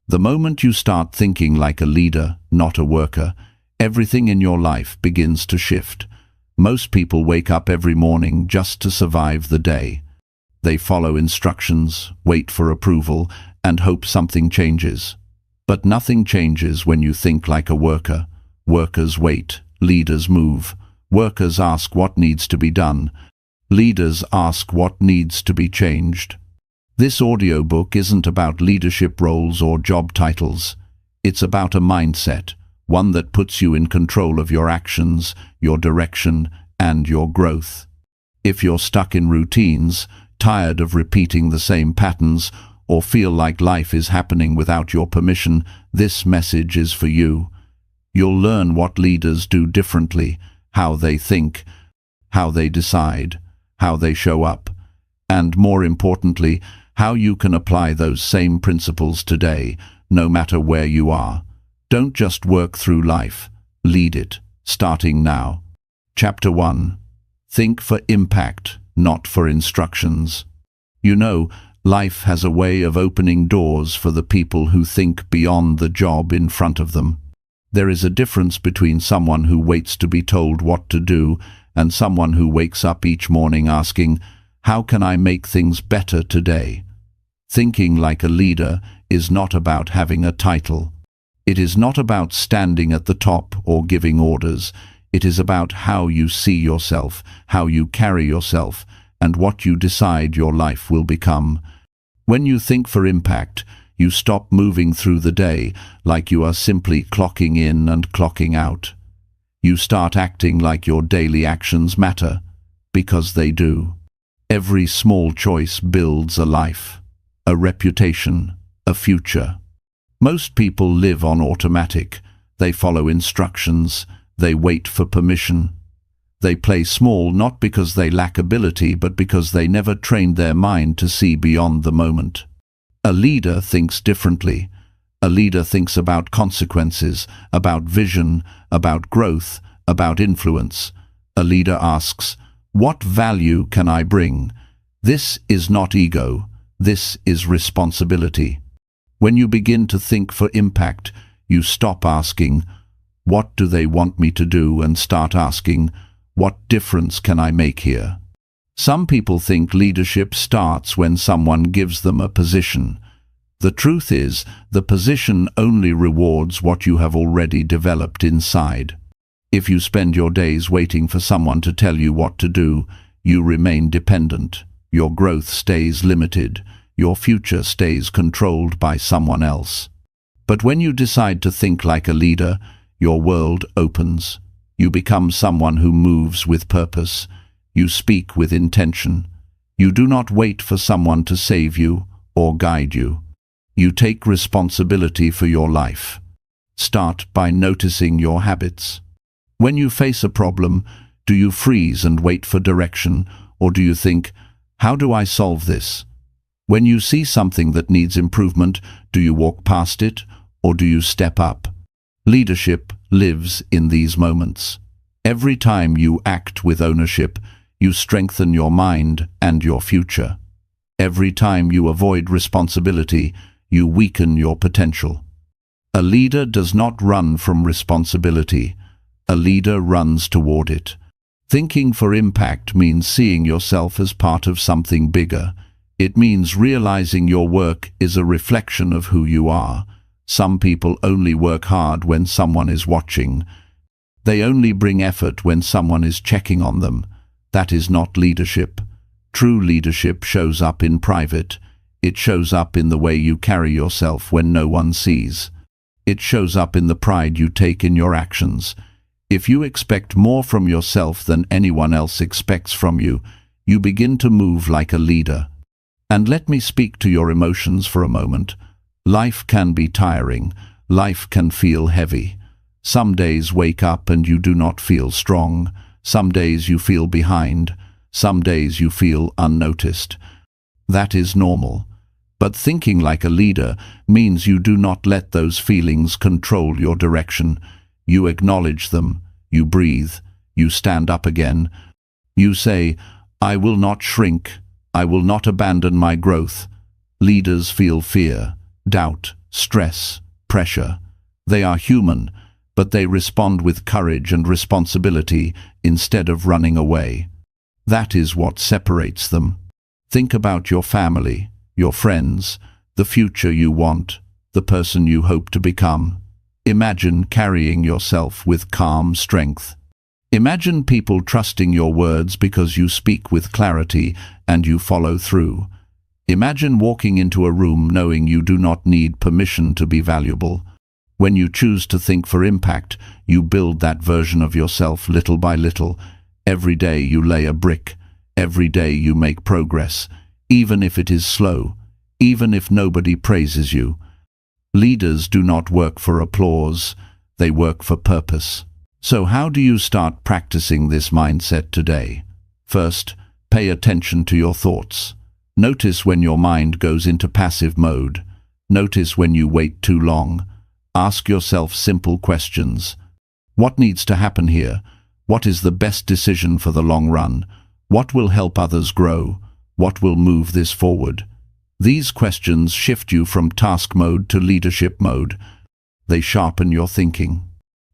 The moment you start thinking like a leader, not a worker, everything in your life begins to shift. Most people wake up every morning just to survive the day. They follow instructions, wait for approval, and hope something changes. But nothing changes when you think like a worker. Workers wait, leaders move. Workers ask what needs to be done. Leaders ask what needs to be changed. This audiobook isn't about leadership roles or job titles. It's about a mindset, one that puts you in control of your actions, your direction, and your growth. If you're stuck in routines, tired of repeating the same patterns, or feel like life is happening without your permission, this message is for you. You'll learn what leaders do differently, how they think, how they decide, how they show up, and more importantly, how you can apply those same principles today, no matter where you are. Don't just work through life, lead it, starting now. Chapter 1. Think for impact, not for instructions. You know, life has a way of opening doors for the people who think beyond the job in front of them. There is a difference between someone who waits to be told what to do and someone who wakes up each morning asking, "How can I make things better today?" Thinking like a leader is not about having a title. It is not about standing at the top or giving orders. It is about how you see yourself, how you carry yourself, and what you decide your life will become. When you think for impact, you stop moving through the day like you are simply clocking in and clocking out. You start acting like your daily actions matter, because they do. Every small choice builds a life, a reputation, a future. Most people live on automatic. They follow instructions. They wait for permission. They play small not because they lack ability, but because they never trained their mind to see beyond the moment. A leader thinks differently. A leader thinks about consequences, about vision, about growth, about influence. A leader asks, "What value can I bring?" This is not ego. This is responsibility. When you begin to think for impact, you stop asking, "What do they want me to do?" and start asking, "What difference can I make here?" Some people think leadership starts when someone gives them a position. The truth is, the position only rewards what you have already developed inside. If you spend your days waiting for someone to tell you what to do, you remain dependent. Your growth stays limited. Your future stays controlled by someone else. But when you decide to think like a leader, your world opens. You become someone who moves with purpose. You speak with intention. You do not wait for someone to save you or guide you. You take responsibility for your life. Start by noticing your habits. When you face a problem, do you freeze and wait for direction, or do you think, "How do I solve this?" When you see something that needs improvement, do you walk past it, or do you step up? Leadership lives in these moments. Every time you act with ownership, you strengthen your mind and your future. Every time you avoid responsibility, you weaken your potential. A leader does not run from responsibility. A leader runs toward it. Thinking for impact means seeing yourself as part of something bigger. It means realizing your work is a reflection of who you are. Some people only work hard when someone is watching. They only bring effort when someone is checking on them. That is not leadership. True leadership shows up in private. It shows up in the way you carry yourself when no one sees. It shows up in the pride you take in your actions. If you expect more from yourself than anyone else expects from you, you begin to move like a leader. And let me speak to your emotions for a moment. Life can be tiring. Life can feel heavy. Some days wake up and you do not feel strong. Some days you feel behind. Some days you feel unnoticed. That is normal. But thinking like a leader means you do not let those feelings control your direction. You acknowledge them. You breathe. You stand up again. You say, "I will not shrink. I will not abandon my growth." Leaders feel fear, doubt, stress, pressure. They are human, but they respond with courage and responsibility instead of running away. That is what separates them. Think about your family, your friends, the future you want, the person you hope to become. Imagine carrying yourself with calm strength. Imagine people trusting your words because you speak with clarity and you follow through. Imagine walking into a room knowing you do not need permission to be valuable. When you choose to think for impact, you build that version of yourself little by little. Every day you lay a brick. Every day you make progress, even if it is slow, even if nobody praises you. Leaders do not work for applause, they work for purpose. So how do you start practicing this mindset today? First, pay attention to your thoughts. Notice when your mind goes into passive mode. Notice when you wait too long. Ask yourself simple questions. What needs to happen here? What is the best decision for the long run? What will help others grow? What will move this forward? These questions shift you from task mode to leadership mode. They sharpen your thinking.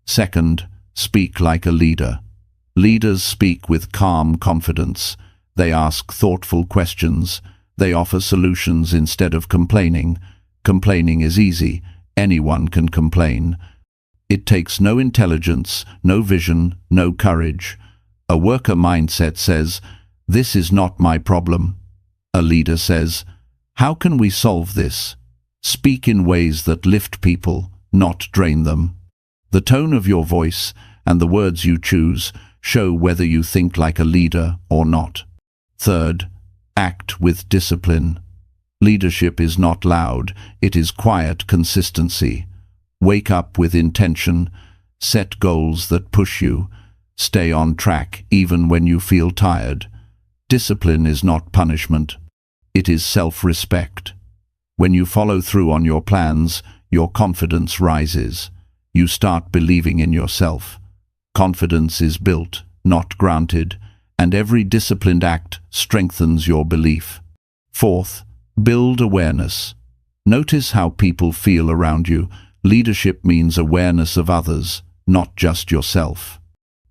Second, speak like a leader. Leaders speak with calm confidence. They ask thoughtful questions. They offer solutions instead of complaining. Complaining is easy. Anyone can complain. It takes no intelligence, no vision, no courage. A worker mindset says, "This is not my problem." A leader says, "How can we solve this?" Speak in ways that lift people, not drain them. The tone of your voice and the words you choose show whether you think like a leader or not. Third, act with discipline. Leadership is not loud, it is quiet consistency. Wake up with intention, set goals that push you, stay on track even when you feel tired. Discipline is not punishment, it is self-respect. When you follow through on your plans, your confidence rises. You start believing in yourself. Confidence is built, not granted, and every disciplined act strengthens your belief. Fourth, build awareness. Notice how people feel around you. Leadership means awareness of others, not just yourself.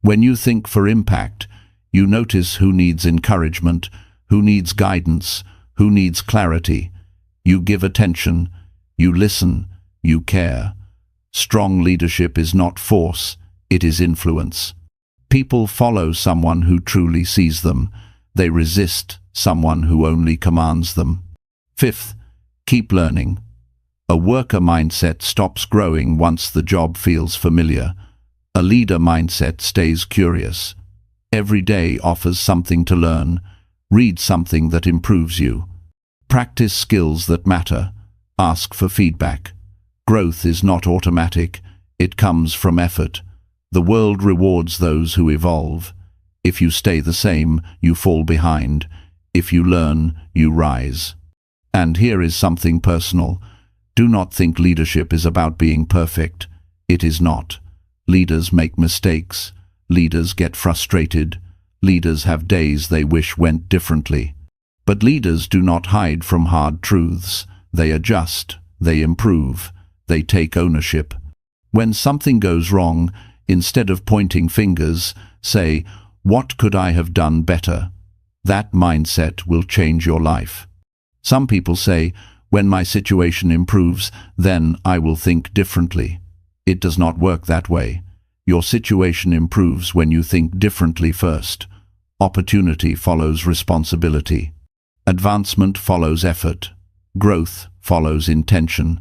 When you think for impact, you notice who needs encouragement, who needs guidance, who needs clarity. You give attention, you listen, you care. Strong leadership is not force, it is influence. People follow someone who truly sees them. They resist someone who only commands them. Fifth, keep learning. A worker mindset stops growing once the job feels familiar. A leader mindset stays curious. Every day offers something to learn. Read something that improves you. Practice skills that matter. Ask for feedback. Growth is not automatic. It comes from effort. The world rewards those who evolve. If you stay the same, you fall behind. If you learn, you rise. And here is something personal. Do not think leadership is about being perfect. It is not. Leaders make mistakes. Leaders get frustrated. Leaders have days they wish went differently. But leaders do not hide from hard truths. They adjust. They improve. They take ownership. When something goes wrong, instead of pointing fingers, say, "What could I have done better?" That mindset will change your life. Some people say, "When my situation improves, then I will think differently." It does not work that way. Your situation improves when you think differently first. Opportunity follows responsibility. Advancement follows effort. Growth follows intention.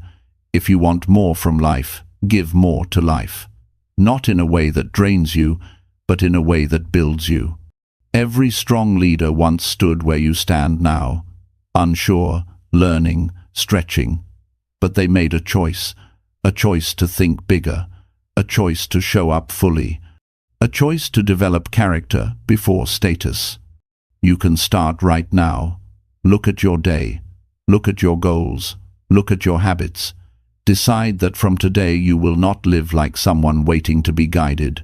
If you want more from life, give more to life. Not in a way that drains you, but in a way that builds you. Every strong leader once stood where you stand now. Unsure, learning, stretching. But they made a choice to think bigger, a choice to show up fully, a choice to develop character before status. You can start right now. Look at your day. Look at your goals. Look at your habits. Decide that from today you will not live like someone waiting to be guided.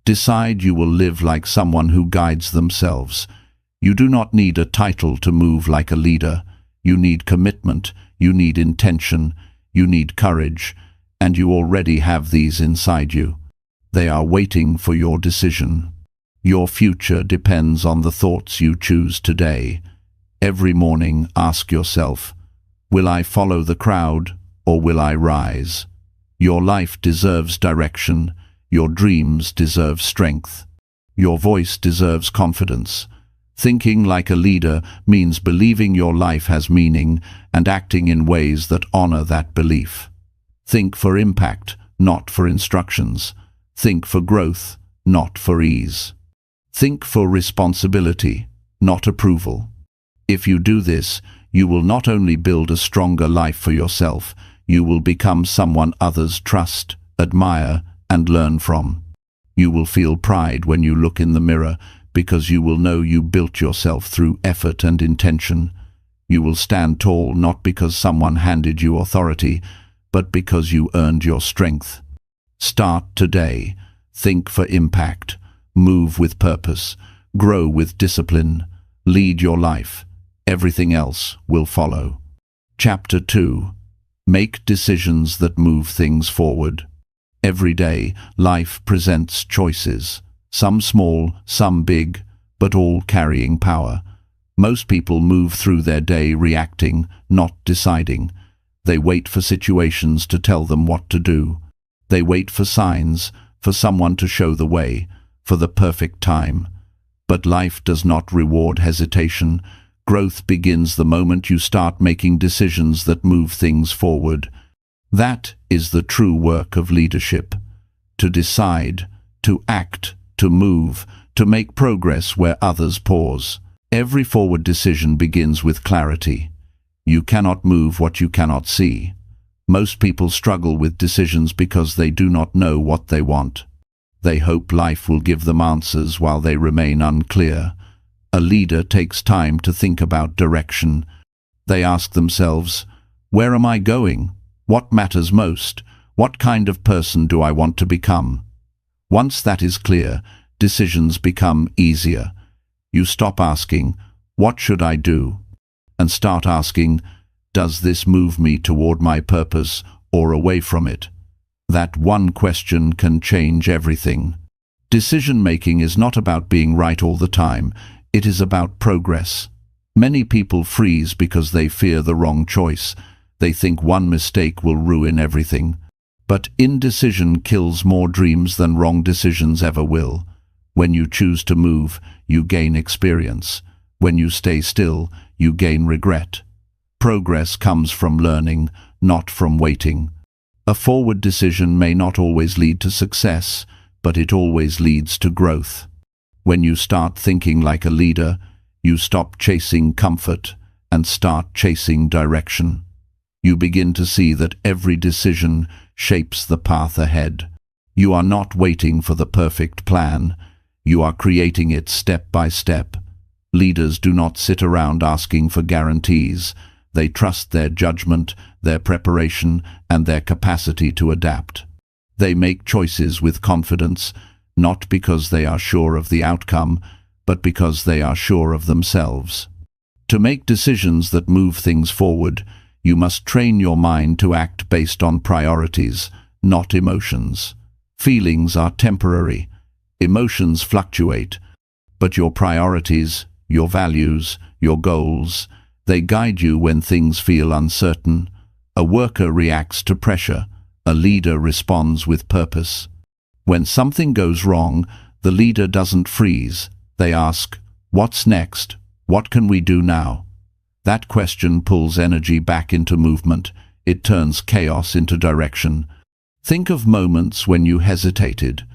Decide you will live like someone who guides themselves. You do not need a title to move like a leader. You need commitment. You need intention. You need courage, and you already have these inside you. They are waiting for your decision. Your future depends on the thoughts you choose today. Every morning, ask yourself, will I follow the crowd or will I rise? Your life deserves direction. Your dreams deserve strength. Your voice deserves confidence. Thinking like a leader means believing your life has meaning and acting in ways that honor that belief. Think for impact, not for instructions. Think for growth, not for ease. Think for responsibility, not approval. If you do this, you will not only build a stronger life for yourself, you will become someone others trust, admire, and learn from. You will feel pride when you look in the mirror because you will know you built yourself through effort and intention. You will stand tall not because someone handed you authority, but because you earned your strength. Start today. Think for impact. Move with purpose. Grow with discipline. Lead your life. Everything else will follow. Chapter 2. Make decisions that move things forward. Every day, life presents choices. Some small, some big, but all carrying power. Most people move through their day reacting, not deciding. They wait for situations to tell them what to do. They wait for signs, for someone to show the way, for the perfect time. But life does not reward hesitation. Growth begins the moment you start making decisions that move things forward. That is the true work of leadership. To decide, to act, to move, to make progress where others pause. Every forward decision begins with clarity. You cannot move what you cannot see. Most people struggle with decisions because they do not know what they want. They hope life will give them answers while they remain unclear. A leader takes time to think about direction. They ask themselves, where am I going? What matters most? What kind of person do I want to become? Once that is clear, decisions become easier. You stop asking, what should I do? And start asking, does this move me toward my purpose or away from it? That one question can change everything. Decision-making is not about being right all the time. It is about progress. Many people freeze because they fear the wrong choice. They think one mistake will ruin everything. But indecision kills more dreams than wrong decisions ever will. When you choose to move, you gain experience. When you stay still, you gain regret. Progress comes from learning, not from waiting. A forward decision may not always lead to success, but it always leads to growth. When you start thinking like a leader, you stop chasing comfort and start chasing direction. You begin to see that every decision shapes the path ahead. You are not waiting for the perfect plan. You are creating it step by step. Leaders do not sit around asking for guarantees. They trust their judgment, their preparation, and their capacity to adapt. They make choices with confidence, not because they are sure of the outcome, but because they are sure of themselves. To make decisions that move things forward, you must train your mind to act based on priorities, not emotions. Feelings are temporary. Emotions fluctuate. But your priorities, your values, your goals, they guide you when things feel uncertain. A worker reacts to pressure. A leader responds with purpose. When something goes wrong, the leader doesn't freeze. They ask, what's next? What can we do now? That question pulls energy back into movement. It turns chaos into direction. Think of moments when you hesitated.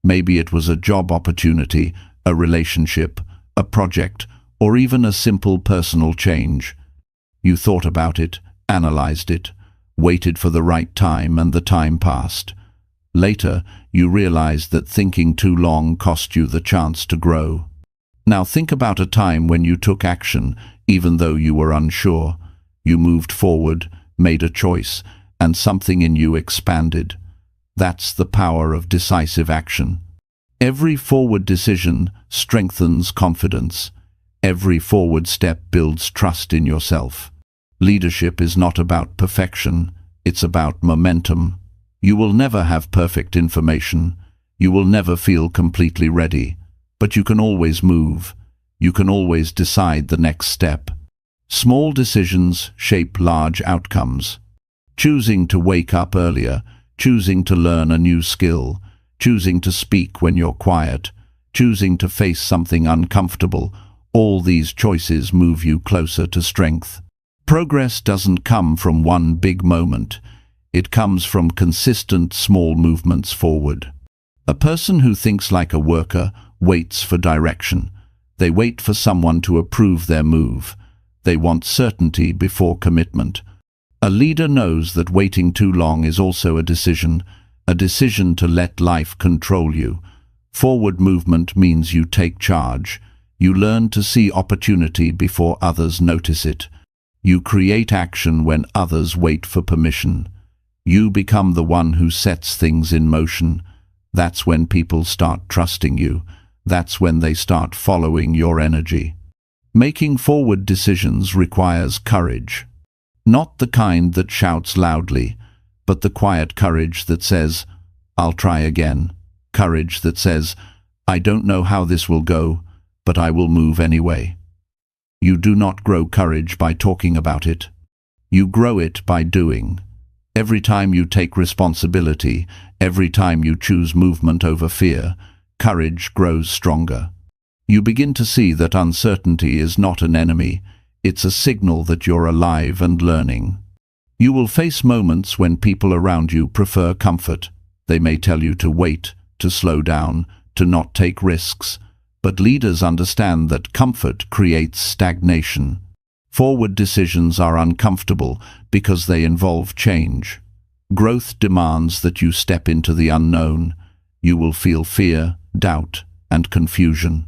Maybe it was a job opportunity, a relationship, a project, or even a simple personal change. You thought about it, analyzed it, waited for the right time, and the time passed. Later, you realized that thinking too long cost you the chance to grow. Now think about a time when you took action, even though you were unsure. You moved forward, made a choice, and something in you expanded. That's the power of decisive action. Every forward decision strengthens confidence. Every forward step builds trust in yourself. Leadership is not about perfection, It's about momentum. You will never have perfect information. You will never feel completely ready. But you can always move. You can always decide the next step. Small decisions shape large outcomes. Choosing to wake up earlier, choosing to learn a new skill, choosing to speak when you're quiet, choosing to face something uncomfortable, all these choices move you closer to strength. Progress doesn't come from one big moment. It comes from consistent small movements forward. A person who thinks like a worker waits for direction. They wait for someone to approve their move. They want certainty before commitment. A leader knows that waiting too long is also a decision to let life control you. Forward movement means you take charge. You learn to see opportunity before others notice it. You create action when others wait for permission. You become the one who sets things in motion. That's when people start trusting you. That's when they start following your energy. Making forward decisions requires courage. Not the kind that shouts loudly, but the quiet courage that says, "I'll try again." Courage that says, "I don't know how this will go, but I will move anyway." You do not grow courage by talking about it. You grow it by doing. Every time you take responsibility, every time you choose movement over fear, courage grows stronger. You begin to see that uncertainty is not an enemy. It's a signal that you're alive and learning. You will face moments when people around you prefer comfort. They may tell you to wait, to slow down, to not take risks. But leaders understand that comfort creates stagnation. Forward decisions are uncomfortable because they involve change. Growth demands that you step into the unknown. You will feel fear, doubt, and confusion.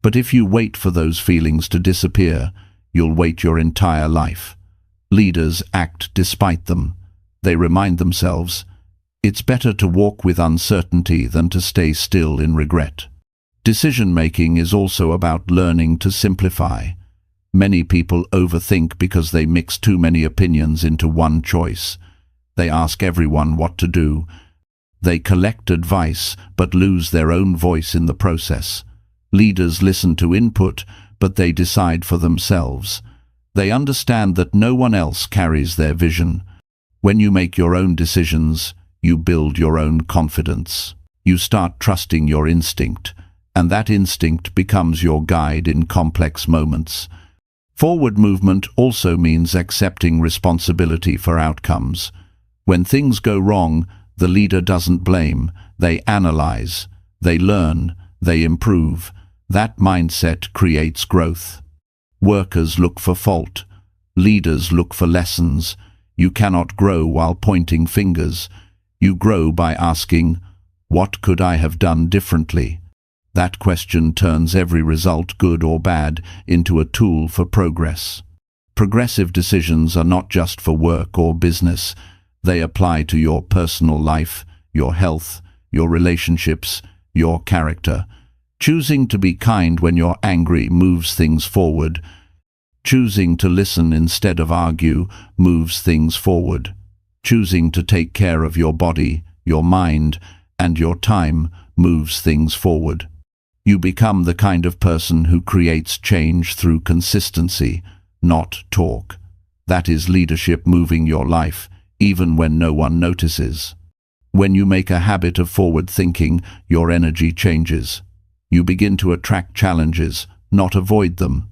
But if you wait for those feelings to disappear, you'll wait your entire life. Leaders act despite them. They remind themselves, it's better to walk with uncertainty than to stay still in regret. Decision-making is also about learning to simplify. Many people overthink because they mix too many opinions into one choice. They ask everyone what to do. They collect advice but lose their own voice in the process. Leaders listen to input, but they decide for themselves. They understand that no one else carries their vision. When you make your own decisions, you build your own confidence. You start trusting your instinct, and that instinct becomes your guide in complex moments. Forward movement also means accepting responsibility for outcomes. When things go wrong, the leader doesn't blame. They analyze, they learn, they improve. That mindset creates growth. Workers look for fault. Leaders look for lessons. You cannot grow while pointing fingers. You grow by asking, what could I have done differently? That question turns every result, good or bad, into a tool for progress. Progressive decisions are not just for work or business. They apply to your personal life, your health, your relationships, your character. Choosing to be kind when you're angry moves things forward. Choosing to listen instead of argue moves things forward. Choosing to take care of your body, your mind, and your time moves things forward. You become the kind of person who creates change through consistency, not talk. That is leadership moving your life, even when no one notices. When you make a habit of forward thinking, your energy changes. You begin to attract challenges, not avoid them.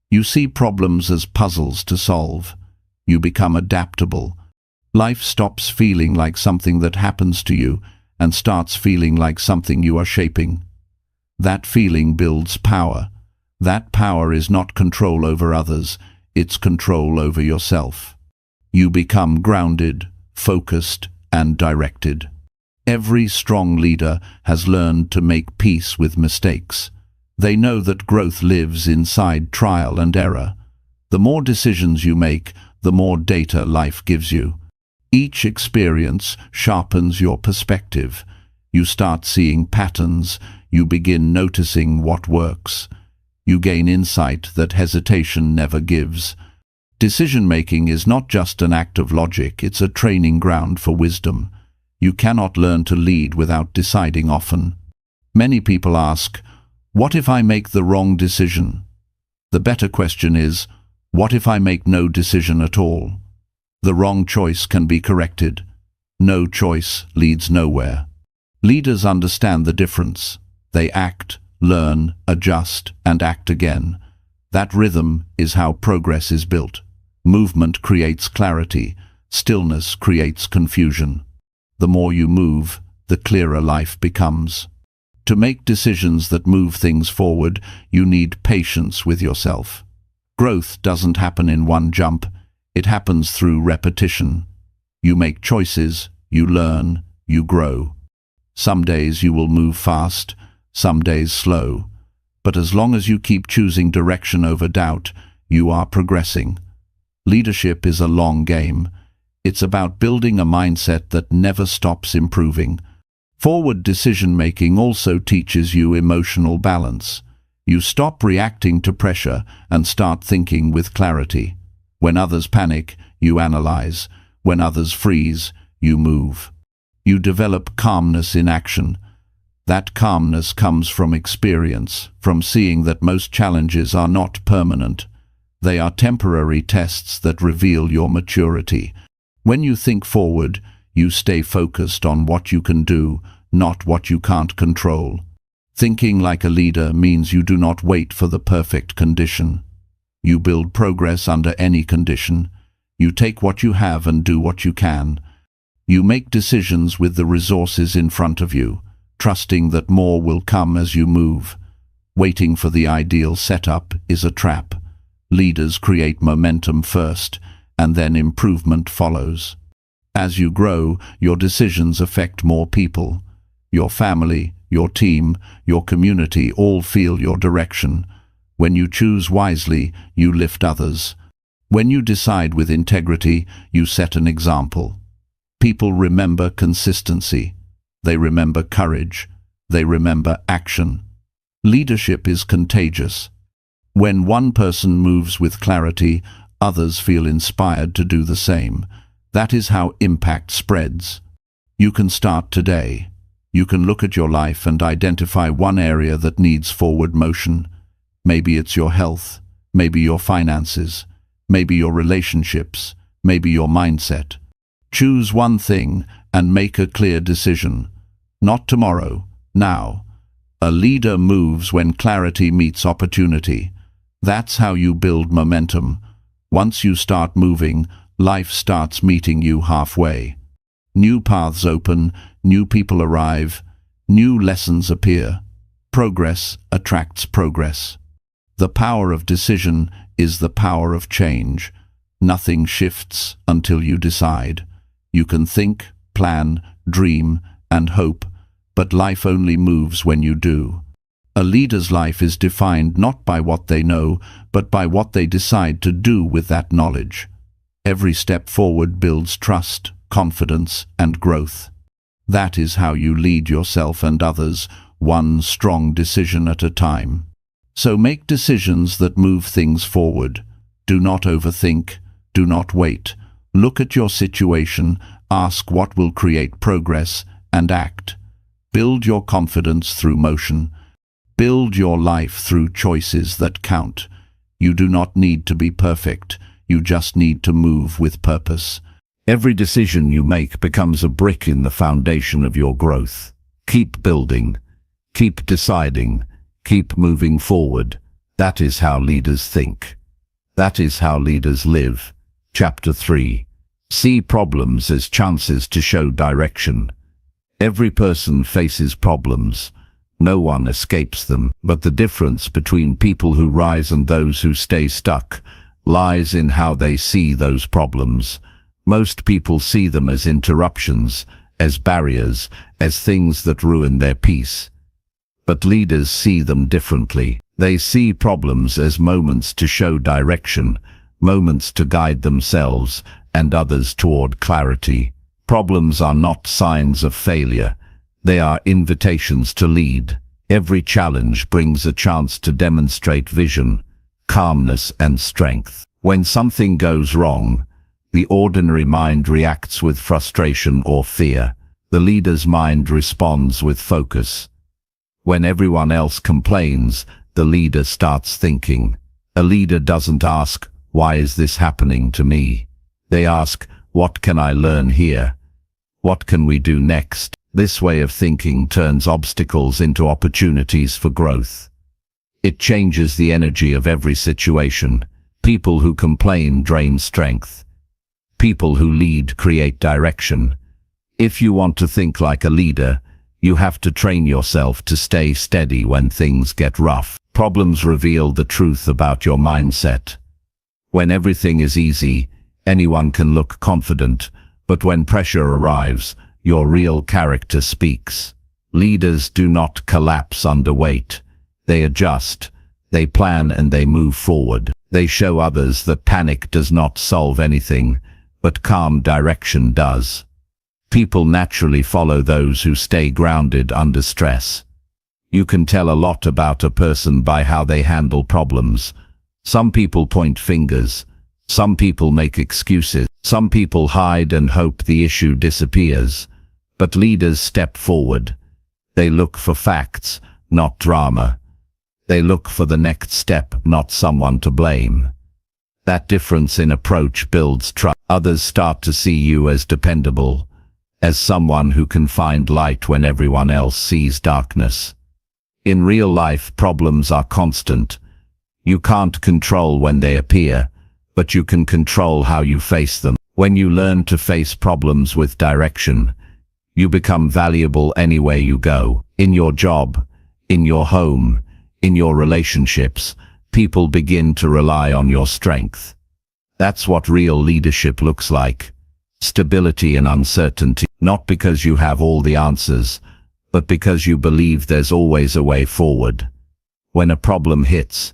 You see problems as puzzles to solve. You become adaptable. Life stops feeling like something that happens to you and starts feeling like something you are shaping. That feeling builds power. That power is not control over others, it's control over yourself. You become grounded, focused, and directed. Every strong leader has learned to make peace with mistakes. They know that growth lives inside trial and error. The more decisions you make, the more data life gives you. Each experience sharpens your perspective. You start seeing patterns. You begin noticing what works. You gain insight that hesitation never gives. Decision-making is not just an act of logic, it's a training ground for wisdom. You cannot learn to lead without deciding often. Many people ask, what if I make the wrong decision? The better question is, what if I make no decision at all? The wrong choice can be corrected. No choice leads nowhere. Leaders understand the difference. They act, learn, adjust, and act again. That rhythm is how progress is built. Movement creates clarity. Stillness creates confusion. The more you move, the clearer life becomes. To make decisions that move things forward, you need patience with yourself. Growth doesn't happen in one jump. It happens through repetition. You make choices, you learn, you grow. Some days you will move fast, some days slow. But as long as you keep choosing direction over doubt, you are progressing. Leadership is a long game. It's about building a mindset that never stops improving. Forward decision-making also teaches you emotional balance. You stop reacting to pressure and start thinking with clarity. When others panic, you analyze. When others freeze, you move. You develop calmness in action. That calmness comes from experience, from seeing that most challenges are not permanent. They are temporary tests that reveal your maturity. When you think forward, you stay focused on what you can do, not what you can't control. Thinking like a leader means you do not wait for the perfect condition. You build progress under any condition. You take what you have and do what you can. You make decisions with the resources in front of you, trusting that more will come as you move. Waiting for the ideal setup is a trap. Leaders create momentum first, and then improvement follows. As you grow, your decisions affect more people. Your family, your team, your community all feel your direction. When you choose wisely, you lift others. When you decide with integrity, you set an example. People remember consistency. They remember courage. They remember action. Leadership is contagious. When one person moves with clarity, others feel inspired to do the same. That is how impact spreads. You can start today. You can look at your life and identify one area that needs forward motion. Maybe it's your health, maybe your finances, maybe your relationships, maybe your mindset. Choose one thing and make a clear decision. Not tomorrow, now. A leader moves when clarity meets opportunity. That's how you build momentum. Once you start moving, life starts meeting you halfway. New paths open, new people arrive, new lessons appear. Progress attracts progress. The power of decision is the power of change. Nothing shifts until you decide. You can think, plan, dream, and hope, but life only moves when you do. A leader's life is defined not by what they know, but by what they decide to do with that knowledge. Every step forward builds trust, confidence, and growth. That is how you lead yourself and others, one strong decision at a time. So make decisions that move things forward. Do not overthink. Do not wait. Look at your situation, ask what will create progress, and act. Build your confidence through motion. Build your life through choices that count. You do not need to be perfect. You just need to move with purpose. Every decision you make becomes a brick in the foundation of your growth. Keep building. Keep deciding. Keep moving forward. That is how leaders think. That is how leaders live. Chapter 3. See problems as chances to show direction. Every person faces problems. No one escapes them, but the difference between people who rise and those who stay stuck lies in how they see those problems. Most people see them as interruptions, as barriers, as things that ruin their peace. But leaders see them differently. They see problems as moments to show direction, moments to guide themselves and others toward clarity. Problems are not signs of failure. They are invitations to lead. Every challenge brings a chance to demonstrate vision, calmness, and strength. When something goes wrong, the ordinary mind reacts with frustration or fear. The leader's mind responds with focus. When everyone else complains, the leader starts thinking. A leader doesn't ask, "Why is this happening to me?" They ask, "What can I learn here? What can we do next?" This way of thinking turns obstacles into opportunities for growth. It changes the energy of every situation. People who complain drain strength. People who lead create direction. If you want to think like a leader, you have to train yourself to stay steady when things get rough. Problems reveal the truth about your mindset. When everything is easy, anyone can look confident, but when pressure arrives, your real character speaks. Leaders do not collapse under weight. They adjust, they plan, and they move forward. They show others that panic does not solve anything, but calm direction does. People naturally follow those who stay grounded under stress. You can tell a lot about a person by how they handle problems. Some people point fingers. Some people make excuses. Some people hide and hope the issue disappears. But leaders step forward. They look for facts, not drama. They look for the next step, not someone to blame. That difference in approach builds trust. Others start to see you as dependable, as someone who can find light when everyone else sees darkness. In real life, problems are constant. You can't control when they appear, but you can control how you face them. When you learn to face problems with direction, you become valuable anywhere you go. In your job, in your home, in your relationships, people begin to rely on your strength. That's what real leadership looks like. Stability and uncertainty, not because you have all the answers, but because you believe there's always a way forward. When a problem hits,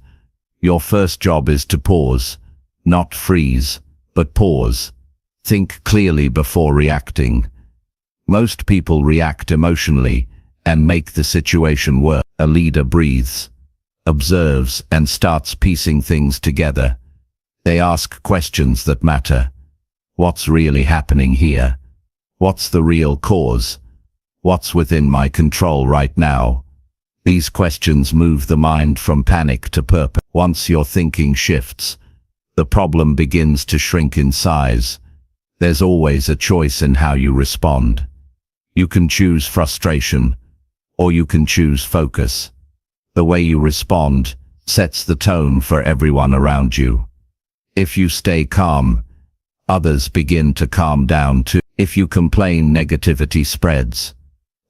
your first job is to pause, not freeze, but pause. Think clearly before reacting. Most people react emotionally and make the situation worse. A leader breathes, observes, and starts piecing things together. They ask questions that matter. What's really happening here? What's the real cause? What's within my control right now? These questions move the mind from panic to purpose. Once your thinking shifts, the problem begins to shrink in size. There's always a choice in how you respond. You can choose frustration, or you can choose focus. The way you respond sets the tone for everyone around you. If you stay calm, others begin to calm down too. If you complain, negativity spreads.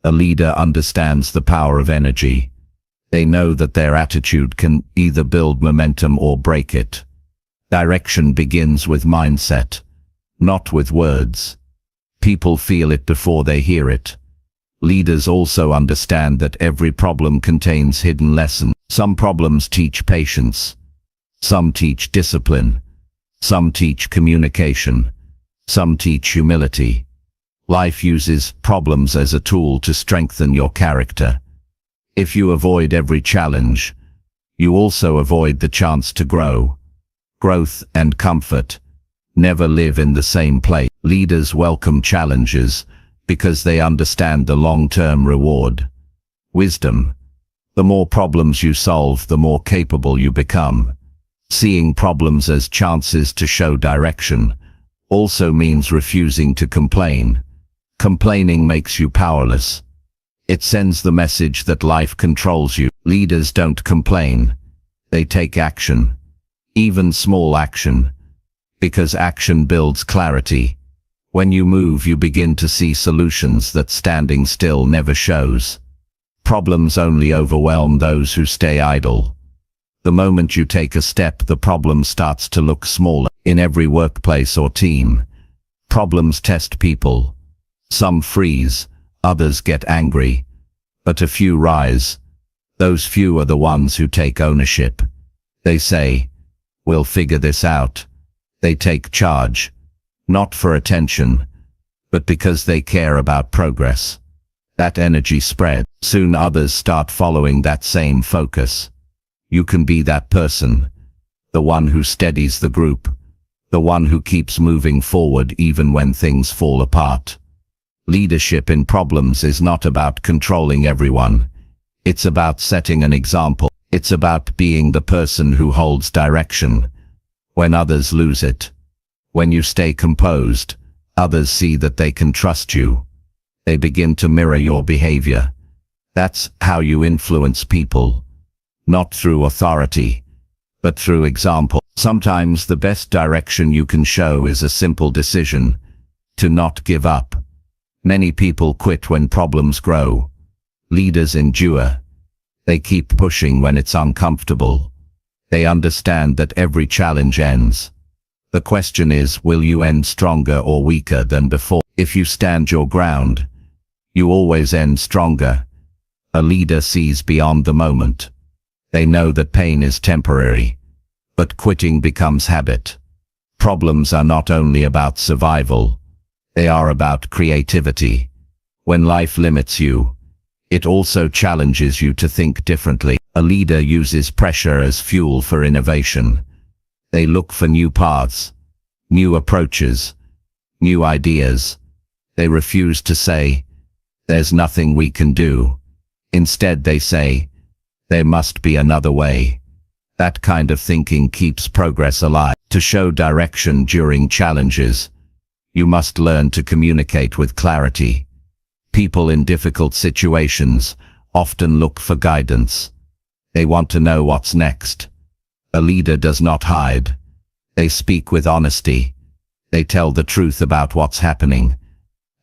A leader understands the power of energy. They know that their attitude can either build momentum or break it. Direction begins with mindset, not with words. People feel it before they hear it. Leaders also understand that every problem contains hidden lessons. Some problems teach patience. Some teach discipline. Some teach communication. Some teach humility. Life uses problems as a tool to strengthen your character. If you avoid every challenge, you also avoid the chance to grow. Growth and comfort never live in the same place. Leaders welcome challenges because they understand the long-term reward. Wisdom. The more problems you solve, the more capable you become. Seeing problems as chances to show direction also means refusing to complain. Complaining makes you powerless. It sends the message that life controls you. Leaders don't complain. They take action. Even small action. Because action builds clarity. When you move, you begin to see solutions that standing still never shows. Problems only overwhelm those who stay idle. The moment you take a step, the problem starts to look smaller. In every workplace or team, problems test people. Some freeze, others get angry, but a few rise. Those few are the ones who take ownership. They say, "We'll figure this out." They take charge, not for attention, but because they care about progress. That energy spreads. Soon others start following that same focus. You can be that person. the one who steadies the group, the one who keeps moving forward even when things fall apart. Leadership in problems is not about controlling everyone. It's about setting an example. It's about being the person who holds direction when others lose it. When you stay composed, others see that they can trust you. They begin to mirror your behavior. That's how you influence people, not through authority, but through example. Sometimes the best direction you can show is a simple decision to not give up. Many people quit when problems grow. Leaders endure. They keep pushing when it's uncomfortable. They understand that every challenge ends. The question is, will you end stronger or weaker than before? If you stand your ground, you always end stronger. A leader sees beyond the moment. They know that pain is temporary, but quitting becomes habit. Problems are not only about survival, they are about creativity. When life limits you, it also challenges you to think differently. A leader uses pressure as fuel for innovation. They look for new paths, new approaches, new ideas. They refuse to say, "There's nothing we can do." Instead they say, "There must be another way." That kind of thinking keeps progress alive. To show direction during challenges, you must learn to communicate with clarity. People in difficult situations often look for guidance. They want to know what's next. A leader does not hide. They speak with honesty. They tell the truth about what's happening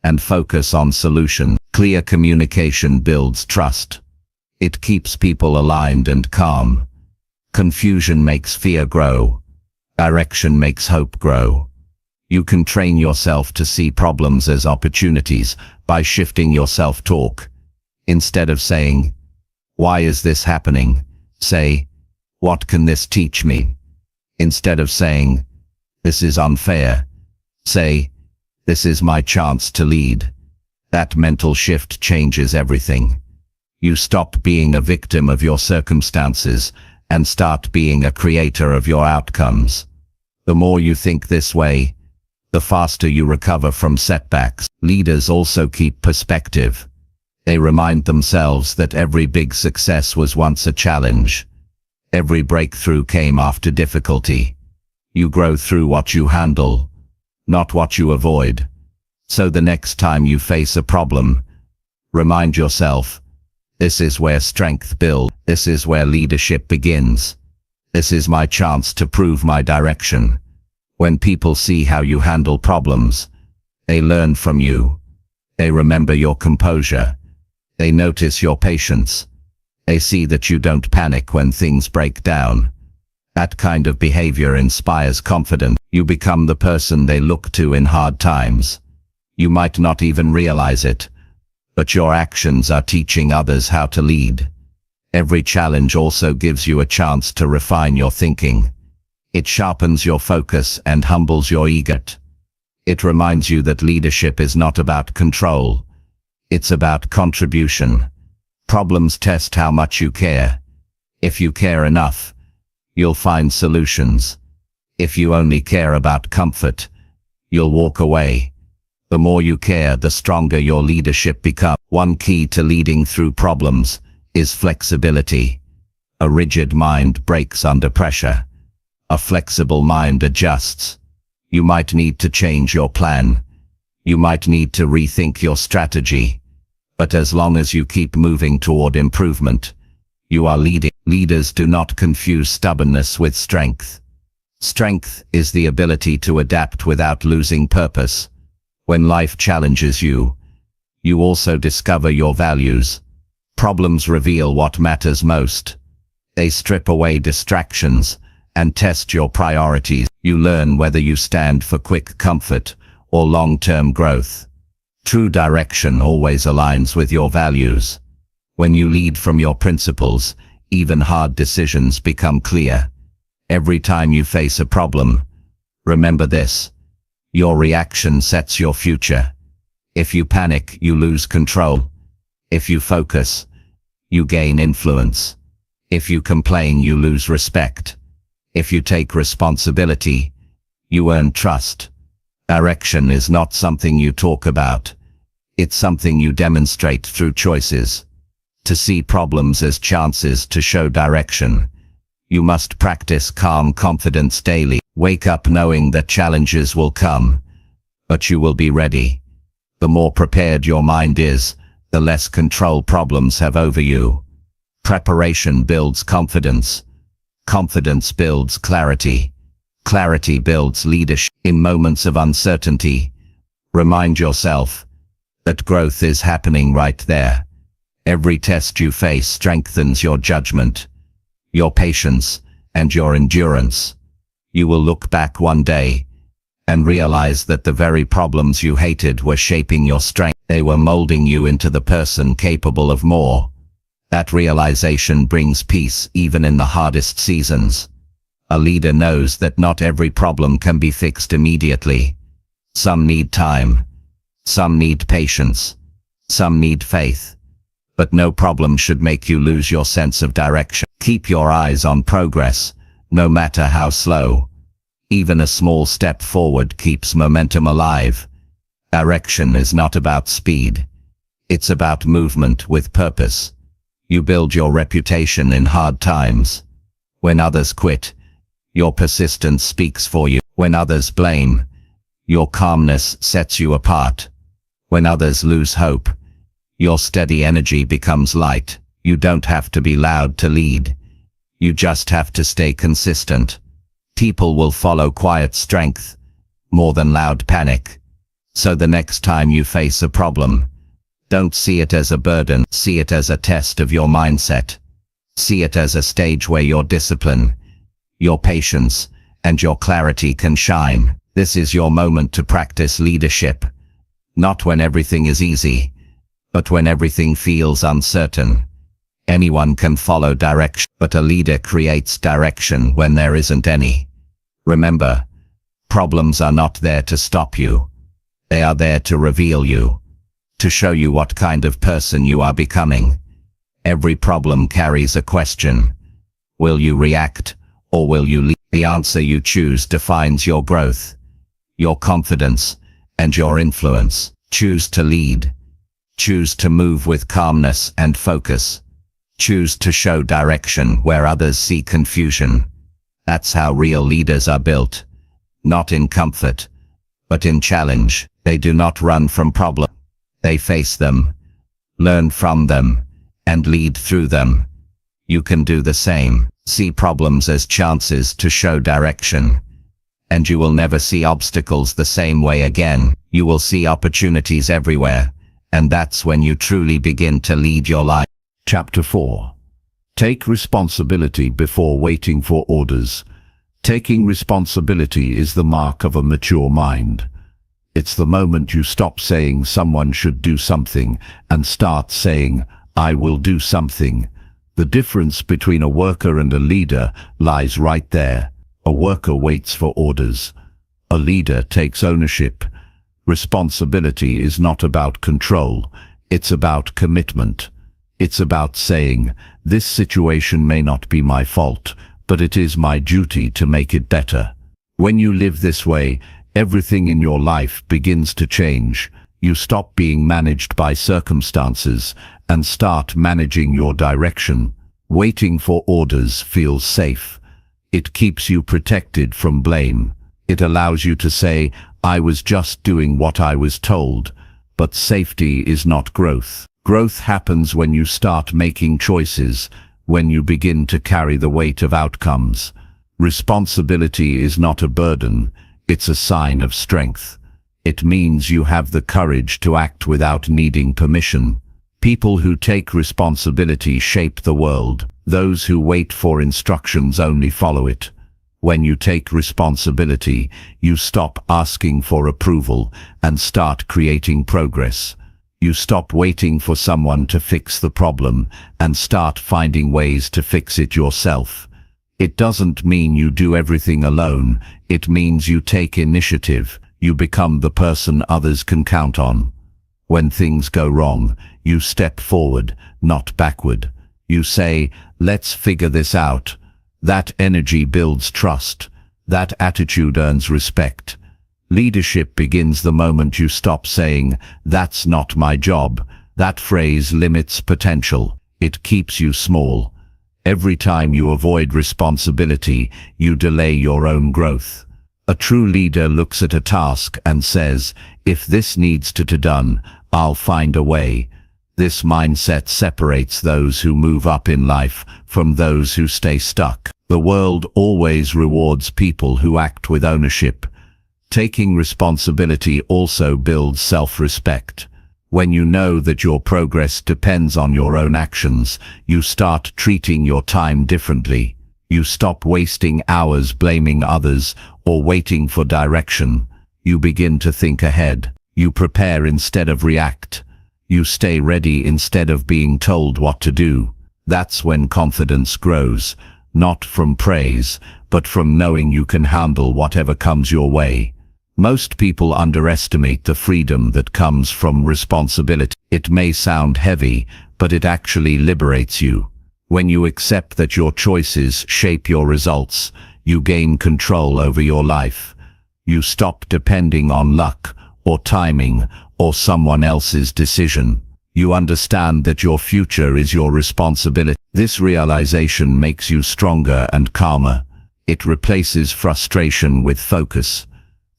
and focus on solutions. Clear communication builds trust. It keeps people aligned and calm. Confusion makes fear grow. Direction makes hope grow. You can train yourself to see problems as opportunities by shifting your self-talk. Instead of saying, "Why is this happening?" say, "What can this teach me?" Instead of saying, "This is unfair," say, "This is my chance to lead." That mental shift changes everything. You stop being a victim of your circumstances and start being a creator of your outcomes. The more you think this way, the faster you recover from setbacks. Leaders also keep perspective. They remind themselves that every big success was once a challenge. Every breakthrough came after difficulty. You grow through what you handle, not what you avoid. So the next time you face a problem, remind yourself, this is where strength builds. This is where leadership begins. This is my chance to prove my direction. When people see how you handle problems, they learn from you. They remember your composure. They notice your patience. They see that you don't panic when things break down. That kind of behavior inspires confidence. You become the person they look to in hard times. You might not even realize it, but your actions are teaching others how to lead. Every challenge also gives you a chance to refine your thinking. It sharpens your focus and humbles your ego. It reminds you that leadership is not about control. It's about contribution. Problems test how much you care. If you care enough, you'll find solutions. If you only care about comfort, you'll walk away. The more you care, the stronger your leadership becomes. One key to leading through problems is flexibility. A rigid mind breaks under pressure. A flexible mind adjusts. You might need to change your plan. You might need to rethink your strategy. But as long as you keep moving toward improvement, you are leading. Leaders do not confuse stubbornness with strength. Strength is the ability to adapt without losing purpose. When life challenges you, you also discover your values. Problems reveal what matters most. They strip away distractions and test your priorities. You learn whether you stand for quick comfort or long-term growth. True direction always aligns with your values. When you lead from your principles, even hard decisions become clear. Every time you face a problem, remember this: your reaction sets your future. If you panic, you lose control. If you focus, you gain influence. If you complain, you lose respect. If you take responsibility, you earn trust. Direction is not something you talk about. It's something you demonstrate through choices. To see problems as chances to show direction, you must practice calm confidence daily. Wake up knowing that challenges will come, but you will be ready. The more prepared your mind is, the less control problems have over you. Preparation builds confidence. Confidence builds clarity. Clarity builds leadership. In moments of uncertainty, remind yourself that growth is happening right there. Every test you face strengthens your judgment, your patience, and your endurance. You will look back one day and realize that the very problems you hated were shaping your strength. They were molding you into the person capable of more. That realization brings peace even in the hardest seasons. A leader knows that not every problem can be fixed immediately. Some need time. Some need patience. Some need faith. But no problem should make you lose your sense of direction. Keep your eyes on progress, no matter how slow. Even a small step forward keeps momentum alive. Direction is not about speed. It's about movement with purpose. You build your reputation in hard times. When others quit, your persistence speaks for you. When others blame, your calmness sets you apart. When others lose hope, your steady energy becomes light. You don't have to be loud to lead. You just have to stay consistent. People will follow quiet strength more than loud panic. So the next time you face a problem, don't see it as a burden. See it as a test of your mindset. See it as a stage where your discipline, your patience, and your clarity can shine. This is your moment to practice leadership. Not when everything is easy, but when everything feels uncertain. Anyone can follow direction, but a leader creates direction when there isn't any. Remember, problems are not there to stop you. They are there to reveal you, to show you what kind of person you are becoming. Every problem carries a question. Will you react, or will you lead? The answer you choose defines your growth, your confidence, and your influence. Choose to lead. Choose to move with calmness and focus. Choose to show direction where others see confusion. That's how real leaders are built. Not in comfort, but in challenge. They do not run from problems. They face them, learn from them, and lead through them. You can do the same. See problems as chances to show direction. And you will never see obstacles the same way again. You will see opportunities everywhere. And that's when you truly begin to lead your life. Chapter 4. Take responsibility before waiting for orders. Taking responsibility is the mark of a mature mind. It's the moment you stop saying someone should do something and start saying, I will do something. The difference between a worker and a leader lies right there. A worker waits for orders. A leader takes ownership. Responsibility is not about control. It's about commitment. It's about saying, this situation may not be my fault, but it is my duty to make it better. When you live this way, everything in your life begins to change. You stop being managed by circumstances and start managing your direction. Waiting for orders feels safe. It keeps you protected from blame. It allows you to say, I was just doing what I was told. But safety is not growth. Growth happens when you start making choices, when you begin to carry the weight of outcomes. Responsibility is not a burden, it's a sign of strength. It means you have the courage to act without needing permission. People who take responsibility shape the world. Those who wait for instructions only follow it. When you take responsibility, you stop asking for approval and start creating progress. You stop waiting for someone to fix the problem and start finding ways to fix it yourself. It doesn't mean you do everything alone. It means you take initiative. You become the person others can count on. When things go wrong, you step forward, not backward. You say, let's figure this out. That energy builds trust. That attitude earns respect. Leadership begins the moment you stop saying, "That's not my job." That phrase limits potential. It keeps you small. Every time you avoid responsibility, you delay your own growth. A true leader looks at a task and says, "If this needs to be done, I'll find a way." This mindset separates those who move up in life from those who stay stuck. The world always rewards people who act with ownership. Taking responsibility also builds self-respect. When you know that your progress depends on your own actions, you start treating your time differently. You stop wasting hours blaming others or waiting for direction. You begin to think ahead. You prepare instead of react. You stay ready instead of being told what to do. That's when confidence grows, not from praise, but from knowing you can handle whatever comes your way. Most people underestimate the freedom that comes from responsibility. It may sound heavy, but it actually liberates you. When you accept that your choices shape your results, you gain control over your life. You stop depending on luck, or timing, or someone else's decision. You understand that your future is your responsibility. This realization makes you stronger and calmer. It replaces frustration with focus.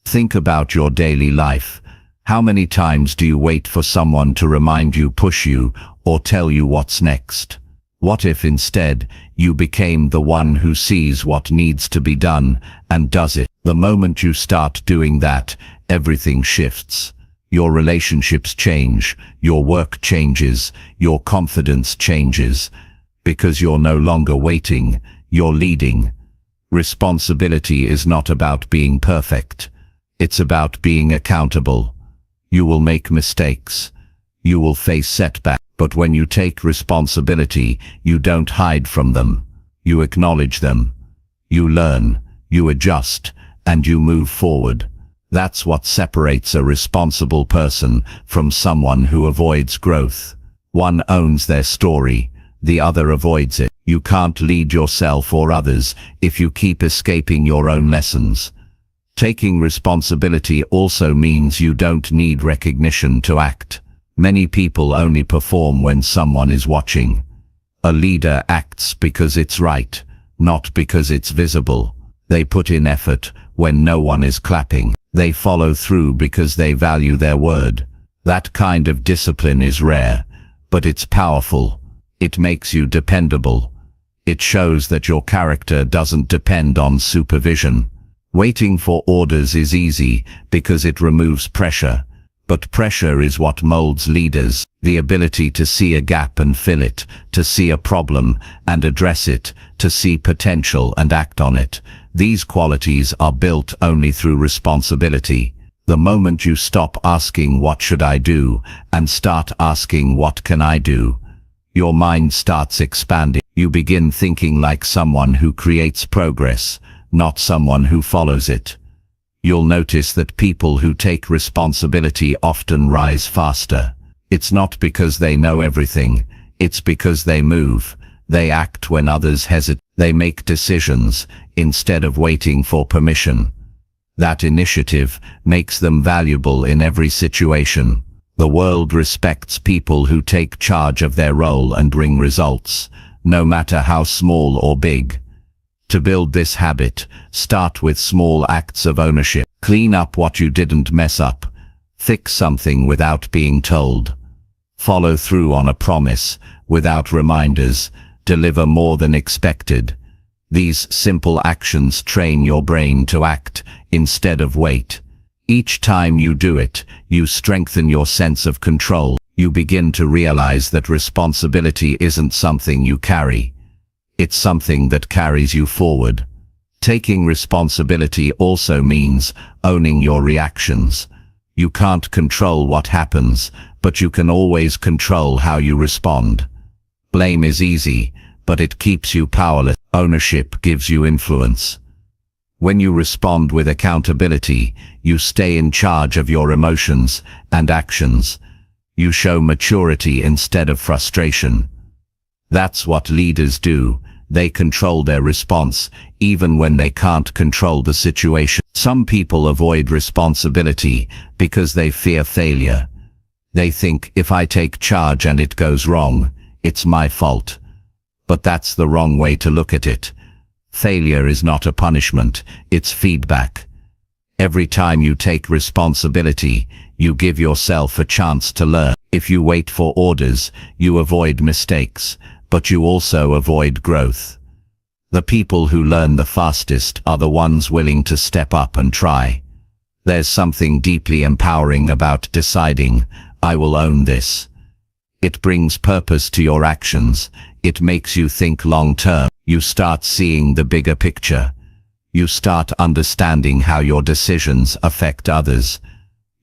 Think about your daily life. How many times do you wait for someone to remind you, push you, or tell you what's next? What if instead you became the one who sees what needs to be done and does it? The moment you start doing that, everything shifts. Your relationships change, your work changes, your confidence changes. Because you're no longer waiting, you're leading. Responsibility is not about being perfect. It's about being accountable. You will make mistakes. You will face setbacks. But when you take responsibility, you don't hide from them. You acknowledge them. You learn, you adjust, and you move forward. That's what separates a responsible person from someone who avoids growth. One owns their story, the other avoids it. You can't lead yourself or others if you keep escaping your own lessons. Taking responsibility also means you don't need recognition to act. Many people only perform when someone is watching. A leader acts because it's right, not because it's visible. They put in effort when no one is clapping. They follow through because they value their word. That kind of discipline is rare, but it's powerful. It makes you dependable. It shows that your character doesn't depend on supervision. Waiting for orders is easy because it removes pressure. But pressure is what molds leaders. The ability to see a gap and fill it, to see a problem and address it, to see potential and act on it. These qualities are built only through responsibility. The moment you stop asking "what should I do" and start asking "what can I do," your mind starts expanding. You begin thinking like someone who creates progress, not someone who follows it. You'll notice that people who take responsibility often rise faster. It's not because they know everything, it's because they move. They act when others hesitate. They make decisions instead of waiting for permission. That initiative makes them valuable in every situation. The world respects people who take charge of their role and bring results, no matter how small or big. To build this habit, start with small acts of ownership. Clean up what you didn't mess up. Fix something without being told. Follow through on a promise without reminders. Deliver more than expected. These simple actions train your brain to act instead of wait. Each time you do it, you strengthen your sense of control. You begin to realize that responsibility isn't something you carry. It's something that carries you forward. Taking responsibility also means owning your reactions. You can't control what happens, but you can always control how you respond. Blame is easy, but it keeps you powerless. Ownership gives you influence. When you respond with accountability, you stay in charge of your emotions and actions. You show maturity instead of frustration. That's what leaders do. They control their response, even when they can't control the situation. Some people avoid responsibility because they fear failure. They think, if I take charge and it goes wrong, it's my fault. But that's the wrong way to look at it. Failure is not a punishment, it's feedback. Every time you take responsibility, you give yourself a chance to learn. If you wait for orders, you avoid mistakes, but you also avoid growth. The people who learn the fastest are the ones willing to step up and try. There's something deeply empowering about deciding, I will own this. It brings purpose to your actions. It makes you think long term. You start seeing the bigger picture. You start understanding how your decisions affect others.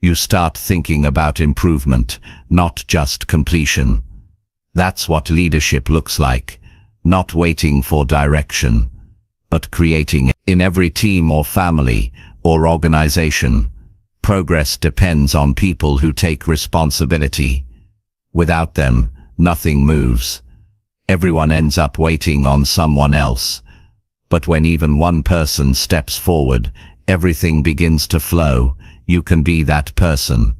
You start thinking about improvement, not just completion. That's what leadership looks like. Not waiting for direction, but creating it. In every team or family or organization, progress depends on people who take responsibility. Without them, nothing moves. Everyone ends up waiting on someone else. But when even one person steps forward, everything begins to flow. You can be that person.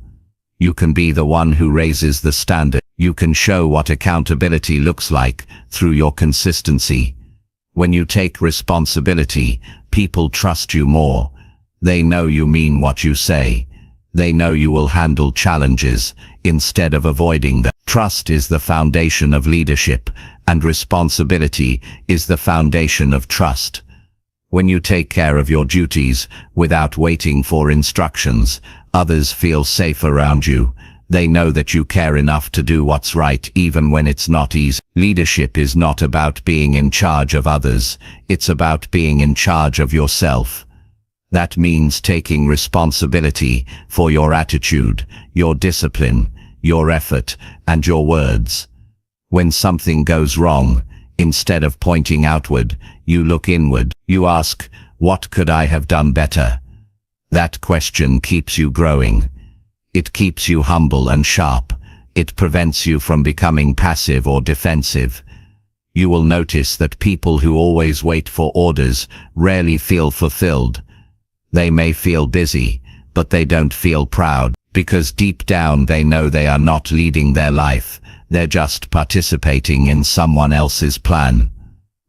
You can be the one who raises the standard. You can show what accountability looks like through your consistency. When you take responsibility, people trust you more. They know you mean what you say. They know you will handle challenges instead of avoiding them. Trust is the foundation of leadership, and responsibility is the foundation of trust. When you take care of your duties without waiting for instructions, others feel safe around you. They know that you care enough to do what's right even when it's not easy. Leadership is not about being in charge of others. It's about being in charge of yourself. That means taking responsibility for your attitude, your discipline, your effort, and your words. When something goes wrong, instead of pointing outward, you look inward. You ask, what could I have done better? That question keeps you growing. It keeps you humble and sharp. It prevents you from becoming passive or defensive. You will notice that people who always wait for orders rarely feel fulfilled. They may feel busy, but they don't feel proud, because deep down they know they are not leading their life. They're just participating in someone else's plan.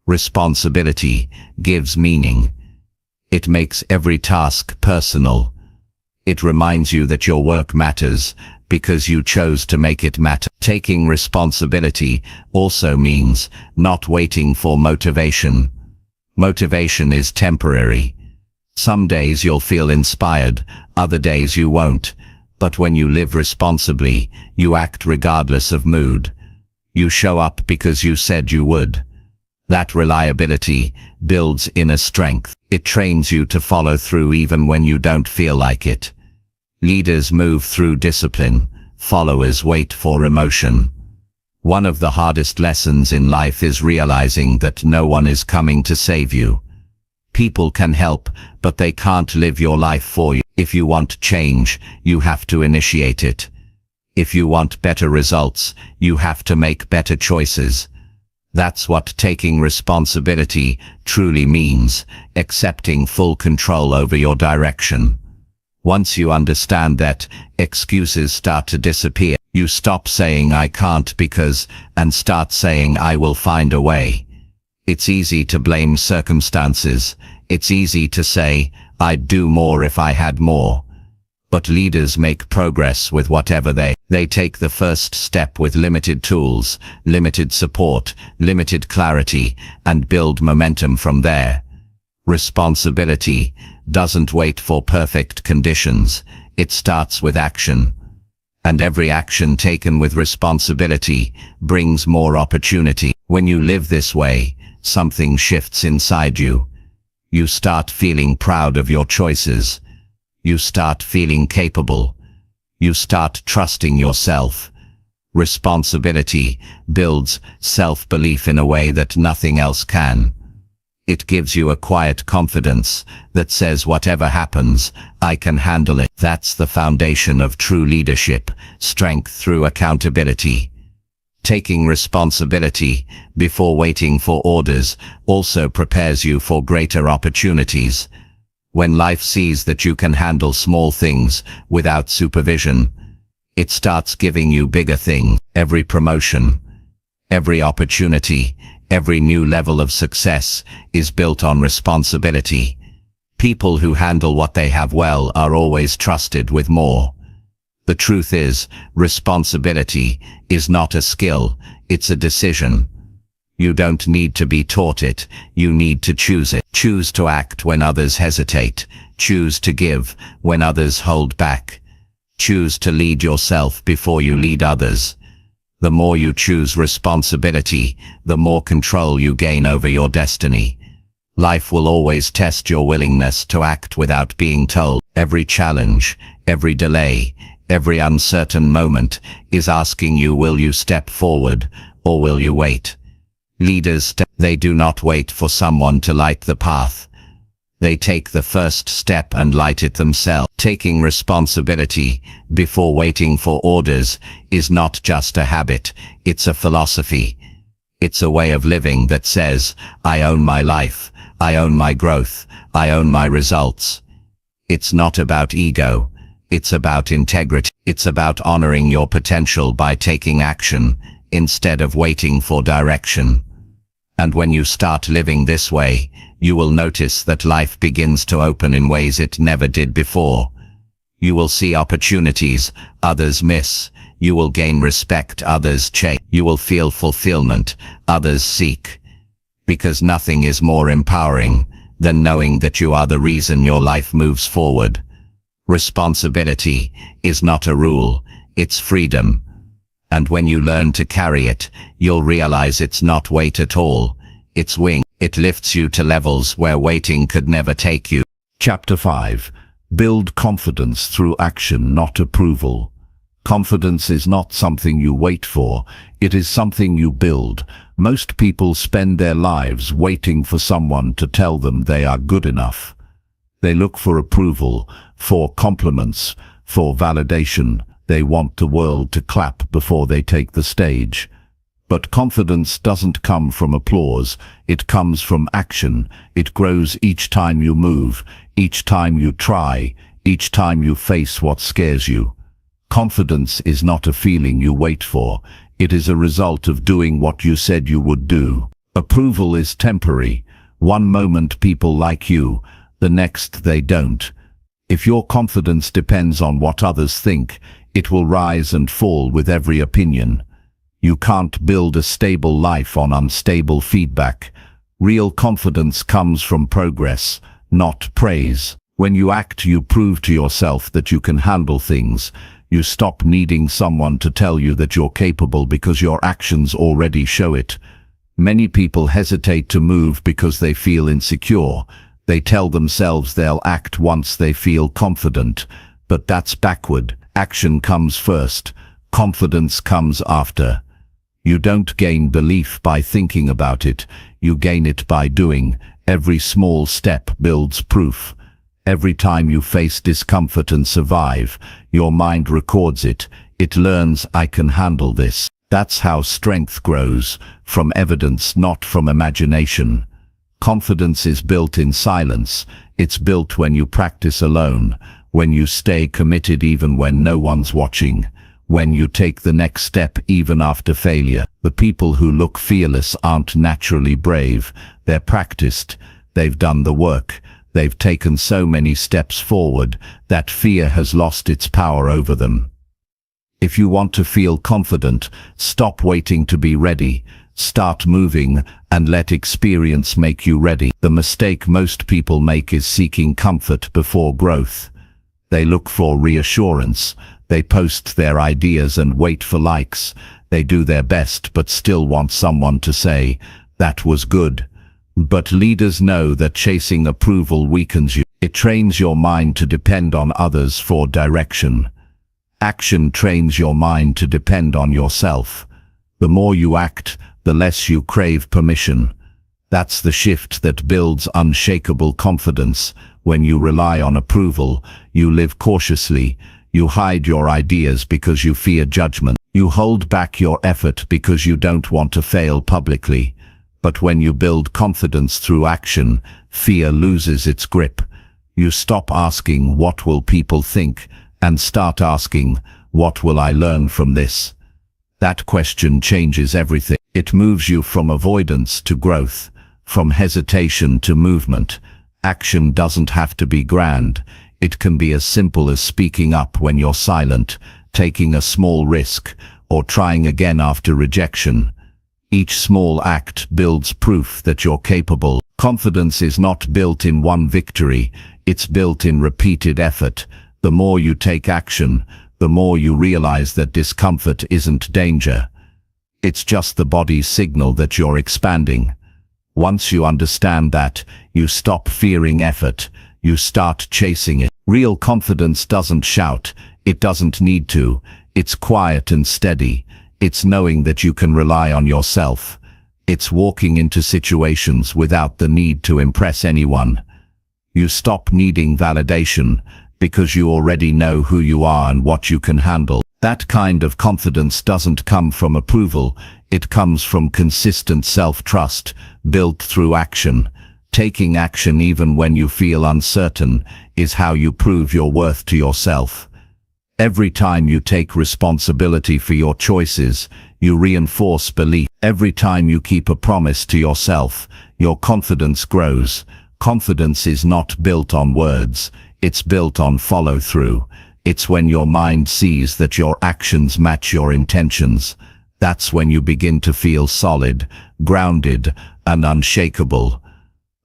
Responsibility gives meaning. It makes every task personal. It reminds you that your work matters because you chose to make it matter. Taking responsibility also means not waiting for motivation. Motivation is temporary. Some days you'll feel inspired, other days you won't. But when you live responsibly, you act regardless of mood. You show up because you said you would. That reliability builds inner strength. It trains you to follow through even when you don't feel like it. Leaders move through discipline. Followers wait for emotion. One of the hardest lessons in life is realizing that no one is coming to save you. People can help, but they can't live your life for you. If you want change, you have to initiate it. If you want better results, you have to make better choices. That's what taking responsibility truly means, accepting full control over your direction. Once you understand that, excuses start to disappear. You stop saying I can't because, and start saying I will find a way. It's easy to blame circumstances. It's easy to say, I'd do more if I had more. But leaders make progress with whatever they take the first step with limited tools, limited support, limited clarity, and build momentum from there. Responsibility doesn't wait for perfect conditions. It starts with action. And every action taken with responsibility brings more opportunity. When you live this way, something shifts inside you. You start feeling proud of your choices. You start feeling capable. You start trusting yourself. Responsibility builds self-belief in a way that nothing else can. It gives you a quiet confidence that says whatever happens, I can handle it. That's the foundation of true leadership, strength through accountability. Taking responsibility before waiting for orders also prepares you for greater opportunities. When life sees that you can handle small things without supervision, it starts giving you bigger things. Every promotion, every opportunity, every new level of success is built on responsibility. People who handle what they have well are always trusted with more. The truth is, responsibility is not a skill, it's a decision. You don't need to be taught it, you need to choose it. Choose to act when others hesitate. Choose to give when others hold back. Choose to lead yourself before you lead others. The more you choose responsibility, the more control you gain over your destiny. Life will always test your willingness to act without being told. Every challenge, every delay, every uncertain moment is asking you, will you step forward or will you wait? Leaders, they do not wait for someone to light the path. They take the first step and light it themselves. Taking responsibility before waiting for orders is not just a habit, it's a philosophy. It's a way of living that says, I own my life, I own my growth, I own my results. It's not about ego, it's about integrity. It's about honoring your potential by taking action instead of waiting for direction. And when you start living this way, you will notice that life begins to open in ways it never did before. You will see opportunities others miss. You will gain respect others chase. You will feel fulfillment others seek. Because nothing is more empowering than knowing that you are the reason your life moves forward. Responsibility is not a rule, it's freedom. And when you learn to carry it, you'll realize it's not weight at all, it's wing. It lifts you to levels where waiting could never take you. Chapter 5. Build confidence through action, not approval. Confidence is not something you wait for, it is something you build. Most people spend their lives waiting for someone to tell them they are good enough. They look for approval, for compliments, for validation. They want the world to clap before they take the stage. But confidence doesn't come from applause, it comes from action. It grows each time you move, each time you try, each time you face what scares you. Confidence is not a feeling you wait for, it is a result of doing what you said you would do. Approval is temporary. One moment people like you, the next they don't. If your confidence depends on what others think, it will rise and fall with every opinion. You can't build a stable life on unstable feedback. Real confidence comes from progress, not praise. When you act, you prove to yourself that you can handle things. You stop needing someone to tell you that you're capable because your actions already show it. Many people hesitate to move because they feel insecure. They tell themselves they'll act once they feel confident. But that's backward. Action comes first. Confidence comes after. You don't gain belief by thinking about it. You gain it by doing. Every small step builds proof. Every time you face discomfort and survive, your mind records it. It learns, I can handle this. That's how strength grows, from evidence, not from imagination. Confidence is built in silence. It's built when you practice alone, when you stay committed even when no one's watching, when you take the next step even after failure. The people who look fearless aren't naturally brave. They're practiced. They've done the work. They've taken so many steps forward that fear has lost its power over them. If you want to feel confident, stop waiting to be ready. Start moving and let experience make you ready. The mistake most people make is seeking comfort before growth. They look for reassurance. They post their ideas and wait for likes. They do their best but still want someone to say, that was good. But leaders know that chasing approval weakens you. It trains your mind to depend on others for direction. Action trains your mind to depend on yourself. The more you act, the less you crave permission. That's the shift that builds unshakable confidence. When you rely on approval, you live cautiously. You hide your ideas because you fear judgment. You hold back your effort because you don't want to fail publicly. But when you build confidence through action, fear loses its grip. You stop asking, "What will people think?" and start asking, "What will I learn from this?" That question changes everything. It moves you from avoidance to growth, from hesitation to movement. Action doesn't have to be grand. It can be as simple as speaking up when you're silent, taking a small risk, or trying again after rejection. Each small act builds proof that you're capable. Confidence is not built in one victory, it's built in repeated effort. The more you take action, the more you realize that discomfort isn't danger. It's just the body's signal that you're expanding. Once you understand that, you stop fearing effort, you start chasing it. Real confidence doesn't shout, it doesn't need to, it's quiet and steady. It's knowing that you can rely on yourself. It's walking into situations without the need to impress anyone. You stop needing validation because you already know who you are and what you can handle. That kind of confidence doesn't come from approval, it comes from consistent self-trust, built through action. Taking action even when you feel uncertain is how you prove your worth to yourself. Every time you take responsibility for your choices, you reinforce belief. Every time you keep a promise to yourself, your confidence grows. Confidence is not built on words, it's built on follow-through. It's when your mind sees that your actions match your intentions. That's when you begin to feel solid, grounded, and unshakable.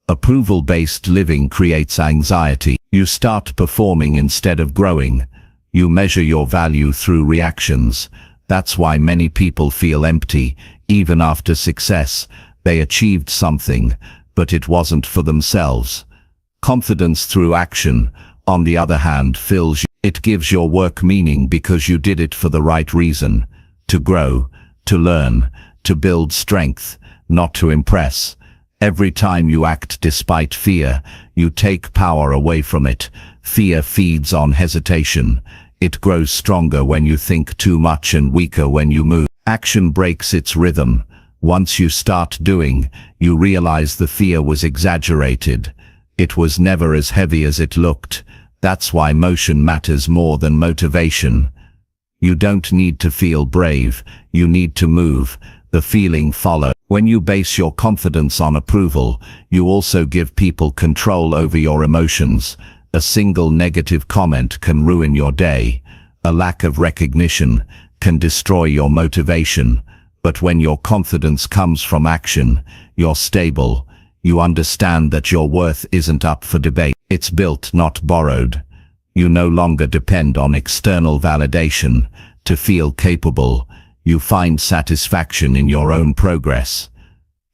Approval-based living creates anxiety. You start performing instead of growing. You measure your value through reactions. That's why many people feel empty, even after success. They achieved something, but it wasn't for themselves. Confidence through action, on the other hand, fills you. It gives your work meaning because you did it for the right reason. To grow, to learn, to build strength, not to impress. Every time you act despite fear, you take power away from it. Fear feeds on hesitation. It grows stronger when you think too much and weaker when you move. Action breaks its rhythm. Once you start doing, you realize the fear was exaggerated. It was never as heavy as it looked. That's why motion matters more than motivation. You don't need to feel brave, you need to move. The feeling follows. When you base your confidence on approval, you also give people control over your emotions. A single negative comment can ruin your day. A lack of recognition can destroy your motivation. But when your confidence comes from action, you're stable. You understand that your worth isn't up for debate. It's built, not borrowed. You no longer depend on external validation to feel capable. You find satisfaction in your own progress.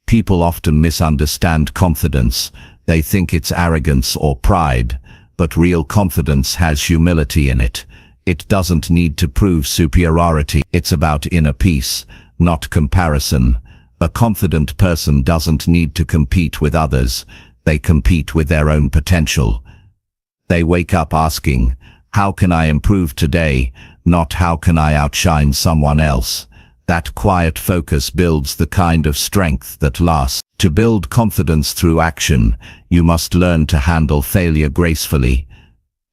People often misunderstand confidence. They think it's arrogance or pride. But real confidence has humility in it. It doesn't need to prove superiority. It's about inner peace, not comparison. A confident person doesn't need to compete with others. They compete with their own potential. They wake up asking, "How can I improve today?" Not "How can I outshine someone else?" That quiet focus builds the kind of strength that lasts. To build confidence through action, you must learn to handle failure gracefully.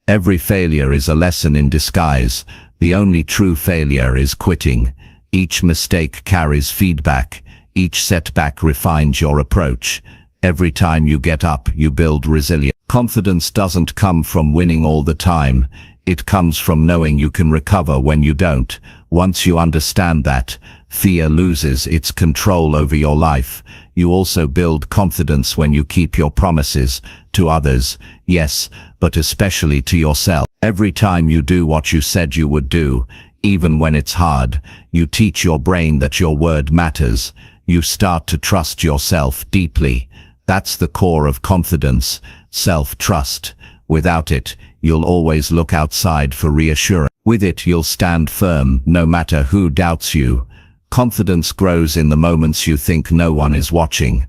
Every failure is a lesson in disguise. The only true failure is quitting. Each mistake carries feedback. Each setback refines your approach. Every time you get up, you build resilience. Confidence doesn't come from winning all the time. It comes from knowing you can recover when you don't. Once you understand that, fear loses its control over your life. You also build confidence when you keep your promises to others, yes, but especially to yourself. Every time you do what you said you would do, even when it's hard, you teach your brain that your word matters. You start to trust yourself deeply. That's the core of confidence, self-trust. Without it, you'll always look outside for reassurance. With it, you'll stand firm, no matter who doubts you. Confidence grows in the moments you think no one is watching.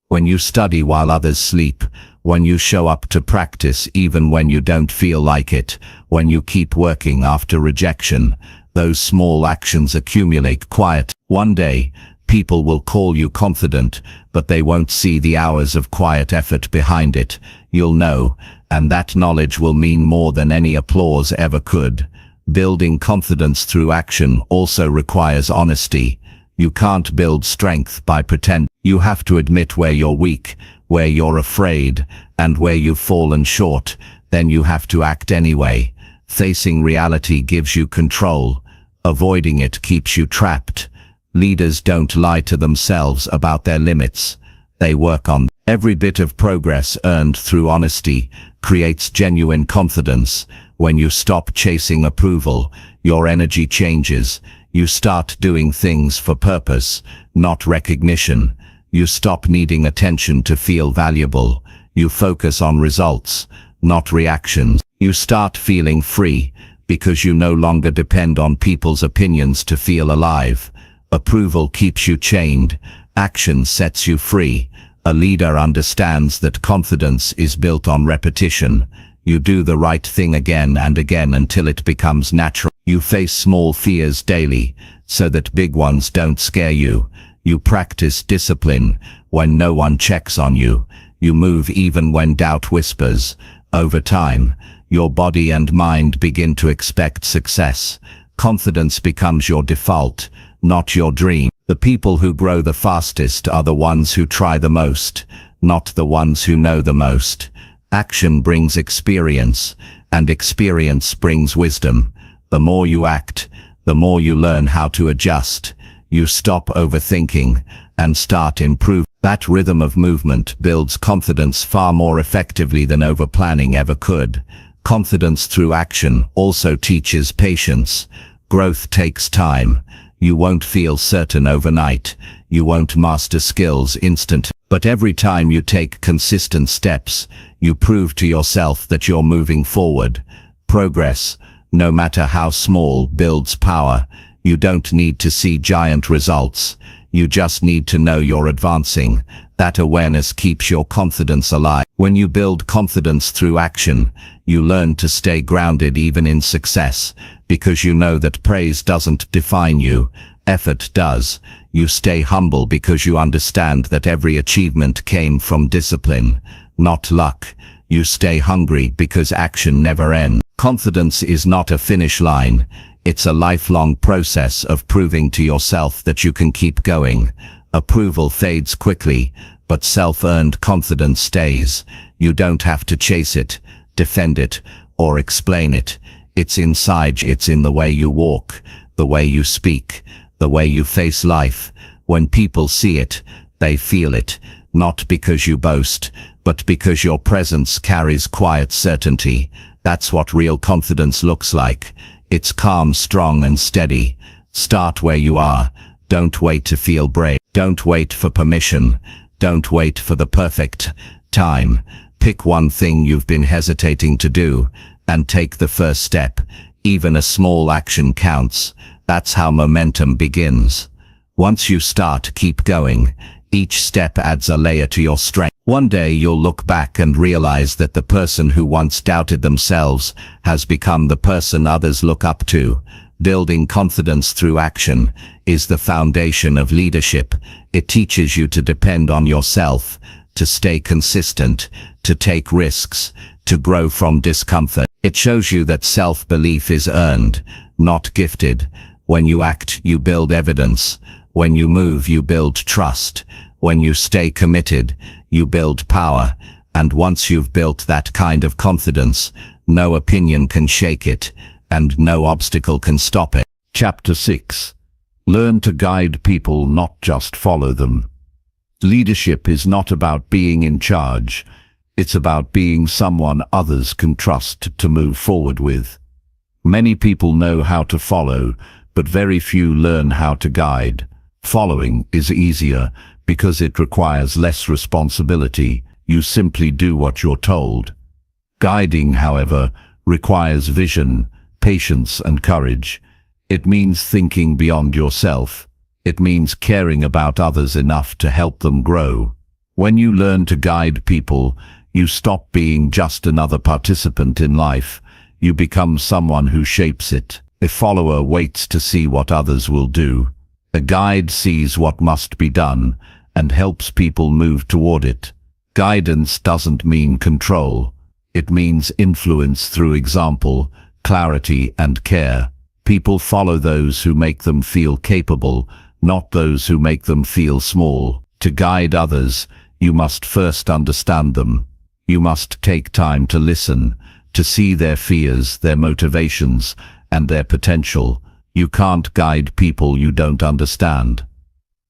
When you study while others sleep, when you show up to practice even when you don't feel like it, when you keep working after rejection, Those small actions accumulate quiet. One day, people will call you confident, but they won't see the hours of quiet effort behind it. You'll know, and that knowledge will mean more than any applause ever could. Building confidence through action also requires honesty. You can't build strength by pretend. You have to admit where you're weak, where you're afraid, and where you've fallen short. Then you have to act anyway. Facing reality gives you control. Avoiding it keeps you trapped. Leaders don't lie to themselves about their limits. They work on every bit of progress earned through honesty creates genuine confidence. When you stop chasing approval, your energy changes. You start doing things for purpose, not recognition. You stop needing attention to feel valuable. You focus on results, not reactions. You start feeling free because you no longer depend on people's opinions to feel alive. Approval keeps you chained. Action sets you free. A leader understands that confidence is built on repetition. You do the right thing again and again until it becomes natural. You face small fears daily so that big ones don't scare you. You practice discipline when no one checks on you. You move even when doubt whispers. Over time, your body and mind begin to expect success. Confidence becomes your default, not your dream. The people who grow the fastest are the ones who try the most, not the ones who know the most. Action brings experience, and experience brings wisdom. The more you act, the more you learn how to adjust. You stop overthinking and start improving. That rhythm of movement builds confidence far more effectively than overplanning ever could. Confidence through action also teaches patience. Growth takes time. You won't feel certain overnight. You won't master skills instantly. But every time you take consistent steps, you prove to yourself that you're moving forward. Progress, no matter how small, builds power. You don't need to see giant results. You just need to know you're advancing. That awareness keeps your confidence alive. When you build confidence through action, you learn to stay grounded even in success, because you know that praise doesn't define you. Effort does. You stay humble because you understand that every achievement came from discipline, not luck. You stay hungry because action never ends. Confidence is not a finish line. It's a lifelong process of proving to yourself that you can keep going. Approval fades quickly, but self-earned confidence stays. You don't have to chase it, defend it, or explain it. It's inside. It's in the way you walk, the way you speak, the way you face life. When people see it, they feel it, not because you boast, but because your presence carries quiet certainty. That's what real confidence looks like. It's calm, strong, and steady. Start where you are. Don't wait to feel brave. Don't wait for permission. Don't wait for the perfect time. Pick one thing you've been hesitating to do, and take the first step. Even a small action counts. That's how momentum begins. Once you start, keep going. Each step adds a layer to your strength. One day you'll look back and realize that the person who once doubted themselves has become the person others look up to. Building confidence through action is the foundation of leadership. It teaches you to depend on yourself, to stay consistent, to take risks, to grow from discomfort. It shows you that self-belief is earned, not gifted. When you act, you build evidence. When you move, you build trust. When you stay committed, you build power. And once you've built that kind of confidence, no opinion can shake it, and no obstacle can stop it. Chapter 6. Learn to guide people, not just follow them. Leadership is not about being in charge. It's about being someone others can trust to move forward with. Many people know how to follow, but very few learn how to guide. Following is easier because it requires less responsibility. You simply do what you're told. Guiding, however, requires vision, patience, and courage. It means thinking beyond yourself. It means caring about others enough to help them grow. When you learn to guide people, you stop being just another participant in life. You become someone who shapes it. A follower waits to see what others will do. A guide sees what must be done and helps people move toward it. Guidance doesn't mean control. It means influence through example, clarity, and care. People follow those who make them feel capable, not those who make them feel small. To guide others, you must first understand them. You must take time to listen, to see their fears, their motivations, and their potential. You can't guide people you don't understand.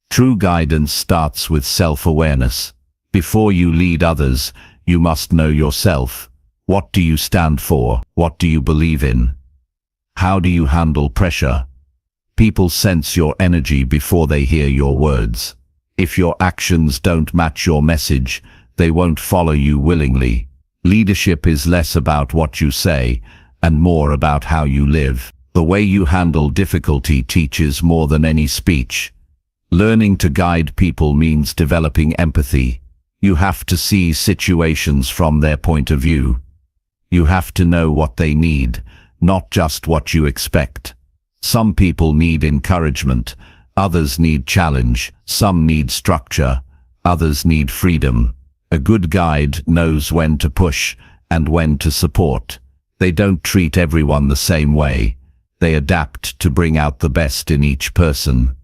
True guidance starts with self-awareness. Before you lead others, you must know yourself. What do you stand for? What do you believe in? How do you handle pressure? People sense your energy before they hear your words. If your actions don't match your message, they won't follow you willingly. Leadership is less about what you say and more about how you live. The way you handle difficulty teaches more than any speech. Learning to guide people means developing empathy. You have to see situations from their point of view. You have to know what they need, not just what you expect. Some people need encouragement, others need challenge, some need structure, others need freedom. A good guide knows when to push and when to support. They don't treat everyone the same way. They adapt to bring out the best in each person.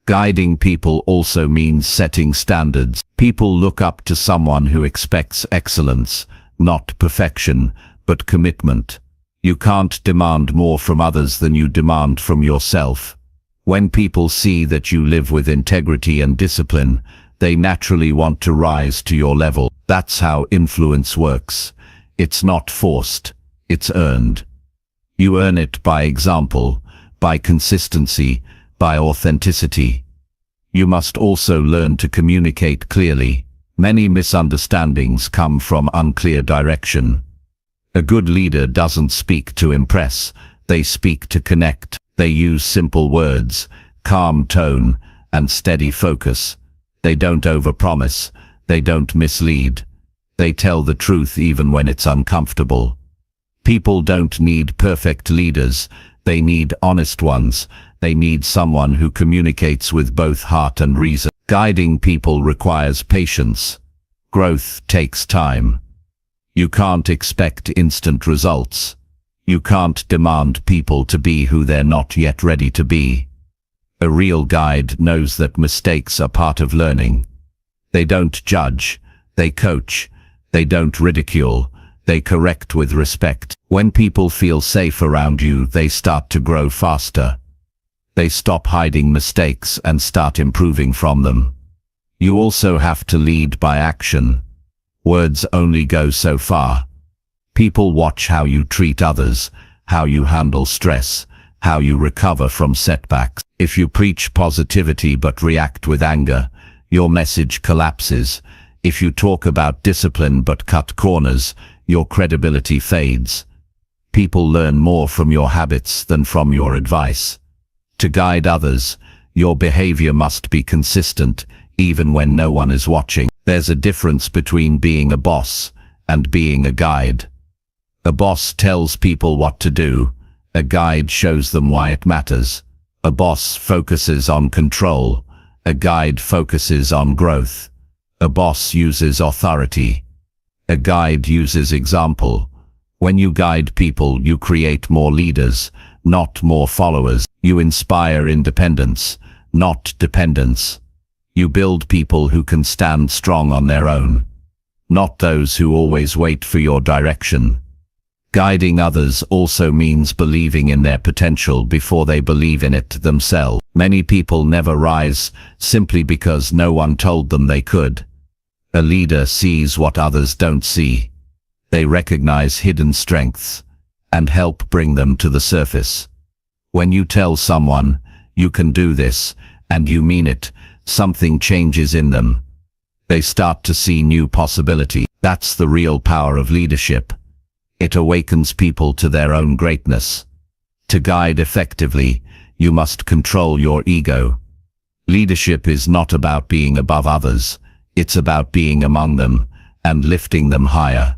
Guiding people also means setting standards. People look up to someone who expects excellence, not perfection, but commitment. You can't demand more from others than you demand from yourself. When people see that you live with integrity and discipline, they naturally want to rise to your level. That's how influence works. It's not forced, it's earned. You earn it by example, by consistency, by authenticity. You must also learn to communicate clearly. Many misunderstandings come from unclear direction. A good leader doesn't speak to impress, they speak to connect. They use simple words, calm tone, and steady focus. They don't overpromise, they don't mislead. They tell the truth even when it's uncomfortable. People don't need perfect leaders, they need honest ones. They need someone who communicates with both heart and reason. Guiding people requires patience. Growth takes time. You can't expect instant results. You can't demand people to be who they're not yet ready to be. A real guide knows that mistakes are part of learning. They don't judge, they coach. They don't ridicule, they correct with respect. When people feel safe around you, they start to grow faster. They stop hiding mistakes and start improving from them. You also have to lead by action. Words only go so far. People watch how you treat others, how you handle stress, how you recover from setbacks. If you preach positivity but react with anger, your message collapses. If you talk about discipline but cut corners, your credibility fades. People learn more from your habits than from your advice. To guide others, your behavior must be consistent, even when no one is watching. There's a difference between being a boss and being a guide. A boss tells people what to do. A guide shows them why it matters. A boss focuses on control. A guide focuses on growth. A boss uses authority. A guide uses example. When you guide people, you create more leaders, not more followers. You inspire independence, not dependence. You build people who can stand strong on their own, not those who always wait for your direction. Guiding others also means believing in their potential before they believe in it themselves. Many people never rise simply because no one told them they could. A leader sees what others don't see. They recognize hidden strengths and help bring them to the surface. When you tell someone, "You can do this," and you mean it, something changes in them. They start to see new possibility. That's the real power of leadership. It awakens people to their own greatness. To guide effectively, you must control your ego. Leadership is not about being above others. It's about being among them and lifting them higher.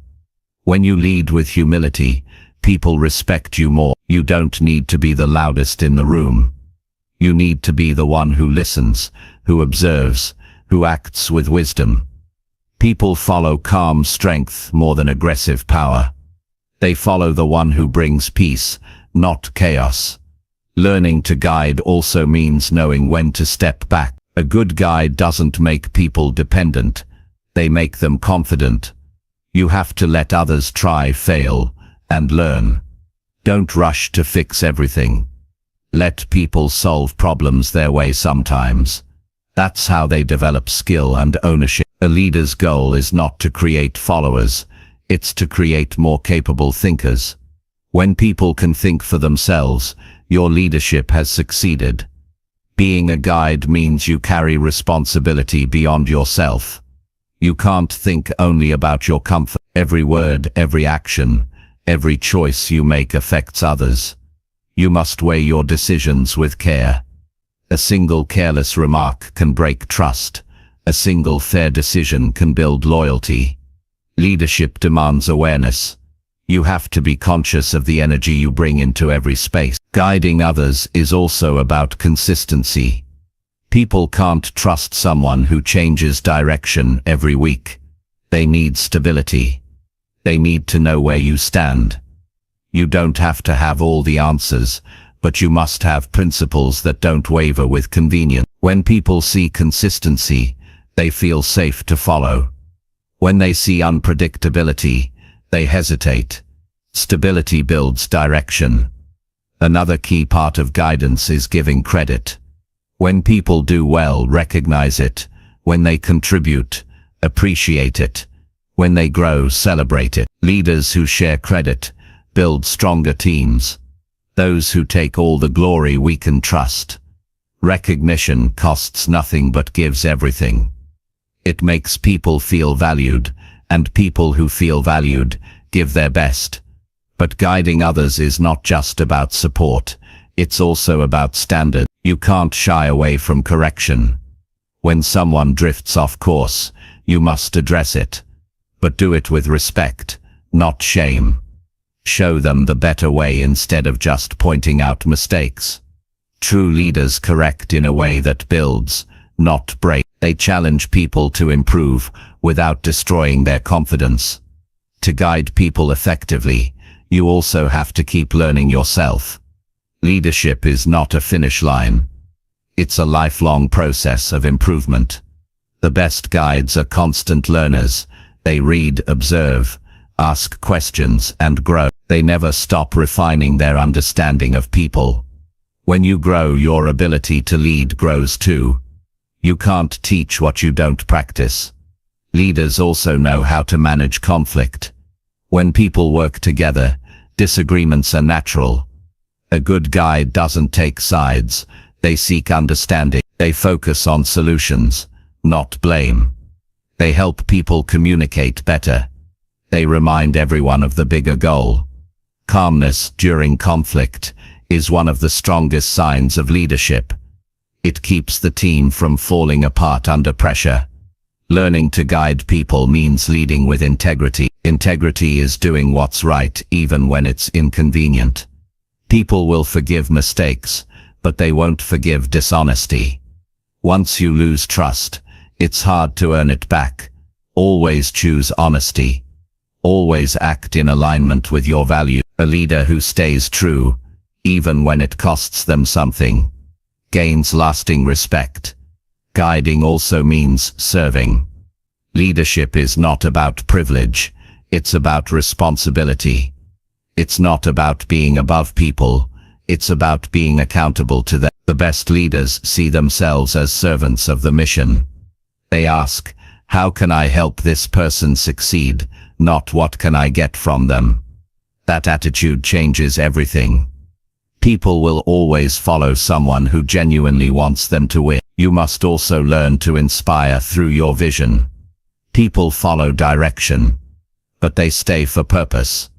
When you lead with humility, People respect you more. You don't need to be the loudest in the room. You need to be the one who listens, who observes, who acts with wisdom. People follow calm strength more than aggressive power. They follow the one who brings peace, not chaos. Learning to guide also means knowing when to step back. A good guide doesn't make people dependent. They make them confident. You have to let others try, fail, and learn. Don't rush to fix everything. Let people solve problems their way sometimes. That's how they develop skill and ownership. A leader's goal is not to create followers, it's to create more capable thinkers. When people can think for themselves, your leadership has succeeded. Being a guide means you carry responsibility beyond yourself. You can't think only about your comfort. Every word, every action, every choice you make affects others. You must weigh your decisions with care. A single careless remark can break trust. A single fair decision can build loyalty. Leadership demands awareness. You have to be conscious of the energy you bring into every space. Guiding others is also about consistency. People can't trust someone who changes direction every week. They need stability. They need to know where you stand. You don't have to have all the answers, but you must have principles that don't waver with convenience. When people see consistency, they feel safe to follow. When they see unpredictability, they hesitate. Stability builds direction. Another key part of guidance is giving credit. When people do well, recognize it. When they contribute, appreciate it. When they grow, celebrate it. Leaders who share credit build stronger teams. Those who take all the glory we can trust. Recognition costs nothing but gives everything. It makes people feel valued, and people who feel valued give their best. But guiding others is not just about support, it's also about standard. You can't shy away from correction. When someone drifts off course, you must address it. But do it with respect, not shame. Show them the better way instead of just pointing out mistakes. True leaders correct in a way that builds, not breaks. They challenge people to improve without destroying their confidence. To guide people effectively, you also have to keep learning yourself. Leadership is not a finish line. It's a lifelong process of improvement. The best guides are constant learners. They read, observe, ask questions, and grow. They never stop refining their understanding of people. When you grow, your ability to lead grows too. You can't teach what you don't practice. Leaders also know how to manage conflict. When people work together, disagreements are natural. A good guide doesn't take sides. They seek understanding. They focus on solutions, not blame. They help people communicate better. They remind everyone of the bigger goal. Calmness during conflict is one of the strongest signs of leadership. It keeps the team from falling apart under pressure. Learning to guide people means leading with integrity. Integrity is doing what's right even when it's inconvenient. People will forgive mistakes, but they won't forgive dishonesty. Once you lose trust, it's hard to earn it back. Always choose honesty. Always act in alignment with your values. A leader who stays true, even when it costs them something, gains lasting respect. Guiding also means serving. Leadership is not about privilege, it's about responsibility. It's not about being above people, it's about being accountable to them. The best leaders see themselves as servants of the mission. They ask, how can I help this person succeed, not what can I get from them? That attitude changes everything. People will always follow someone who genuinely wants them to win. You must also learn to inspire through your vision. People follow direction, but they stay for purpose.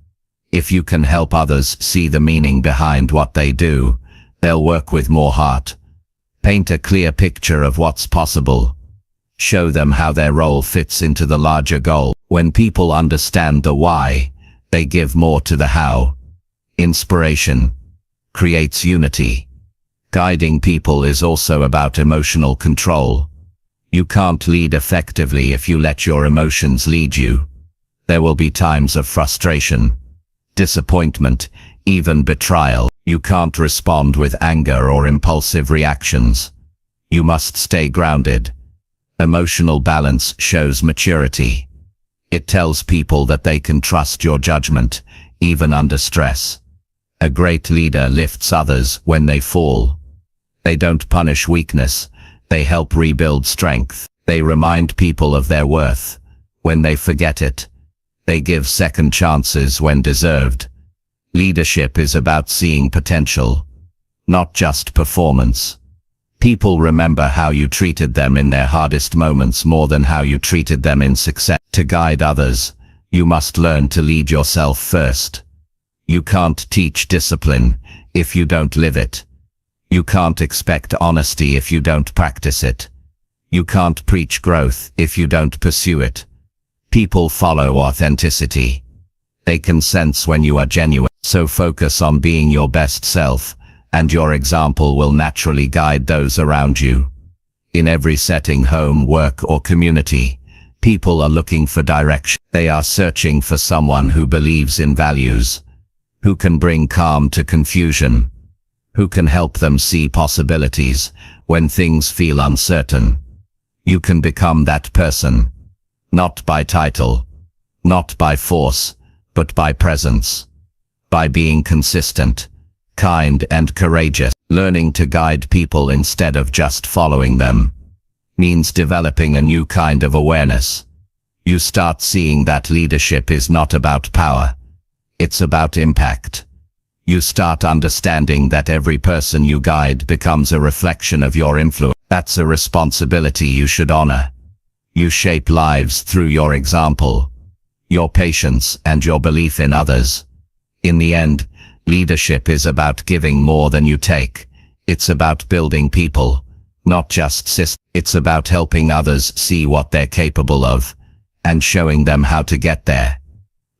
If you can help others see the meaning behind what they do, they'll work with more heart. Paint a clear picture of what's possible. Show them how their role fits into the larger goal. When people understand the why, they give more to the how. Inspiration creates unity. Guiding people is also about emotional control. You can't lead effectively if you let your emotions lead you. There will be times of frustration, disappointment, even betrayal. You can't respond with anger or impulsive reactions. You must stay grounded. Emotional balance shows maturity. It tells people that they can trust your judgment, even under stress. A great leader lifts others when they fall. They don't punish weakness, they help rebuild strength. They remind people of their worth when they forget it. They give second chances when deserved. Leadership is about seeing potential, not just performance. People remember how you treated them in their hardest moments more than how you treated them in success. To guide others, you must learn to lead yourself first. You can't teach discipline if you don't live it. You can't expect honesty if you don't practice it. You can't preach growth if you don't pursue it. People follow authenticity. They can sense when you are genuine. So focus on being your best self, and your example will naturally guide those around you. In every setting, home, work, or community, people are looking for direction. They are searching for someone who believes in values, who can bring calm to confusion, who can help them see possibilities when things feel uncertain. You can become that person, not by title, not by force, but by presence. By being consistent, kind, and courageous. Learning to guide people instead of just following them means developing a new kind of awareness. You start seeing that leadership is not about power, it's about impact. You start understanding that every person you guide becomes a reflection of your influence. That's a responsibility you should honor. You shape lives through your example, your patience, and your belief in others. In the end, leadership is about giving more than you take. It's about building people, not just systems. It's about helping others see what they're capable of, and showing them how to get there.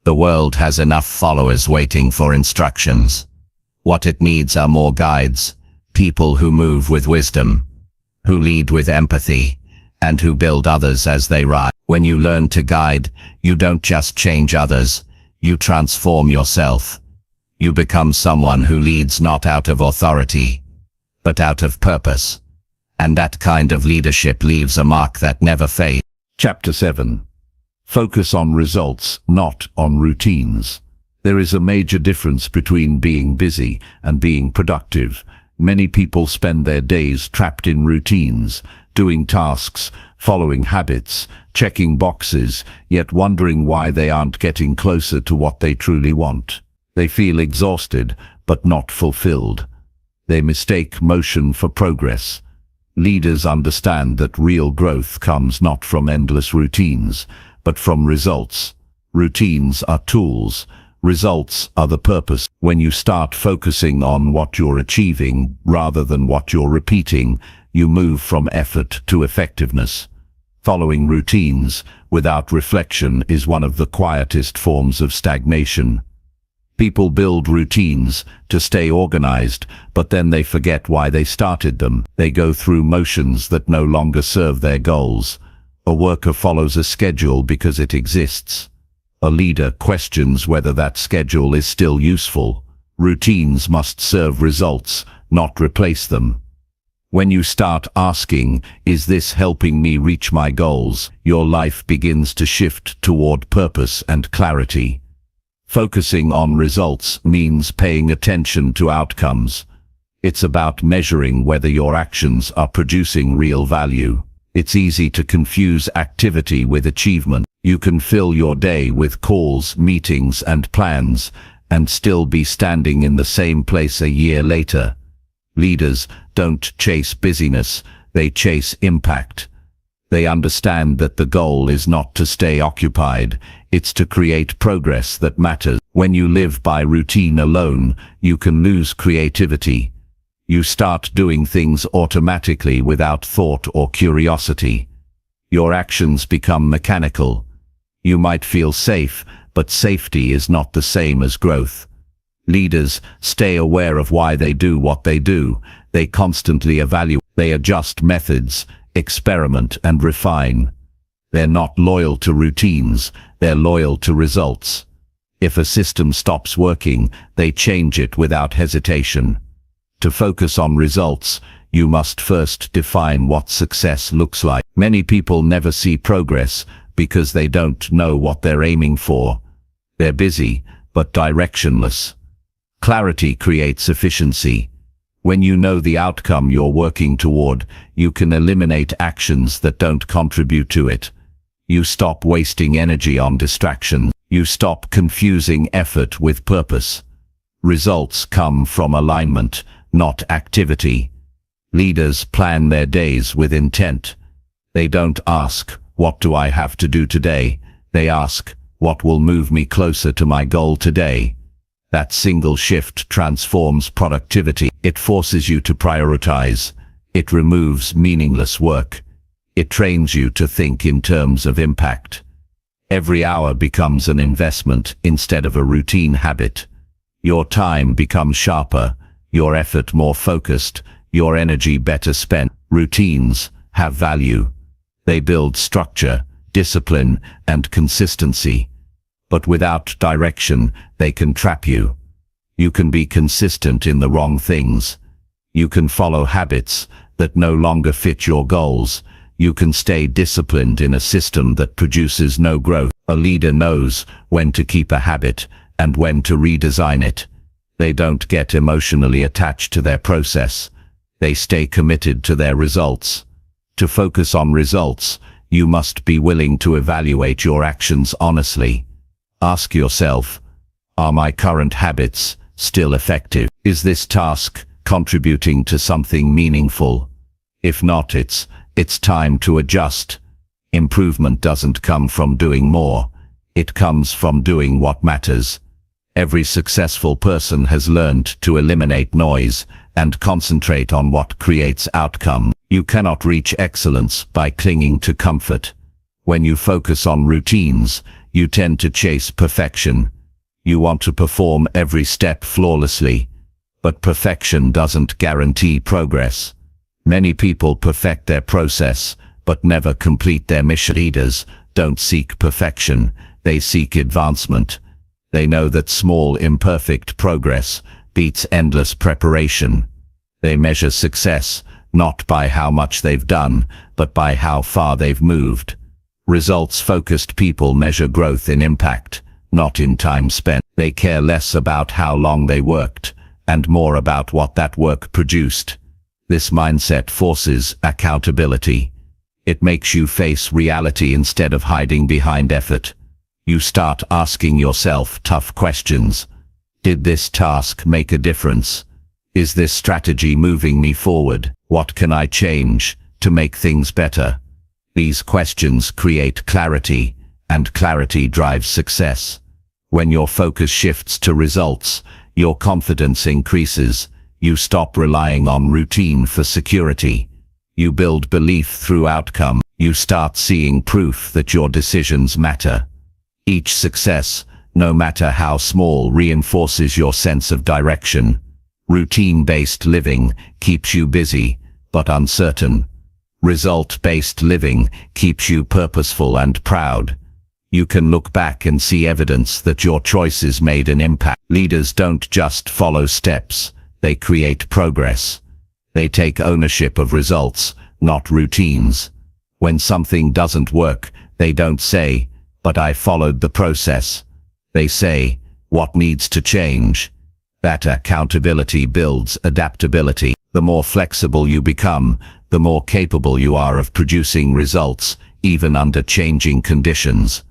The world has enough followers waiting for instructions. What it needs are more guides, people who move with wisdom, who lead with empathy, and who build others as they rise. When you learn to guide, you don't just change others, you transform yourself. You become someone who leads not out of authority, but out of purpose. And that kind of leadership leaves a mark that never fades. Chapter 7. Focus on results, not on routines. There is a major difference between being busy and being productive. Many people spend their days trapped in routines, doing tasks, following habits, checking boxes, yet wondering why they aren't getting closer to what they truly want. They feel exhausted, but not fulfilled. They mistake motion for progress. Leaders understand that real growth comes not from endless routines, but from results. Routines are tools. Results are the purpose. When you start focusing on what you're achieving rather than what you're repeating, you move from effort to effectiveness. Following routines without reflection is one of the quietest forms of stagnation. People build routines to stay organized, but then they forget why they started them. They go through motions that no longer serve their goals. A worker follows a schedule because it exists. A leader questions whether that schedule is still useful. Routines must serve results, not replace them. When you start asking, "Is this helping me reach my goals?" your life begins to shift toward purpose and clarity. Focusing on results means paying attention to outcomes. It's about measuring whether your actions are producing real value. It's easy to confuse activity with achievement. You can fill your day with calls, meetings, and plans, and still be standing in the same place a year later. Leaders don't chase busyness, they chase impact. They understand that the goal is not to stay occupied, it's to create progress that matters. When you live by routine alone, you can lose creativity. You start doing things automatically without thought or curiosity. Your actions become mechanical. You might feel safe, but safety is not the same as growth. Leaders stay aware of why they do what they do. They constantly evaluate, they adjust methods, experiment and refine. They're not loyal to routines, they're loyal to results. If a system stops working, they change it without hesitation. To focus on results, you must first define what success looks like. Many people never see progress because they don't know what they're aiming for. They're busy, but directionless. Clarity creates efficiency. When you know the outcome you're working toward, you can eliminate actions that don't contribute to it. You stop wasting energy on distractions. You stop confusing effort with purpose. Results come from alignment, not activity. Leaders plan their days with intent. They don't ask, "What do I have to do today?" They ask, "What will move me closer to my goal today?" That single shift transforms productivity. It forces you to prioritize. It removes meaningless work. It trains you to think in terms of impact. Every hour becomes an investment instead of a routine habit. Your time becomes sharper, your effort more focused, your energy better spent. Routines have value. They build structure, discipline, and consistency. But without direction, they can trap you. You can be consistent in the wrong things. You can follow habits that no longer fit your goals. You can stay disciplined in a system that produces no growth. A leader knows when to keep a habit and when to redesign it. They don't get emotionally attached to their process. They stay committed to their results. To focus on results, you must be willing to evaluate your actions honestly. Ask yourself, are my current habits still effective? Is this task contributing to something meaningful? If not, it's time to adjust. Improvement doesn't come from doing more. It comes from doing what matters. Every successful person has learned to eliminate noise and concentrate on what creates outcome. You cannot reach excellence by clinging to comfort. When you focus on routines, you tend to chase perfection. You want to perform every step flawlessly, but perfection doesn't guarantee progress. Many people perfect their process, but never complete their mission. Leaders don't seek perfection, they seek advancement. They know that small, imperfect progress beats endless preparation. They measure success not by how much they've done, but by how far they've moved. Results-focused people measure growth in impact, not in time spent. They care less about how long they worked, and more about what that work produced. This mindset forces accountability. It makes you face reality instead of hiding behind effort. You start asking yourself tough questions. Did this task make a difference? Is this strategy moving me forward? What can I change to make things better? These questions create clarity, and clarity drives success. When your focus shifts to results, your confidence increases. You stop relying on routine for security. You build belief through outcome. You start seeing proof that your decisions matter. Each success, no matter how small, reinforces your sense of direction. Routine-based living keeps you busy, but uncertain. Result-based living keeps you purposeful and proud. You can look back and see evidence that your choices made an impact. Leaders don't just follow steps, they create progress. They take ownership of results, not routines. When something doesn't work, they don't say, "But I followed the process." They say, "What needs to change?" That accountability builds adaptability. The more flexible you become, the more capable you are of producing results, even under changing conditions.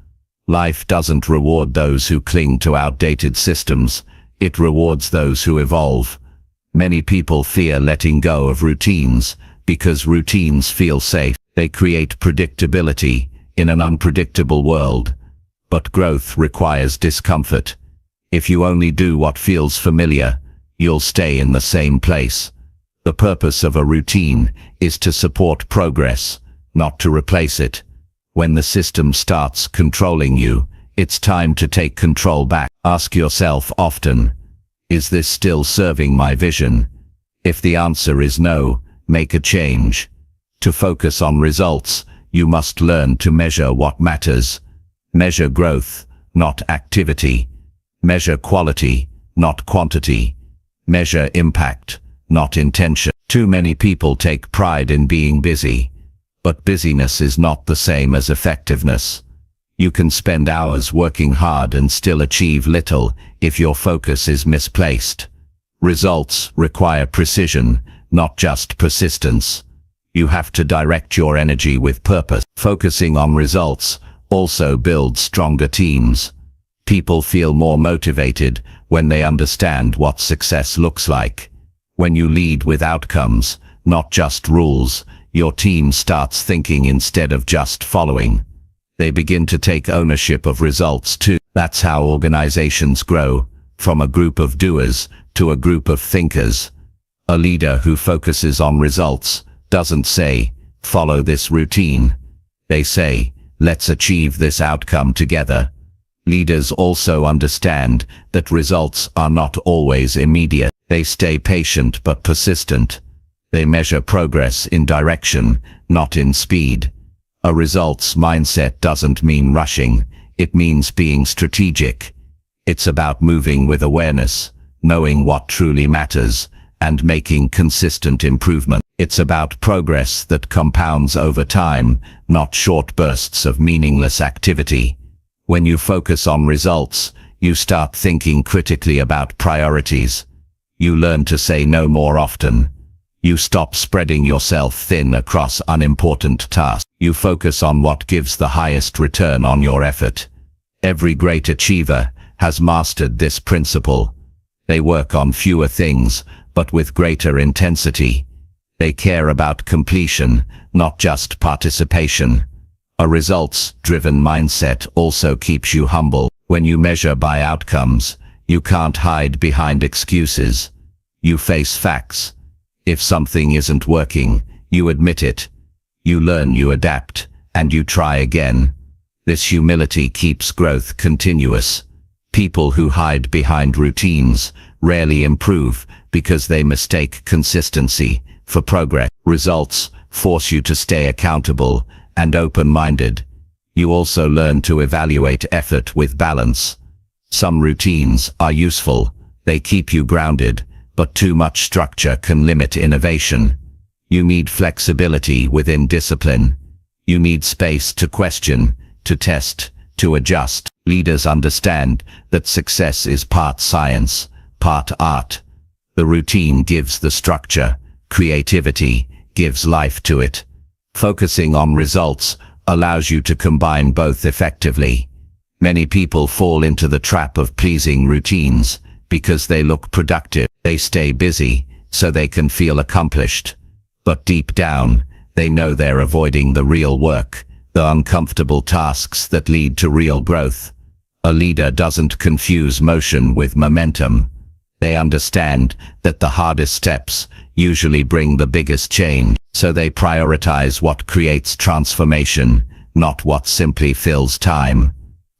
Life doesn't reward those who cling to outdated systems. It rewards those who evolve. Many people fear letting go of routines because routines feel safe. They create predictability in an unpredictable world. But growth requires discomfort. If you only do what feels familiar, you'll stay in the same place. The purpose of a routine is to support progress, not to replace it. When the system starts controlling you, it's time to take control back. Ask yourself often, Is this still serving my vision? If the answer is no, make a change. To focus on results, you must learn to measure what matters. Measure growth, not activity. Measure quality, not quantity. Measure impact, not intention. Too many people take pride in being busy, but busyness is not the same as effectiveness. You can spend hours working hard and still achieve little if your focus is misplaced. Results require precision, not just persistence. You have to direct your energy with purpose. Focusing on results also builds stronger teams. People feel more motivated when they understand what success looks like. When you lead with outcomes, not just rules, your team starts thinking instead of just following. They begin to take ownership of results too. That's how organizations grow, from a group of doers to a group of thinkers. A leader who focuses on results doesn't say, follow this routine. They say, let's achieve this outcome together. Leaders also understand that results are not always immediate. They stay patient but persistent. They measure progress in direction, not in speed. A results mindset doesn't mean rushing, it means being strategic. It's about moving with awareness, knowing what truly matters, and making consistent improvement. It's about progress that compounds over time, not short bursts of meaningless activity. When you focus on results, you start thinking critically about priorities. You learn to say no more often. You stop spreading yourself thin across unimportant tasks. You focus on what gives the highest return on your effort. Every great achiever has mastered this principle. They work on fewer things, but with greater intensity. They care about completion, not just participation. A results-driven mindset also keeps you humble. When you measure by outcomes, you can't hide behind excuses. You face facts. If something isn't working, you admit it. You learn, you adapt, and you try again. This humility keeps growth continuous. People who hide behind routines rarely improve because they mistake consistency for progress. Results force you to stay accountable and open-minded. You also learn to evaluate effort with balance. Some routines are useful. They keep you grounded, but too much structure can limit innovation. You need flexibility within discipline. You need space to question, to test, to adjust. Leaders understand that success is part science, part art. The routine gives the structure, creativity gives life to it. Focusing on results allows you to combine both effectively. Many people fall into the trap of pleasing routines because they look productive. They stay busy so they can feel accomplished. But deep down, they know they're avoiding the real work, the uncomfortable tasks that lead to real growth. A leader doesn't confuse motion with momentum. They understand that the hardest steps usually bring the biggest change, so they prioritize what creates transformation, not what simply fills time.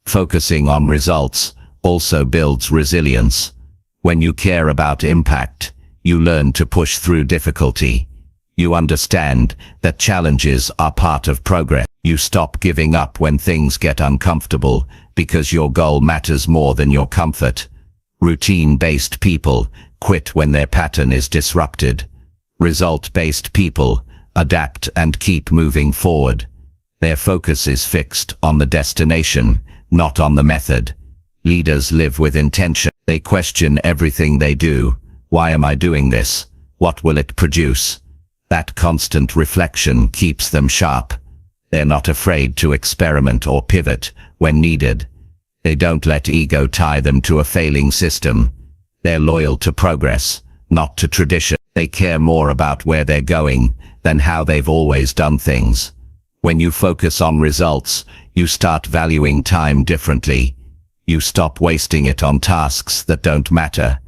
Focusing on results also builds resilience. When you care about impact, you learn to push through difficulty. You understand that challenges are part of progress. You stop giving up when things get uncomfortable because your goal matters more than your comfort. Routine-based people quit when their pattern is disrupted. Result-based people adapt and keep moving forward. Their focus is fixed on the destination, not on the method. Leaders live with intention. They question everything they do. Why am I doing this? What will it produce? That constant reflection keeps them sharp. They're not afraid to experiment or pivot when needed. They don't let ego tie them to a failing system. They're loyal to progress, not to tradition. They care more about where they're going than how they've always done things. When you focus on results, you start valuing time differently. You stop wasting it on tasks that don't matter.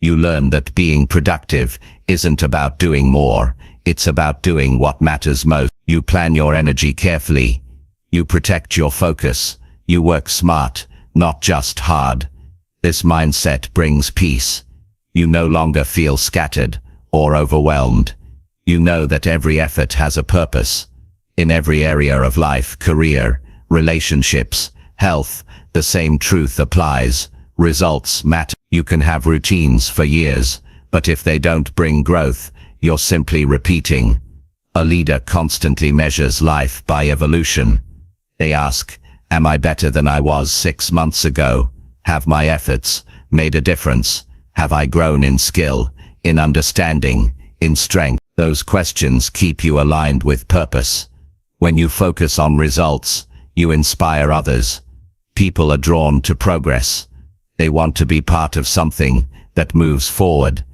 You learn that being productive isn't about doing more, it's about doing what matters most. You plan your energy carefully. You protect your focus. You work smart, not just hard. This mindset brings peace. You no longer feel scattered or overwhelmed. You know that every effort has a purpose. In every area of life, career, relationships, health, the same truth applies. Results matter. You can have routines for years, but if they don't bring growth, you're simply repeating. A leader constantly measures life by evolution. They ask, am I better than I was 6 months ago? Have my efforts made a difference? Have I grown in skill, in understanding, in strength? Those questions keep you aligned with purpose. When you focus on results, you inspire others. People are drawn to progress. They want to be part of something that moves forward.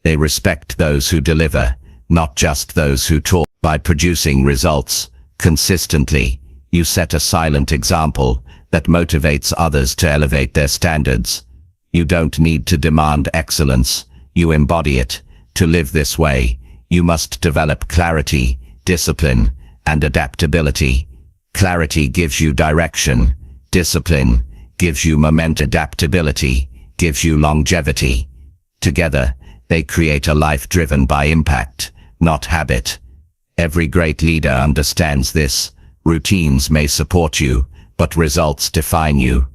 They respect those who deliver, not just those who talk. By producing results consistently, you set a silent example that motivates others to elevate their standards. You don't need to demand excellence, you embody it. To live this way, you must develop clarity, discipline, and adaptability. Clarity gives you direction. Discipline gives you momentum. Adaptability gives you longevity. Together, they create a life driven by impact, not habit. Every great leader understands this. Routines may support you, but results define you.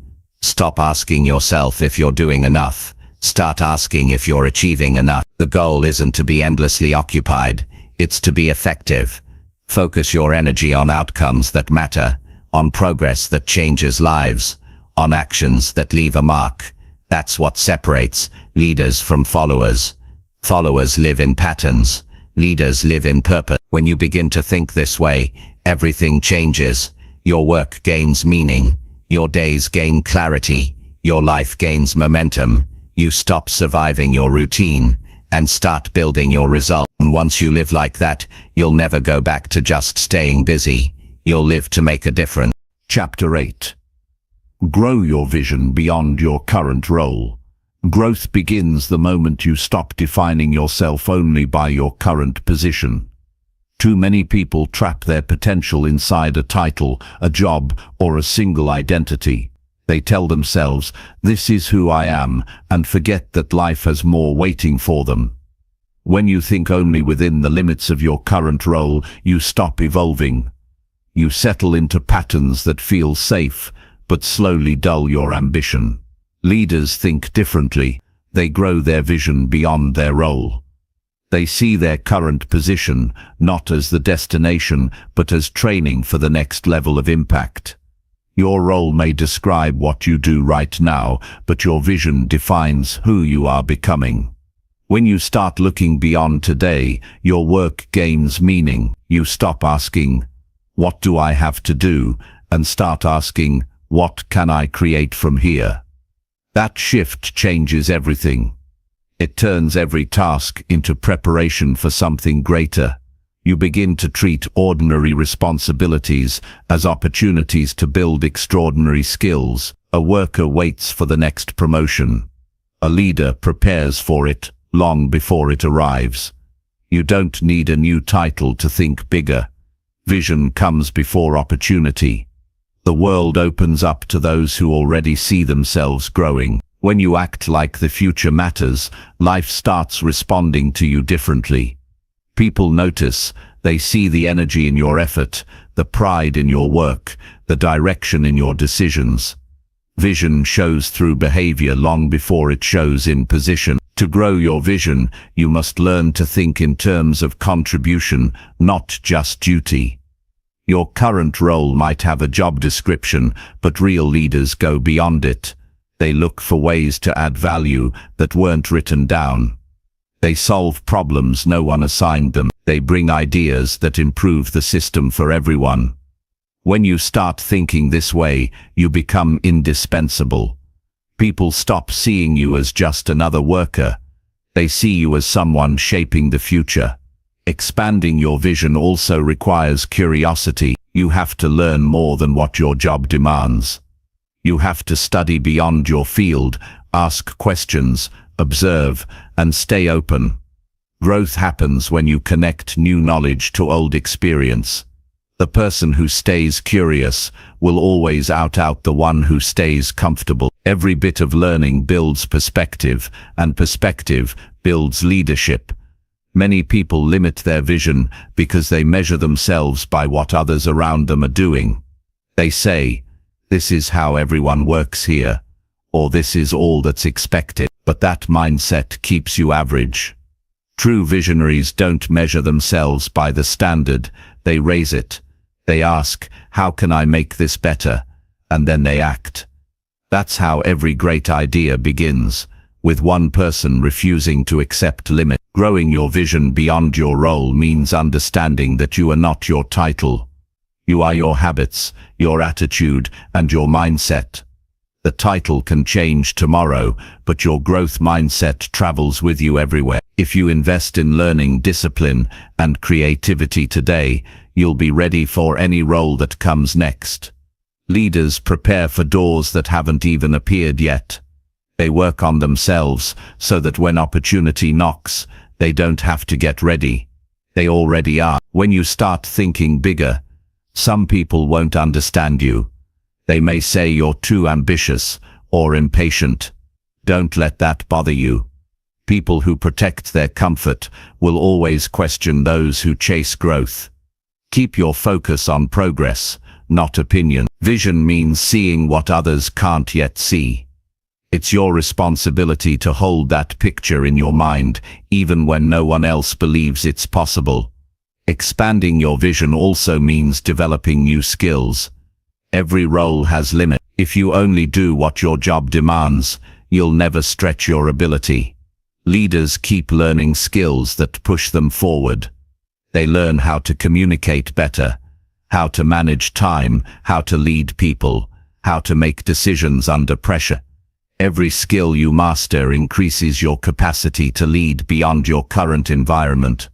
Stop asking yourself if you're doing enough. Start asking if you're achieving enough. The goal isn't to be endlessly occupied, it's to be effective. Focus your energy on outcomes that matter, on progress that changes lives, on actions that leave a mark. That's what separates leaders from followers. Followers live in patterns. Leaders live in purpose. When you begin to think this way, everything changes. Your work gains meaning. Your days gain clarity. Your life gains momentum. You stop surviving your routine and start building your result. And once you live like that, you'll never go back to just staying busy. You'll live to make a difference. Chapter 8. Grow your vision beyond your current role. Growth begins the moment you stop defining yourself only by your current position. Too many people trap their potential inside a title, a job, or a single identity. They tell themselves, "This is who I am," and forget that life has more waiting for them. When you think only within the limits of your current role, you stop evolving. You settle into patterns that feel safe, but slowly dull your ambition. Leaders think differently. They grow their vision beyond their role. They see their current position not as the destination, but as training for the next level of impact. Your role may describe what you do right now, but your vision defines who you are becoming. When you start looking beyond today, your work gains meaning. You stop asking, "What do I have to do?" and start asking, "What can I create from here?" That shift changes everything. It turns every task into preparation for something greater. You begin to treat ordinary responsibilities as opportunities to build extraordinary skills. A worker waits for the next promotion. A leader prepares for it long before it arrives. You don't need a new title to think bigger. Vision comes before opportunity. The world opens up to those who already see themselves growing. When you act like the future matters, life starts responding to you differently. People notice. They see the energy in your effort, the pride in your work, the direction in your decisions. Vision shows through behavior long before it shows in position. To grow your vision, you must learn to think in terms of contribution, not just duty. Your current role might have a job description, but real leaders go beyond it. They look for ways to add value that weren't written down. They solve problems no one assigned them. They bring ideas that improve the system for everyone. When you start thinking this way, you become indispensable. People stop seeing you as just another worker. They see you as someone shaping the future. Expanding your vision also requires curiosity. You have to learn more than what your job demands. You have to study beyond your field, ask questions, observe, and stay open. Growth happens when you connect new knowledge to old experience. The person who stays curious will always out the one who stays comfortable. Every bit of learning builds perspective, and perspective builds leadership. Many people limit their vision because they measure themselves by what others around them are doing. They say, "This is how everyone works here," or "This is all that's expected." But that mindset keeps you average. True visionaries don't measure themselves by the standard, they raise it. They ask, "How can I make this better?" And then they act. That's how every great idea begins, with one person refusing to accept limits. Growing your vision beyond your role means understanding that you are not your title. You are your habits, your attitude, and your mindset. The title can change tomorrow, but your growth mindset travels with you everywhere. If you invest in learning, discipline, and creativity today, you'll be ready for any role that comes next. Leaders prepare for doors that haven't even appeared yet. They work on themselves so that when opportunity knocks, they don't have to get ready. They already are. When you start thinking bigger, some people won't understand you. They may say you're too ambitious or impatient. Don't let that bother you. People who protect their comfort will always question those who chase growth. Keep your focus on progress, not opinion. Vision means seeing what others can't yet see. It's your responsibility to hold that picture in your mind, even when no one else believes it's possible. Expanding your vision also means developing new skills. Every role has limits. If you only do what your job demands, you'll never stretch your ability. Leaders keep learning skills that push them forward. They learn how to communicate better, how to manage time, how to lead people, how to make decisions under pressure. Every skill you master increases your capacity to lead beyond your current environment.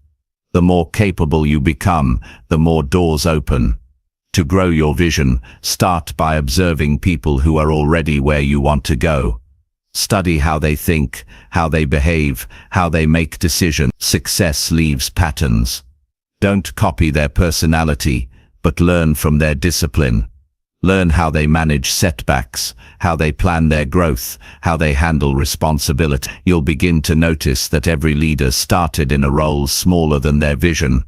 The more capable you become, the more doors open. To grow your vision, start by observing people who are already where you want to go. Study how they think, how they behave, how they make decisions. Success leaves patterns. Don't copy their personality, but learn from their discipline. Learn how they manage setbacks, how they plan their growth, how they handle responsibility. You'll begin to notice that every leader started in a role smaller than their vision,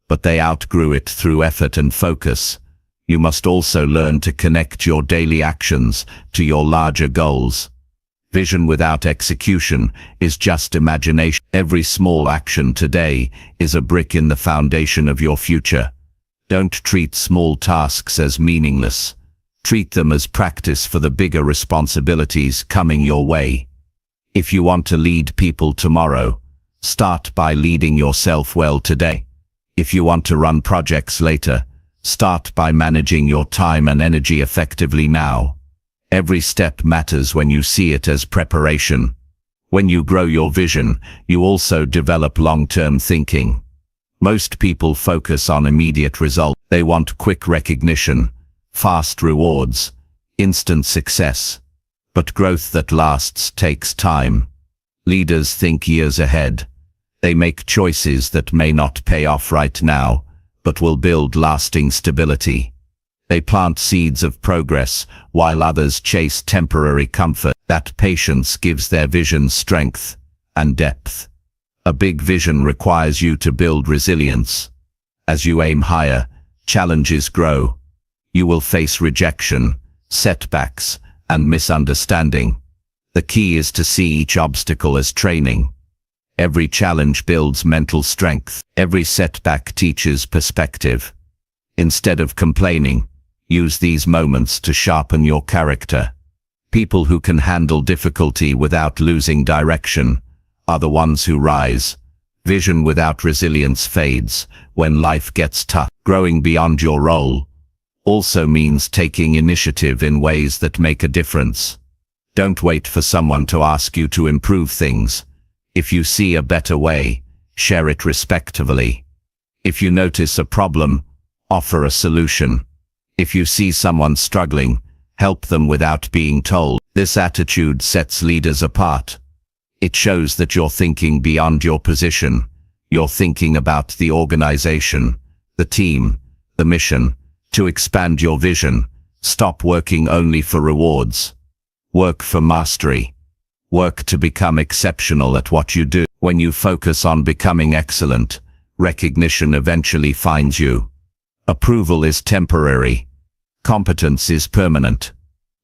but they outgrew it through effort and focus. You must also learn to connect your daily actions to your larger goals. Vision without execution is just imagination. Every small action today is a brick in the foundation of your future. Don't treat small tasks as meaningless. Treat them as practice for the bigger responsibilities coming your way. If you want to lead people tomorrow, start by leading yourself well today. If you want to run projects later, start by managing your time and energy effectively now. Every step matters when you see it as preparation. When you grow your vision, you also develop long-term thinking. Most people focus on immediate results. They want quick recognition, fast rewards, instant success. But growth that lasts takes time. Leaders think years ahead. They make choices that may not pay off right now, but will build lasting stability. They plant seeds of progress, while others chase temporary comfort. That patience gives their vision strength and depth. A big vision requires you to build resilience. As you aim higher, challenges grow. You will face rejection, setbacks, and misunderstanding. The key is to see each obstacle as training. Every challenge builds mental strength. Every setback teaches perspective. Instead of complaining, use these moments to sharpen your character. People who can handle difficulty without losing direction are the ones who rise. Vision without resilience fades when life gets tough. Growing beyond your role also means taking initiative in ways that make a difference. Don't wait for someone to ask you to improve things. If you see a better way, share it respectfully. If you notice a problem, offer a solution. If you see someone struggling, help them without being told. This attitude sets leaders apart. It shows that you're thinking beyond your position. You're thinking about the organization, the team, the mission. To expand your vision, stop working only for rewards. Work for mastery. Work to become exceptional at what you do. When you focus on becoming excellent, recognition eventually finds you. Approval is temporary. Competence is permanent.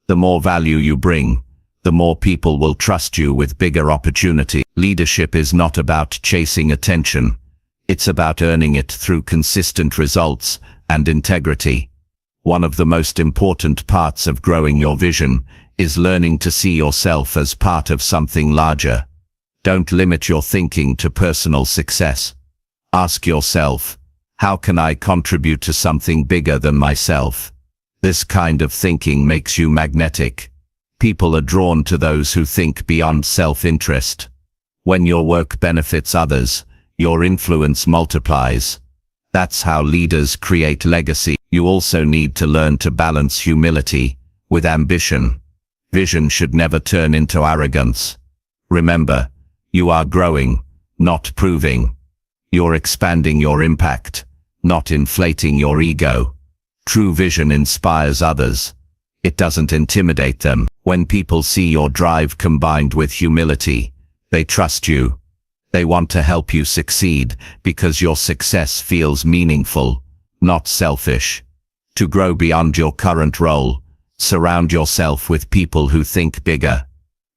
The more value you bring, the more people will trust you with bigger opportunity. Leadership is not about chasing attention. It's about earning it through consistent results and integrity. One of the most important parts of growing your vision is learning to see yourself as part of something larger. Don't limit your thinking to personal success. Ask yourself, how can I contribute to something bigger than myself? This kind of thinking makes you magnetic. People are drawn to those who think beyond self-interest. When your work benefits others, your influence multiplies. That's how leaders create legacy. You also need to learn to balance humility with ambition. Vision should never turn into arrogance. Remember, you are growing, not proving. You're expanding your impact, not inflating your ego. True vision inspires others. It doesn't intimidate them. When people see your drive combined with humility, they trust you. They want to help you succeed because your success feels meaningful, not selfish. To grow beyond your current role, surround yourself with people who think bigger.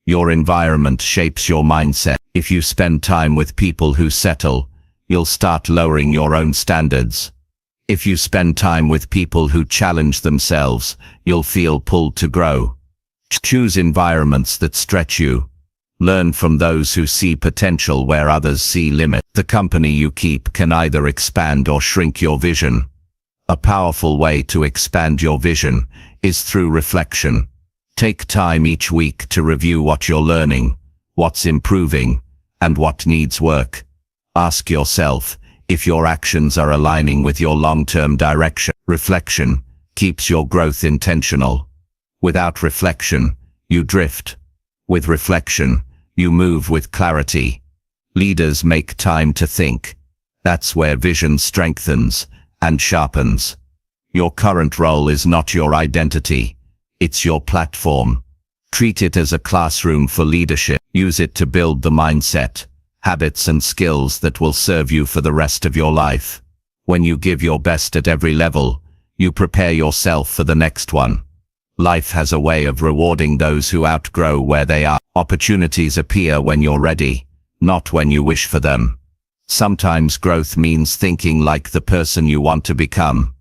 Your environment shapes your mindset. If you spend time with people who settle, you'll start lowering your own standards. If you spend time with people who challenge themselves, you'll feel pulled to grow. Choose environments that stretch you. Learn from those who see potential where others see limit. The company you keep can either expand or shrink your vision. A powerful way to expand your vision is through reflection. Take time each week to review what you're learning, what's improving, and what needs work. Ask yourself if your actions are aligning with your long-term direction. Reflection keeps your growth intentional. Without reflection, you drift. With reflection, you move with clarity. Leaders make time to think. That's where vision strengthens and sharpens. Your current role is not your identity. It's your platform. Treat it as a classroom for leadership. Use it to build the mindset, habits and skills that will serve you for the rest of your life. When you give your best at every level, you prepare yourself for the next one. Life has a way of rewarding those who outgrow where they are. Opportunities appear when you're ready, not when you wish for them. Sometimes growth means thinking like the person you want to become.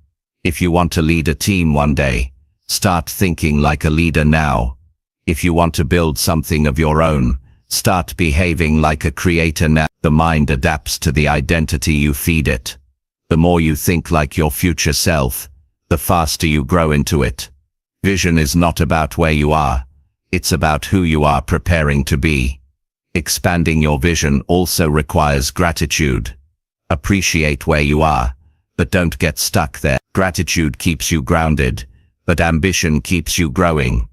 If you want to lead a team one day, start thinking like a leader now. If you want to build something of your own, start behaving like a creator now. The mind adapts to the identity you feed it. The more you think like your future self, the faster you grow into it. Vision is not about where you are. It's about who you are preparing to be. Expanding your vision also requires gratitude. Appreciate where you are, but don't get stuck there. Gratitude keeps you grounded, but ambition keeps you growing.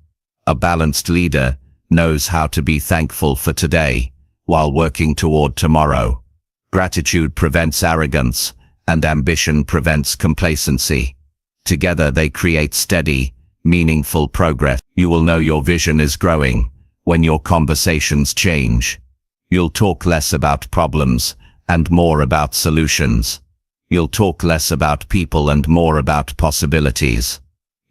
A balanced leader knows how to be thankful for today while working toward tomorrow. Gratitude prevents arrogance, and ambition prevents complacency. Together they create steady, meaningful progress. You will know your vision is growing when your conversations change. You'll talk less about problems and more about solutions. You'll talk less about people and more about possibilities.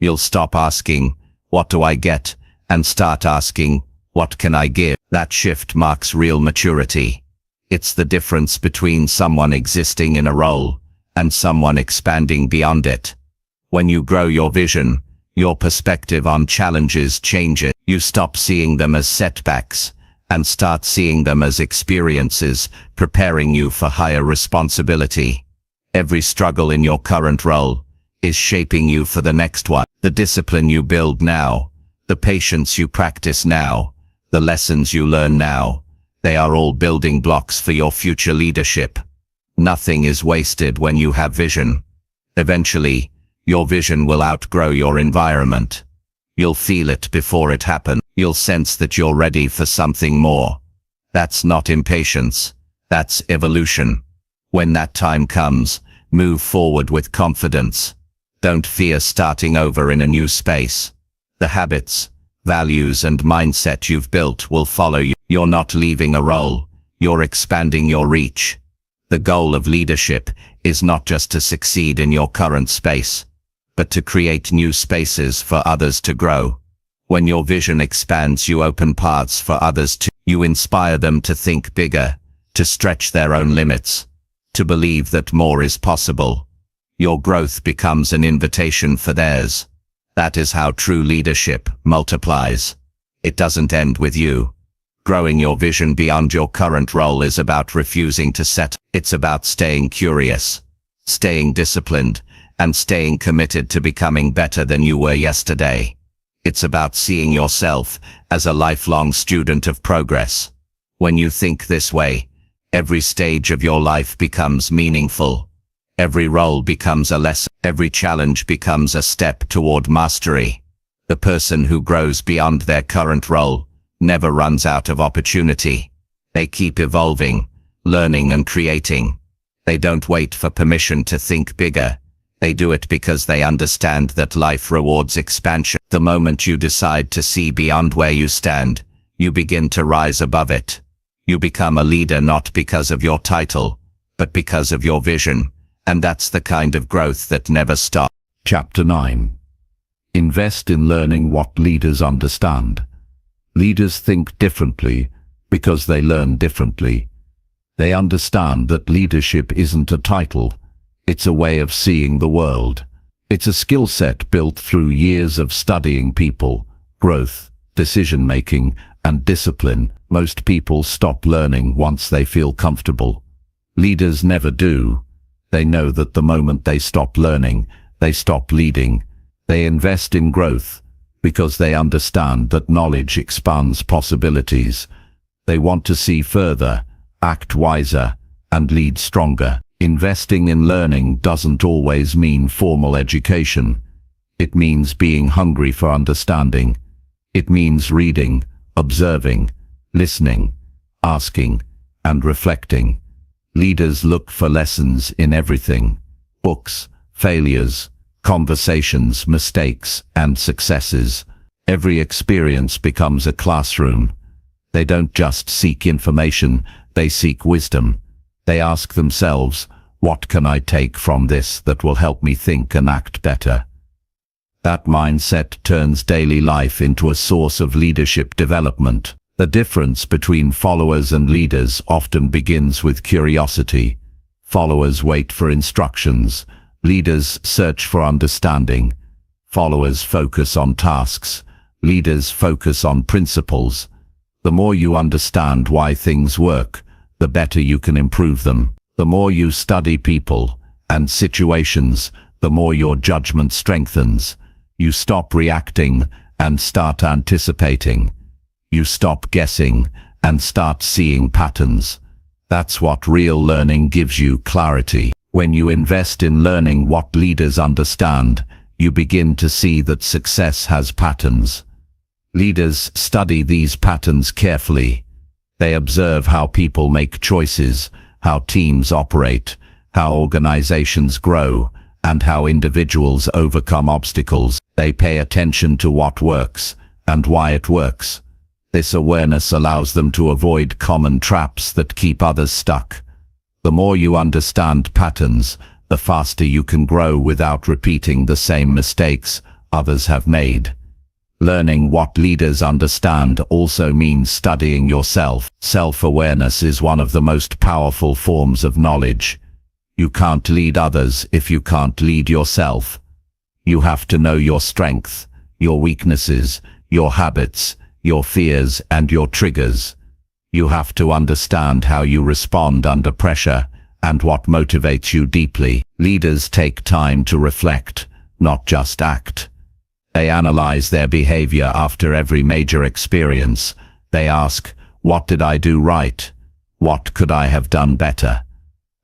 You'll stop asking, "What do I get?" and start asking, "What can I give?" That shift marks real maturity. It's the difference between someone existing in a role and someone expanding beyond it. When you grow your vision, your perspective on challenges changes. You stop seeing them as setbacks and start seeing them as experiences preparing you for higher responsibility. Every struggle in your current role is shaping you for the next one. The discipline you build now, the patience you practice now, the lessons you learn now, they are all building blocks for your future leadership. Nothing is wasted when you have vision. Eventually, your vision will outgrow your environment. You'll feel it before it happens. You'll sense that you're ready for something more. That's not impatience. That's evolution. When that time comes, move forward with confidence. Don't fear starting over in a new space. The habits, Values and mindset you've built will follow you. You're not leaving a role, you're expanding your reach. The goal of leadership is not just to succeed in your current space, but to create new spaces for others to grow. When your vision expands, you open paths for others to. You inspire them to think bigger, to stretch their own limits, to believe that more is possible. Your growth becomes an invitation for theirs. That is how true leadership multiplies. It doesn't end with you. Growing your vision beyond your current role is about refusing to settle. It's about staying curious, staying disciplined, and staying committed to becoming better than you were yesterday. It's about seeing yourself as a lifelong student of progress. When you think this way, every stage of your life becomes meaningful. Every role becomes a lesson. Every challenge becomes a step toward mastery. The person who grows beyond their current role never runs out of opportunity. They keep evolving, learning and creating. They don't wait for permission to think bigger. They do it because they understand that life rewards expansion. The moment you decide to see beyond where you stand, you begin to rise above it. You become a leader not because of your title, but because of your vision. And that's the kind of growth that never stops. Chapter 9. Invest in learning what leaders understand. Leaders think differently because they learn differently. They understand that leadership isn't a title. It's a way of seeing the world. It's a skill set built through years of studying people, growth, decision-making, and discipline. Most people stop learning once they feel comfortable. Leaders never do. They know that the moment they stop learning, they stop leading. They invest in growth because they understand that knowledge expands possibilities. They want to see further, act wiser, and lead stronger. Investing in learning doesn't always mean formal education. It means being hungry for understanding. It means reading, observing, listening, asking, and reflecting. Leaders look for lessons in everything: books, failures, conversations, mistakes, and successes. Every experience becomes a classroom. They don't just seek information, they seek wisdom. They ask themselves, what can I take from this that will help me think and act better? That mindset turns daily life into a source of leadership development. The difference between followers and leaders often begins with curiosity. Followers wait for instructions. Leaders search for understanding. Followers focus on tasks. Leaders focus on principles. The more you understand why things work, the better you can improve them. The more you study people and situations, the more your judgment strengthens. You stop reacting and start anticipating. You stop guessing and start seeing patterns. That's what real learning gives you: clarity. When you invest in learning what leaders understand, you begin to see that success has patterns. Leaders study these patterns carefully. They observe how people make choices, how teams operate, how organizations grow, and how individuals overcome obstacles. They pay attention to what works and why it works. This awareness allows them to avoid common traps that keep others stuck. The more you understand patterns, the faster you can grow without repeating the same mistakes others have made. Learning what leaders understand also means studying yourself. Self-awareness is one of the most powerful forms of knowledge. You can't lead others if you can't lead yourself. You have to know your strengths, your weaknesses, your habits, your fears, and your triggers. You have to understand how you respond under pressure and what motivates you deeply. Leaders take time to reflect, not just act. They analyze their behavior after every major experience. They ask, what did I do right? What could I have done better?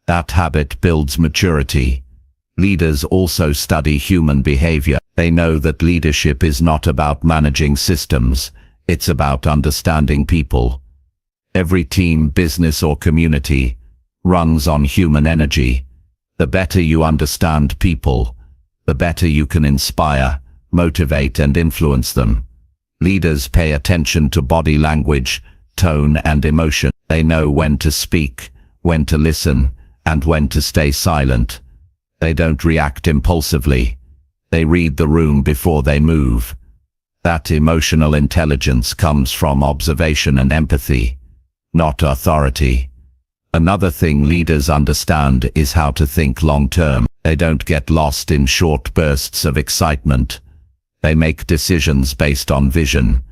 That habit builds maturity. Leaders also study human behavior. They know that leadership is not about managing systems. It's about understanding people. Every team, business, or community runs on human energy. The better you understand people, the better you can inspire, motivate, and influence them. Leaders pay attention to body language, tone and emotion. They know when to speak, when to listen, and when to stay silent. They don't react impulsively. They read the room before they move. That emotional intelligence comes from observation and empathy, not authority. Another thing leaders understand is how to think long-term. They don't get lost in short bursts of excitement. They make decisions based on vision,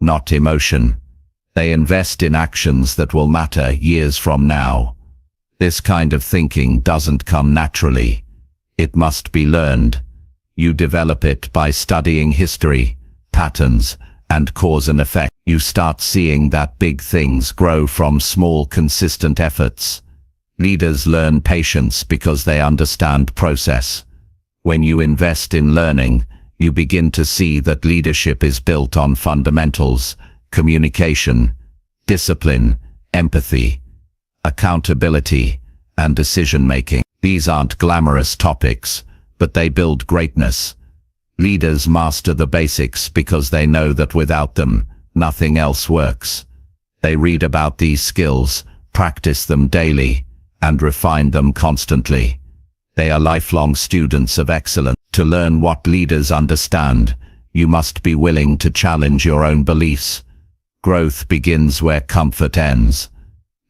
not emotion. They invest in actions that will matter years from now. This kind of thinking doesn't come naturally. It must be learned. You develop it by studying history, patterns, and cause and effect. You start seeing that big things grow from small, consistent efforts. Leaders learn patience because they understand process. When you invest in learning, you begin to see that leadership is built on fundamentals: communication, discipline, empathy, accountability, and decision-making. These aren't glamorous topics, but they build greatness. Leaders master the basics because they know that without them, nothing else works. They read about these skills, practice them daily, and refine them constantly. They are lifelong students of excellence. To learn what leaders understand, you must be willing to challenge your own beliefs. Growth begins where comfort ends.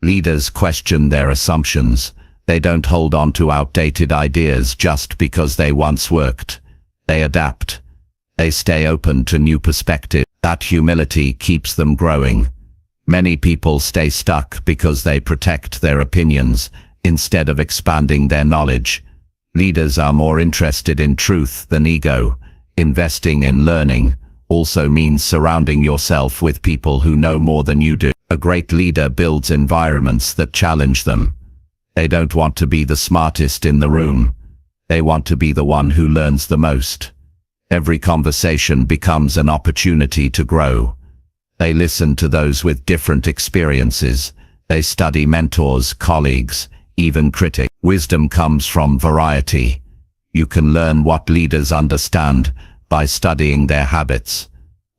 Leaders question their assumptions. They don't hold on to outdated ideas just because they once worked. They adapt. They stay open to new perspectives. That humility keeps them growing. Many people stay stuck because they protect their opinions instead of expanding their knowledge. Leaders are more interested in truth than ego. Investing in learning also means surrounding yourself with people who know more than you do. A great leader builds environments that challenge them. They don't want to be the smartest in the room. They want to be the one who learns the most. Every conversation becomes an opportunity to grow. They listen to those with different experiences. They study mentors, colleagues, even critics. Wisdom comes from variety. You can learn what leaders understand by studying their habits.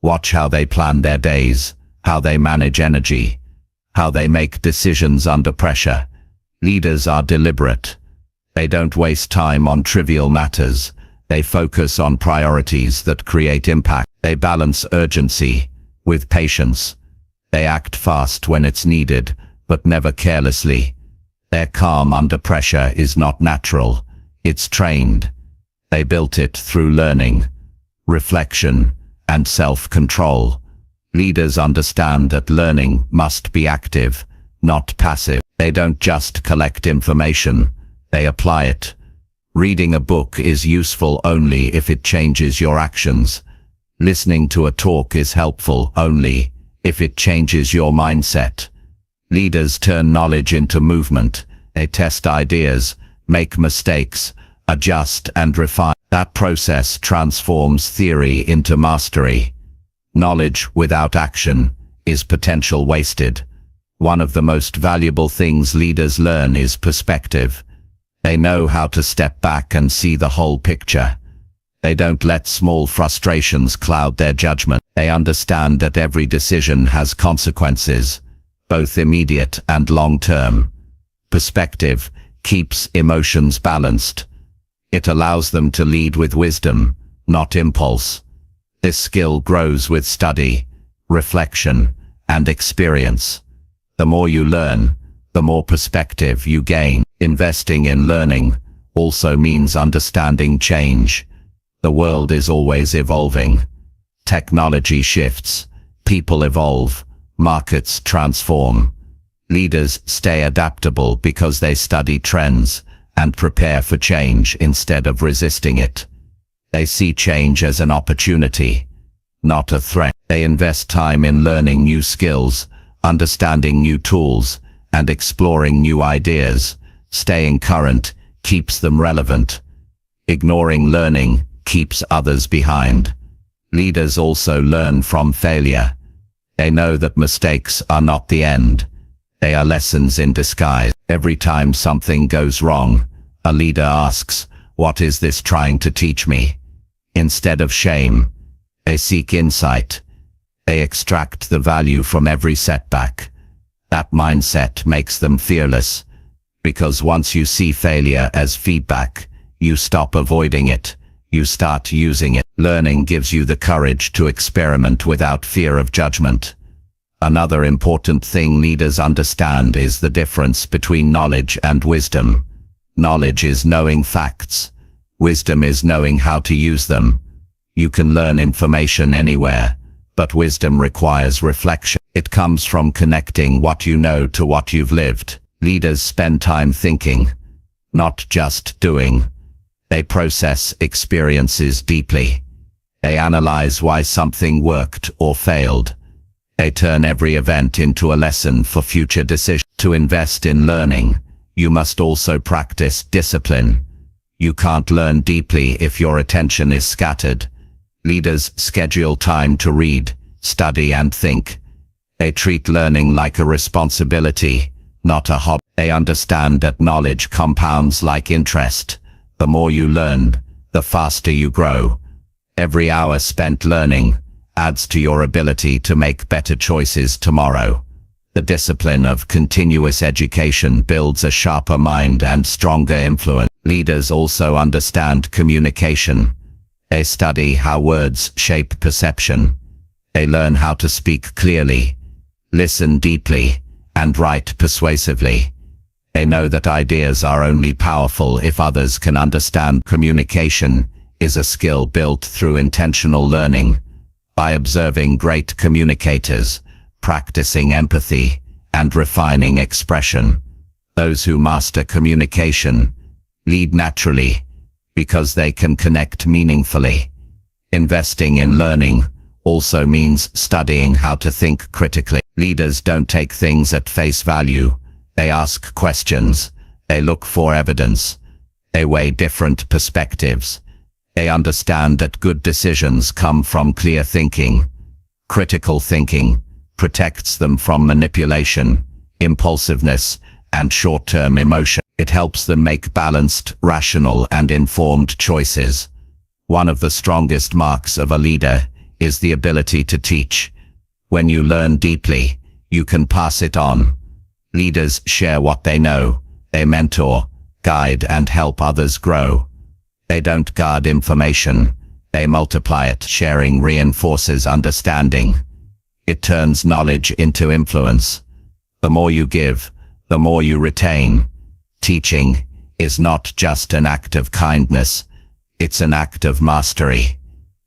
Watch how they plan their days, how they manage energy, how they make decisions under pressure. Leaders are deliberate. They don't waste time on trivial matters. They focus on priorities that create impact. They balance urgency with patience. They act fast when it's needed, but never carelessly. Their calm under pressure is not natural, it's trained. They built it through learning, reflection, and self-control. Leaders understand that learning must be active, not passive. They don't just collect information, they apply it. Reading a book is useful only if it changes your actions. Listening to a talk is helpful only if it changes your mindset. Leaders turn knowledge into movement. They test ideas, make mistakes, adjust and refine. That process transforms theory into mastery. Knowledge without action is potential wasted. One of the most valuable things leaders learn is perspective. They know how to step back and see the whole picture. They don't let small frustrations cloud their judgment. They understand that every decision has consequences, both immediate and long-term. Perspective keeps emotions balanced. It allows them to lead with wisdom, not impulse. This skill grows with study, reflection, and experience. The more you learn, the more perspective you gain. Investing in learning also means understanding change. The world is always evolving. Technology shifts, people evolve, markets transform. Leaders stay adaptable because they study trends and prepare for change instead of resisting it. They see change as an opportunity, not a threat. They invest time in learning new skills, understanding new tools, and exploring new ideas. Staying current keeps them relevant. Ignoring learning keeps others behind. Leaders also learn from failure. They know that mistakes are not the end. They are lessons in disguise. Every time something goes wrong, a leader asks, "What is this trying to teach me?" Instead of shame, they seek insight. They extract the value from every setback. That mindset makes them fearless, because once you see failure as feedback, you stop avoiding it, you start using it. Learning gives you the courage to experiment without fear of judgment. Another important thing leaders understand is the difference between knowledge and wisdom. Knowledge is knowing facts. Wisdom is knowing how to use them. You can learn information anywhere, but wisdom requires reflection. It comes from connecting what you know to what you've lived. Leaders spend time thinking, not just doing. They process experiences deeply. They analyze why something worked or failed. They turn every event into a lesson for future decisions. To invest in learning, you must also practice discipline. You can't learn deeply if your attention is scattered. Leaders schedule time to read, study and think. They treat learning like a responsibility, not a hobby. They understand that knowledge compounds like interest. The more you learn, the faster you grow. Every hour spent learning adds to your ability to make better choices tomorrow. The discipline of continuous education builds a sharper mind and stronger influence. Leaders also understand communication. They study how words shape perception. They learn how to speak clearly, listen deeply, and write persuasively. They know that ideas are only powerful if others can understand. Communication is a skill built through intentional learning. By observing great communicators, practicing empathy, and refining expression, those who master communication lead naturally because they can connect meaningfully. Investing in learning also means studying how to think critically. Leaders don't take things at face value. They ask questions. They look for evidence. They weigh different perspectives. They understand that good decisions come from clear thinking. Critical thinking protects them from manipulation, impulsiveness, and short-term emotion. It helps them make balanced, rational, and informed choices. One of the strongest marks of a leader is the ability to teach. When you learn deeply, you can pass it on. Leaders share what they know. They mentor, guide, and help others grow. They don't guard information. They multiply it. Sharing reinforces understanding. It turns knowledge into influence. The more you give, the more you retain. Teaching is not just an act of kindness. It's an act of mastery.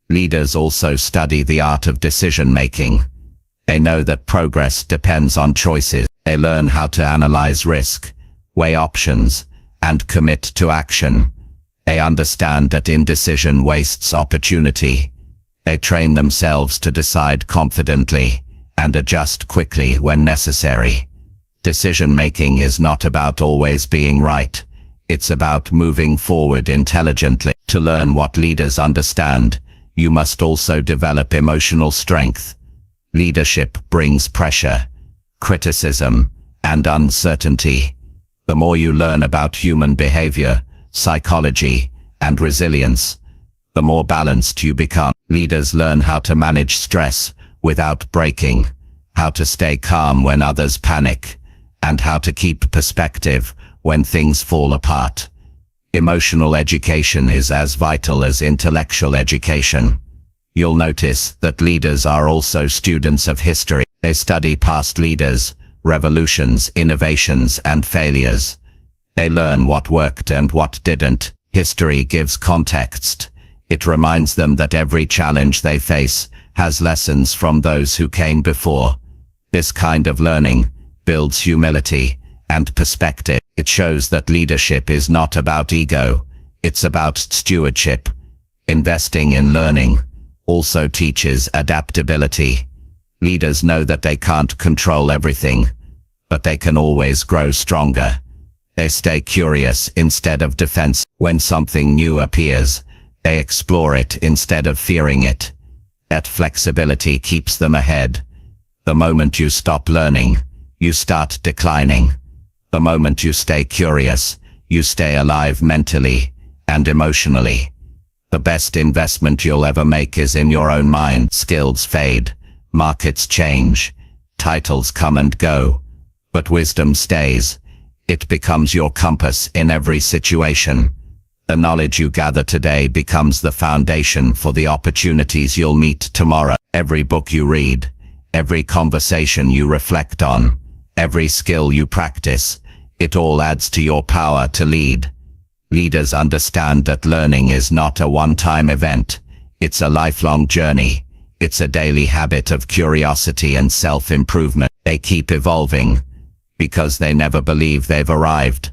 Leaders also study the art of decision-making. They know that progress depends on choices. They learn how to analyze risk, weigh options, and commit to action. They understand that indecision wastes opportunity. They train themselves to decide confidently and adjust quickly when necessary. Decision-making is not about always being right. It's about moving forward intelligently. To learn what leaders understand, you must also develop emotional strength. Leadership brings pressure, criticism, and uncertainty. The more you learn about human behavior, psychology, and resilience, the more balanced you become. Leaders learn how to manage stress without breaking, how to stay calm when others panic, and how to keep perspective when things fall apart. Emotional education is as vital as intellectual education. You'll notice that leaders are also students of history. They study past leaders, revolutions, innovations, and failures. They learn what worked and what didn't. History gives context. It reminds them that every challenge they face has lessons from those who came before. This kind of learning builds humility and perspective. It shows that leadership is not about ego. It's about stewardship. Investing in learning also teaches adaptability. Leaders know that they can't control everything, but they can always grow stronger. They stay curious instead of defensive. When something new appears, they explore it instead of fearing it. That flexibility keeps them ahead. The moment you stop learning, you start declining. The moment you stay curious, you stay alive mentally and emotionally. The best investment you'll ever make is in your own mind. Skills fade, Markets change, titles come and go, but wisdom stays. It becomes your compass in every situation. The knowledge you gather today becomes the foundation for the opportunities you'll meet tomorrow. Every book you read, every conversation you reflect on, every skill you practice, it all adds to your power to lead. Leaders understand that learning is not a one-time event. It's a lifelong journey. It's a daily habit of curiosity and self-improvement. They keep evolving because they never believe they've arrived.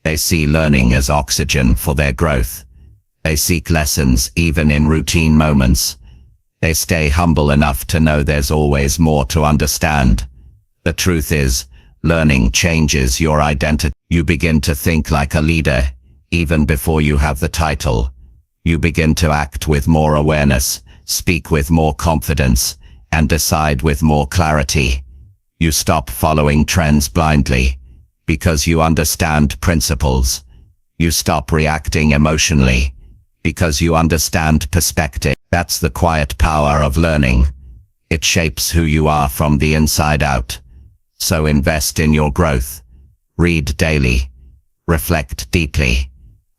They see learning as oxygen for their growth. They seek lessons even in routine moments. They stay humble enough to know there's always more to understand. The truth is, learning changes your identity. You begin to think like a leader, even before you have the title. You begin to act with more awareness, speak with more confidence, and decide with more clarity. You stop following trends blindly, because you understand principles. You stop reacting emotionally, because you understand perspective. That's the quiet power of learning. It shapes who you are from the inside out. So invest in your growth. Read daily. Reflect deeply.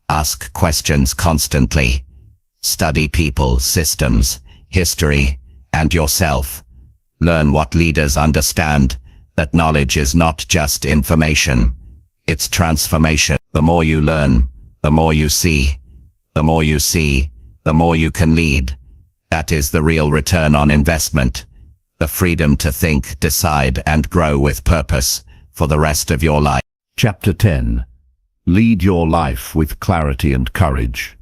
Ask questions constantly. Study people, systems, history, and yourself. Learn what leaders understand, that knowledge is not just information. It's transformation. The more you learn, the more you see. The more you see, the more you can lead. That is the real return on investment. The freedom to think, decide, and grow with purpose for the rest of your life. Chapter 10. Lead your life with clarity and courage.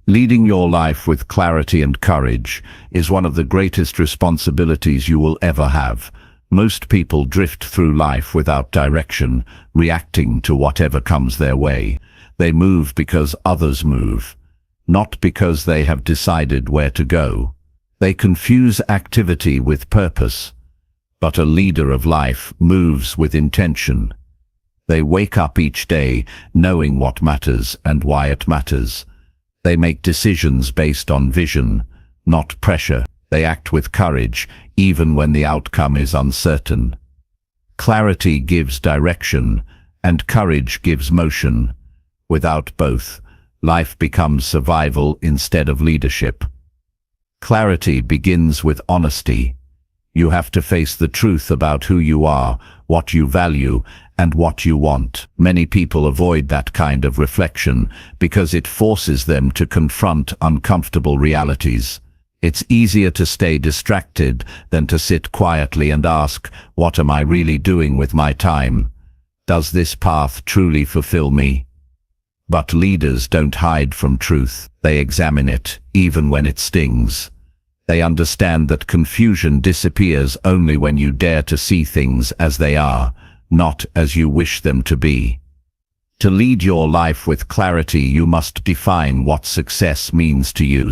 Leading your life with clarity and courage is one of the greatest responsibilities you will ever have. Most people drift through life without direction, reacting to whatever comes their way. They move because others move, not because they have decided where to go. They confuse activity with purpose, but a leader of life moves with intention. They wake up each day knowing what matters and why it matters. They make decisions based on vision, not pressure. They act with courage, even when the outcome is uncertain. Clarity gives direction, and courage gives motion. Without both, life becomes survival instead of leadership. Clarity begins with honesty. You have to face the truth about who you are, what you value, and what you want. Many people avoid that kind of reflection because it forces them to confront uncomfortable realities. It's easier to stay distracted than to sit quietly and ask, what am I really doing with my time? Does this path truly fulfill me? But leaders don't hide from truth. They examine it, even when it stings. They understand that confusion disappears only when you dare to see things as they are, not as you wish them to be. To lead your life with clarity, you must define what success means to you.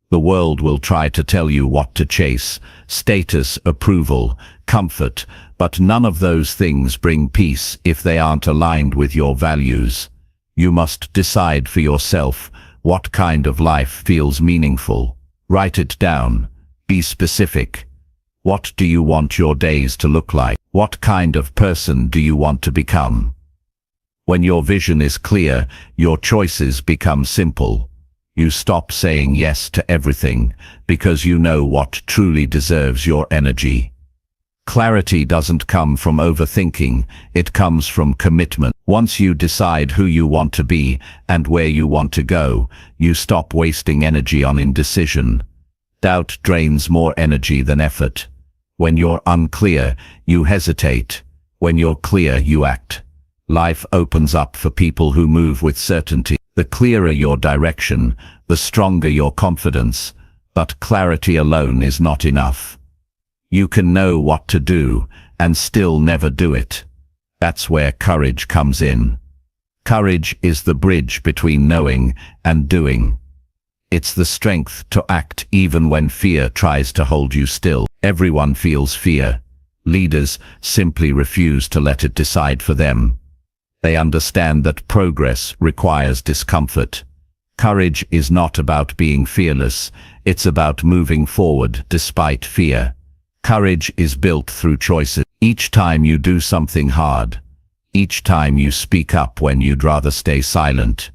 The world will try to tell you what to chase: status, approval, comfort, but none of those things bring peace if they aren't aligned with your values. You must decide for yourself what kind of life feels meaningful. Write it down. Be specific. What do you want your days to look like? What kind of person do you want to become? When your vision is clear, your choices become simple. You stop saying yes to everything because you know what truly deserves your energy. Clarity doesn't come from overthinking, it comes from commitment. Once you decide who you want to be and where you want to go, you stop wasting energy on indecision. Doubt drains more energy than effort. When you're unclear, you hesitate. When you're clear, you act. Life opens up for people who move with certainty. The clearer your direction, the stronger your confidence, but clarity alone is not enough. You can know what to do and still never do it. That's where courage comes in. Courage is the bridge between knowing and doing. It's the strength to act even when fear tries to hold you still. Everyone feels fear. Leaders simply refuse to let it decide for them. They understand that progress requires discomfort. Courage is not about being fearless, it's about moving forward despite fear. Courage is built through choices. Each time you do something hard, each time you speak up when you'd rather stay silent,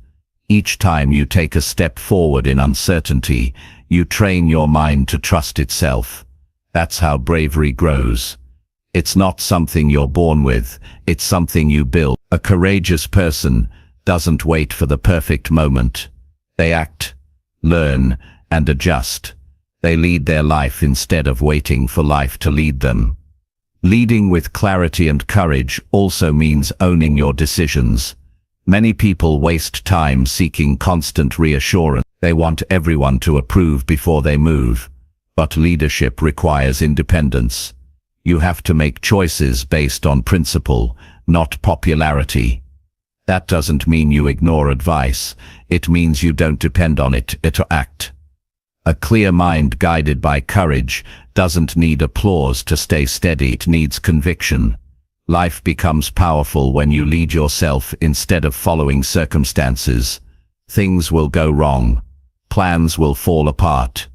each time you take a step forward in uncertainty, you train your mind to trust itself. That's how bravery grows. It's not something you're born with, it's something you build. A courageous person doesn't wait for the perfect moment. They act, learn, and adjust. They lead their life instead of waiting for life to lead them. Leading with clarity and courage also means owning your decisions. Many people waste time seeking constant reassurance. They want everyone to approve before they move. But leadership requires independence. You have to make choices based on principle, not popularity. That doesn't mean you ignore advice. It means you don't depend on it to act. A clear mind guided by courage doesn't need applause to stay steady. It needs conviction. Life becomes powerful when you lead yourself instead of following circumstances. Things will go wrong. Plans will fall apart.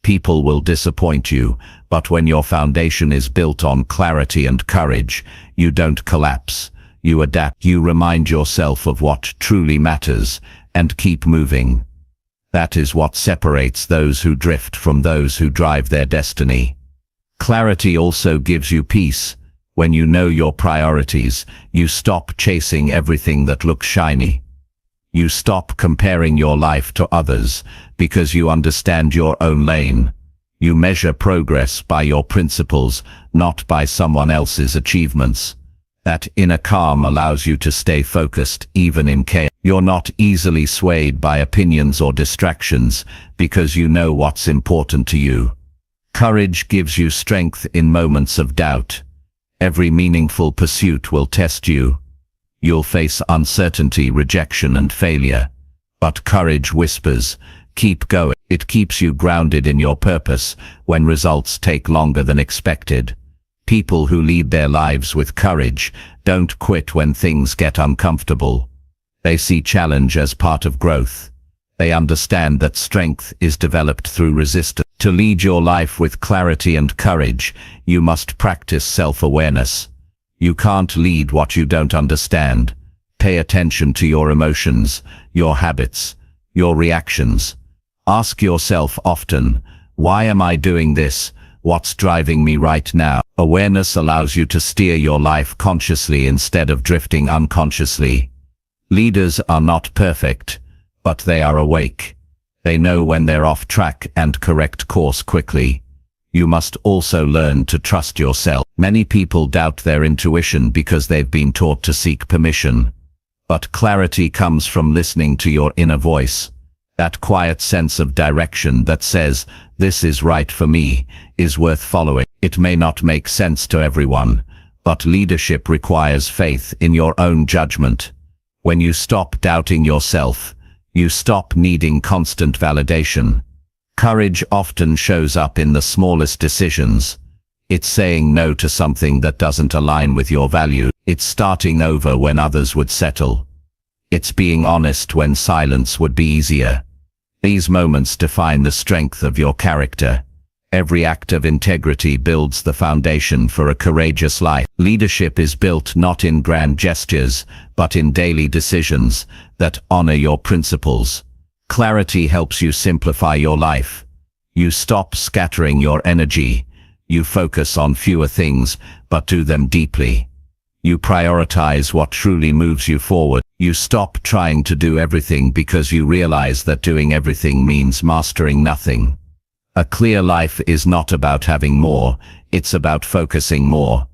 People will disappoint you, but when your foundation is built on clarity and courage, you don't collapse. You adapt. You remind yourself of what truly matters and keep moving. That is what separates those who drift from those who drive their destiny. Clarity also gives you peace. When you know your priorities, you stop chasing everything that looks shiny. You stop comparing your life to others because you understand your own lane. You measure progress by your principles, not by someone else's achievements. That inner calm allows you to stay focused even in chaos. You're not easily swayed by opinions or distractions because you know what's important to you. Courage gives you strength in moments of doubt. Every meaningful pursuit will test you. You'll face uncertainty, rejection, and failure. But courage whispers, keep going. It keeps you grounded in your purpose when results take longer than expected. People who lead their lives with courage don't quit when things get uncomfortable. They see challenge as part of growth. They understand that strength is developed through resistance. To lead your life with clarity and courage, you must practice self-awareness. You can't lead what you don't understand. Pay attention to your emotions, your habits, your reactions. Ask yourself often, why am I doing this? What's driving me right now? Awareness allows you to steer your life consciously instead of drifting unconsciously. Leaders are not perfect, but they are awake. They know when they're off track and correct course quickly. You must also learn to trust yourself. Many people doubt their intuition because they've been taught to seek permission. But clarity comes from listening to your inner voice. That quiet sense of direction that says, this is right for me, is worth following. It may not make sense to everyone, but leadership requires faith in your own judgment. When you stop doubting yourself, you stop needing constant validation. Courage often shows up in the smallest decisions. It's saying no to something that doesn't align with your value. It's starting over when others would settle. It's being honest when silence would be easier. These moments define the strength of your character. Every act of integrity builds the foundation for a courageous life. Leadership is built not in grand gestures, but in daily decisions that honor your principles. Clarity helps you simplify your life. You stop scattering your energy. You focus on fewer things, but do them deeply. You prioritize what truly moves you forward. You stop trying to do everything because you realize that doing everything means mastering nothing. A clear life is not about having more, it's about focusing more.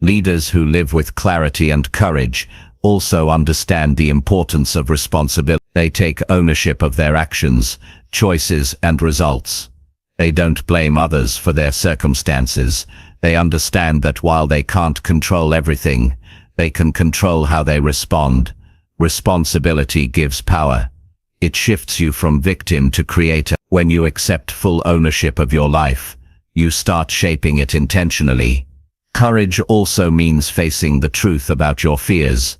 Leaders who live with clarity and courage also understand the importance of responsibility. They take ownership of their actions, choices, and results. They don't blame others for their circumstances. They understand that while they can't control everything, they can control how they respond. Responsibility gives power. It shifts you from victim to creator. When you accept full ownership of your life, you start shaping it intentionally. Courage also means facing the truth about your fears.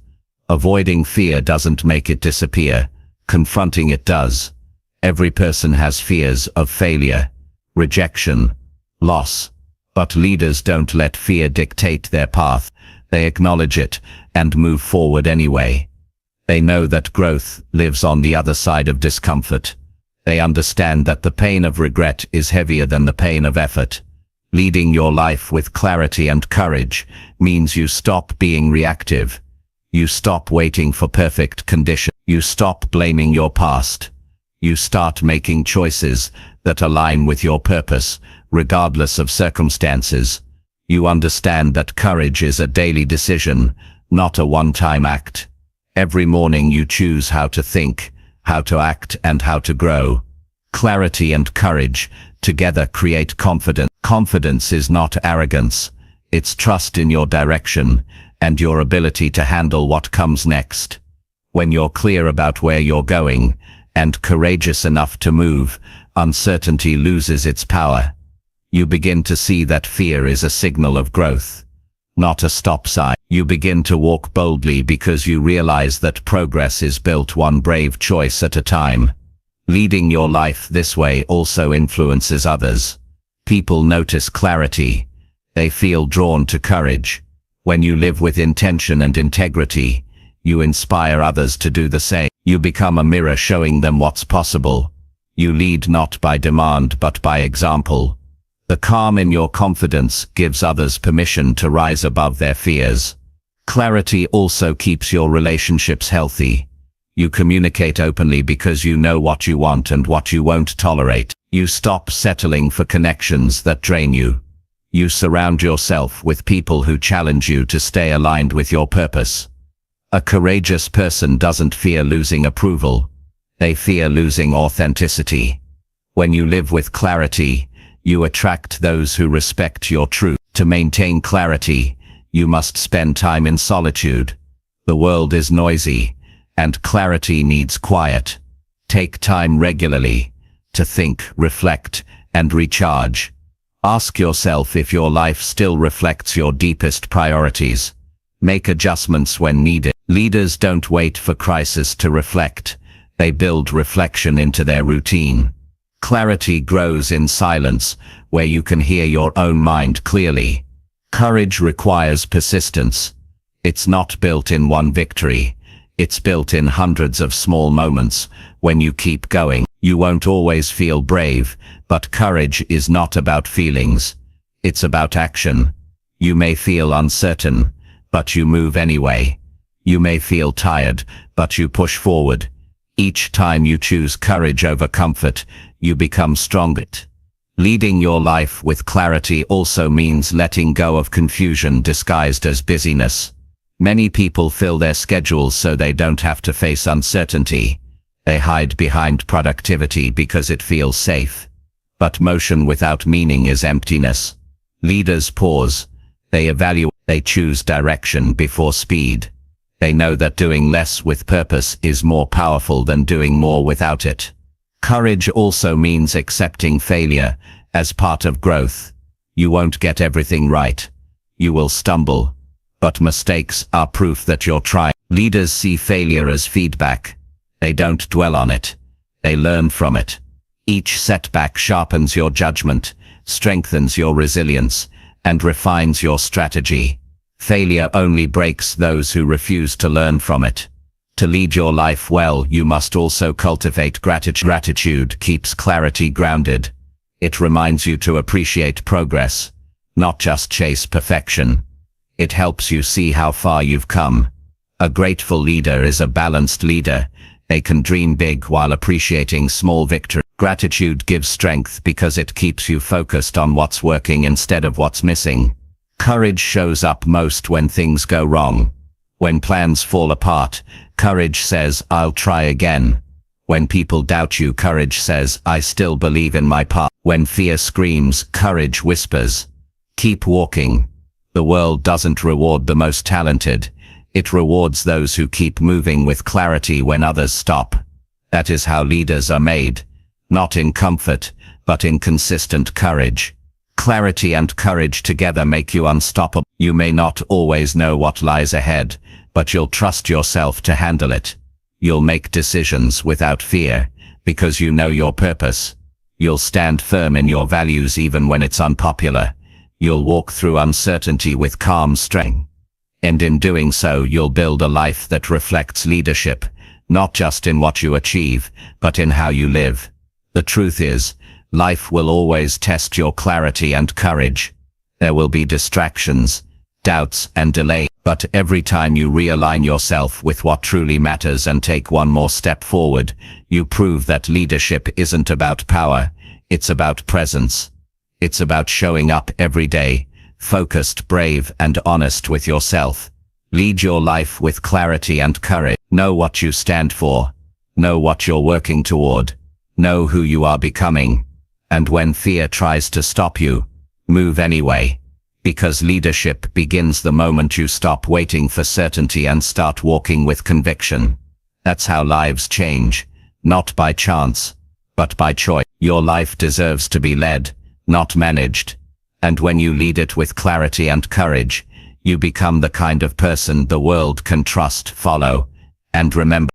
Avoiding fear doesn't make it disappear. Confronting it does. Every person has fears of failure, rejection, loss, But leaders don't let fear dictate their path. They acknowledge it and move forward anyway. They know that growth lives on the other side of discomfort. They understand that the pain of regret is heavier than the pain of effort. Leading your life with clarity and courage means you stop being reactive. You stop waiting for perfect conditions. You stop blaming your past. You start making choices that align with your purpose, regardless of circumstances. You understand that courage is a daily decision, not a one-time act. Every morning you choose how to think, how to act, and how to grow. Clarity and courage together create confidence. Confidence is not arrogance. It's trust in your direction and your ability to handle what comes next. When you're clear about where you're going and courageous enough to move, uncertainty loses its power. You begin to see that fear is a signal of growth, not a stop sign. You begin to walk boldly because you realize that progress is built one brave choice at a time. Leading your life this way also influences others. People notice clarity. They feel drawn to courage. When you live with intention and integrity, you inspire others to do the same. You become a mirror showing them what's possible. You lead not by demand but by example. The calm in your confidence gives others permission to rise above their fears. Clarity also keeps your relationships healthy. You communicate openly because you know what you want and what you won't tolerate. You stop settling for connections that drain you. You surround yourself with people who challenge you to stay aligned with your purpose. A courageous person doesn't fear losing approval. They fear losing authenticity. When you live with clarity, you attract those who respect your truth. To maintain clarity, you must spend time in solitude. The world is noisy, and clarity needs quiet. Take time regularly to think, reflect, and recharge. Ask yourself if your life still reflects your deepest priorities. Make adjustments when needed. Leaders don't wait for crisis to reflect. They build reflection into their routine. Clarity grows in silence, where you can hear your own mind clearly. Courage requires persistence. It's not built in one victory. It's built in hundreds of small moments. When you keep going, you won't always feel brave, but courage is not about feelings. It's about action. You may feel uncertain, but you move anyway. You may feel tired, but you push forward. Each time you choose courage over comfort, you become stronger. Leading your life with clarity also means letting go of confusion disguised as busyness. Many people fill their schedules so they don't have to face uncertainty. They hide behind productivity because it feels safe. But motion without meaning is emptiness. Leaders pause. They evaluate. They choose direction before speed. They know that doing less with purpose is more powerful than doing more without it. Courage also means accepting failure as part of growth. You won't get everything right. You will stumble. But mistakes are proof that you're trying. Leaders see failure as feedback. They don't dwell on it. They learn from it. Each setback sharpens your judgment, strengthens your resilience, and refines your strategy. Failure only breaks those who refuse to learn from it. To lead your life well, you must also cultivate gratitude. Gratitude keeps clarity grounded. It reminds you to appreciate progress, not just chase perfection. It helps you see how far you've come. A grateful leader is a balanced leader. They can dream big while appreciating small victories. Gratitude gives strength because it keeps you focused on what's working instead of what's missing. Courage shows up most when things go wrong. When plans fall apart, courage says, "I'll try again." When people doubt you, courage says, "I still believe in my path." When fear screams, courage whispers, "Keep walking." The world doesn't reward the most talented. It rewards those who keep moving with clarity when others stop. That is how leaders are made. Not in comfort, but in consistent courage. Clarity and courage together make you unstoppable. You may not always know what lies ahead, but you'll trust yourself to handle it. You'll make decisions without fear, because you know your purpose. You'll stand firm in your values even when it's unpopular. You'll walk through uncertainty with calm strength. And in doing so, you'll build a life that reflects leadership, not just in what you achieve, but in how you live. The truth is, life will always test your clarity and courage. There will be distractions, doubts, and delay, but every time you realign yourself with what truly matters and take one more step forward, you prove that leadership isn't about power, it's about presence. It's about showing up every day, focused, brave, and honest with yourself. Lead your life with clarity and courage. Know what you stand for. Know what you're working toward. Know who you are becoming. And when fear tries to stop you, move anyway. Because leadership begins the moment you stop waiting for certainty and start walking with conviction. That's how lives change, not by chance, but by choice. Your life deserves to be led, not managed. And when you lead it with clarity and courage, you become the kind of person the world can trust, follow, and remember.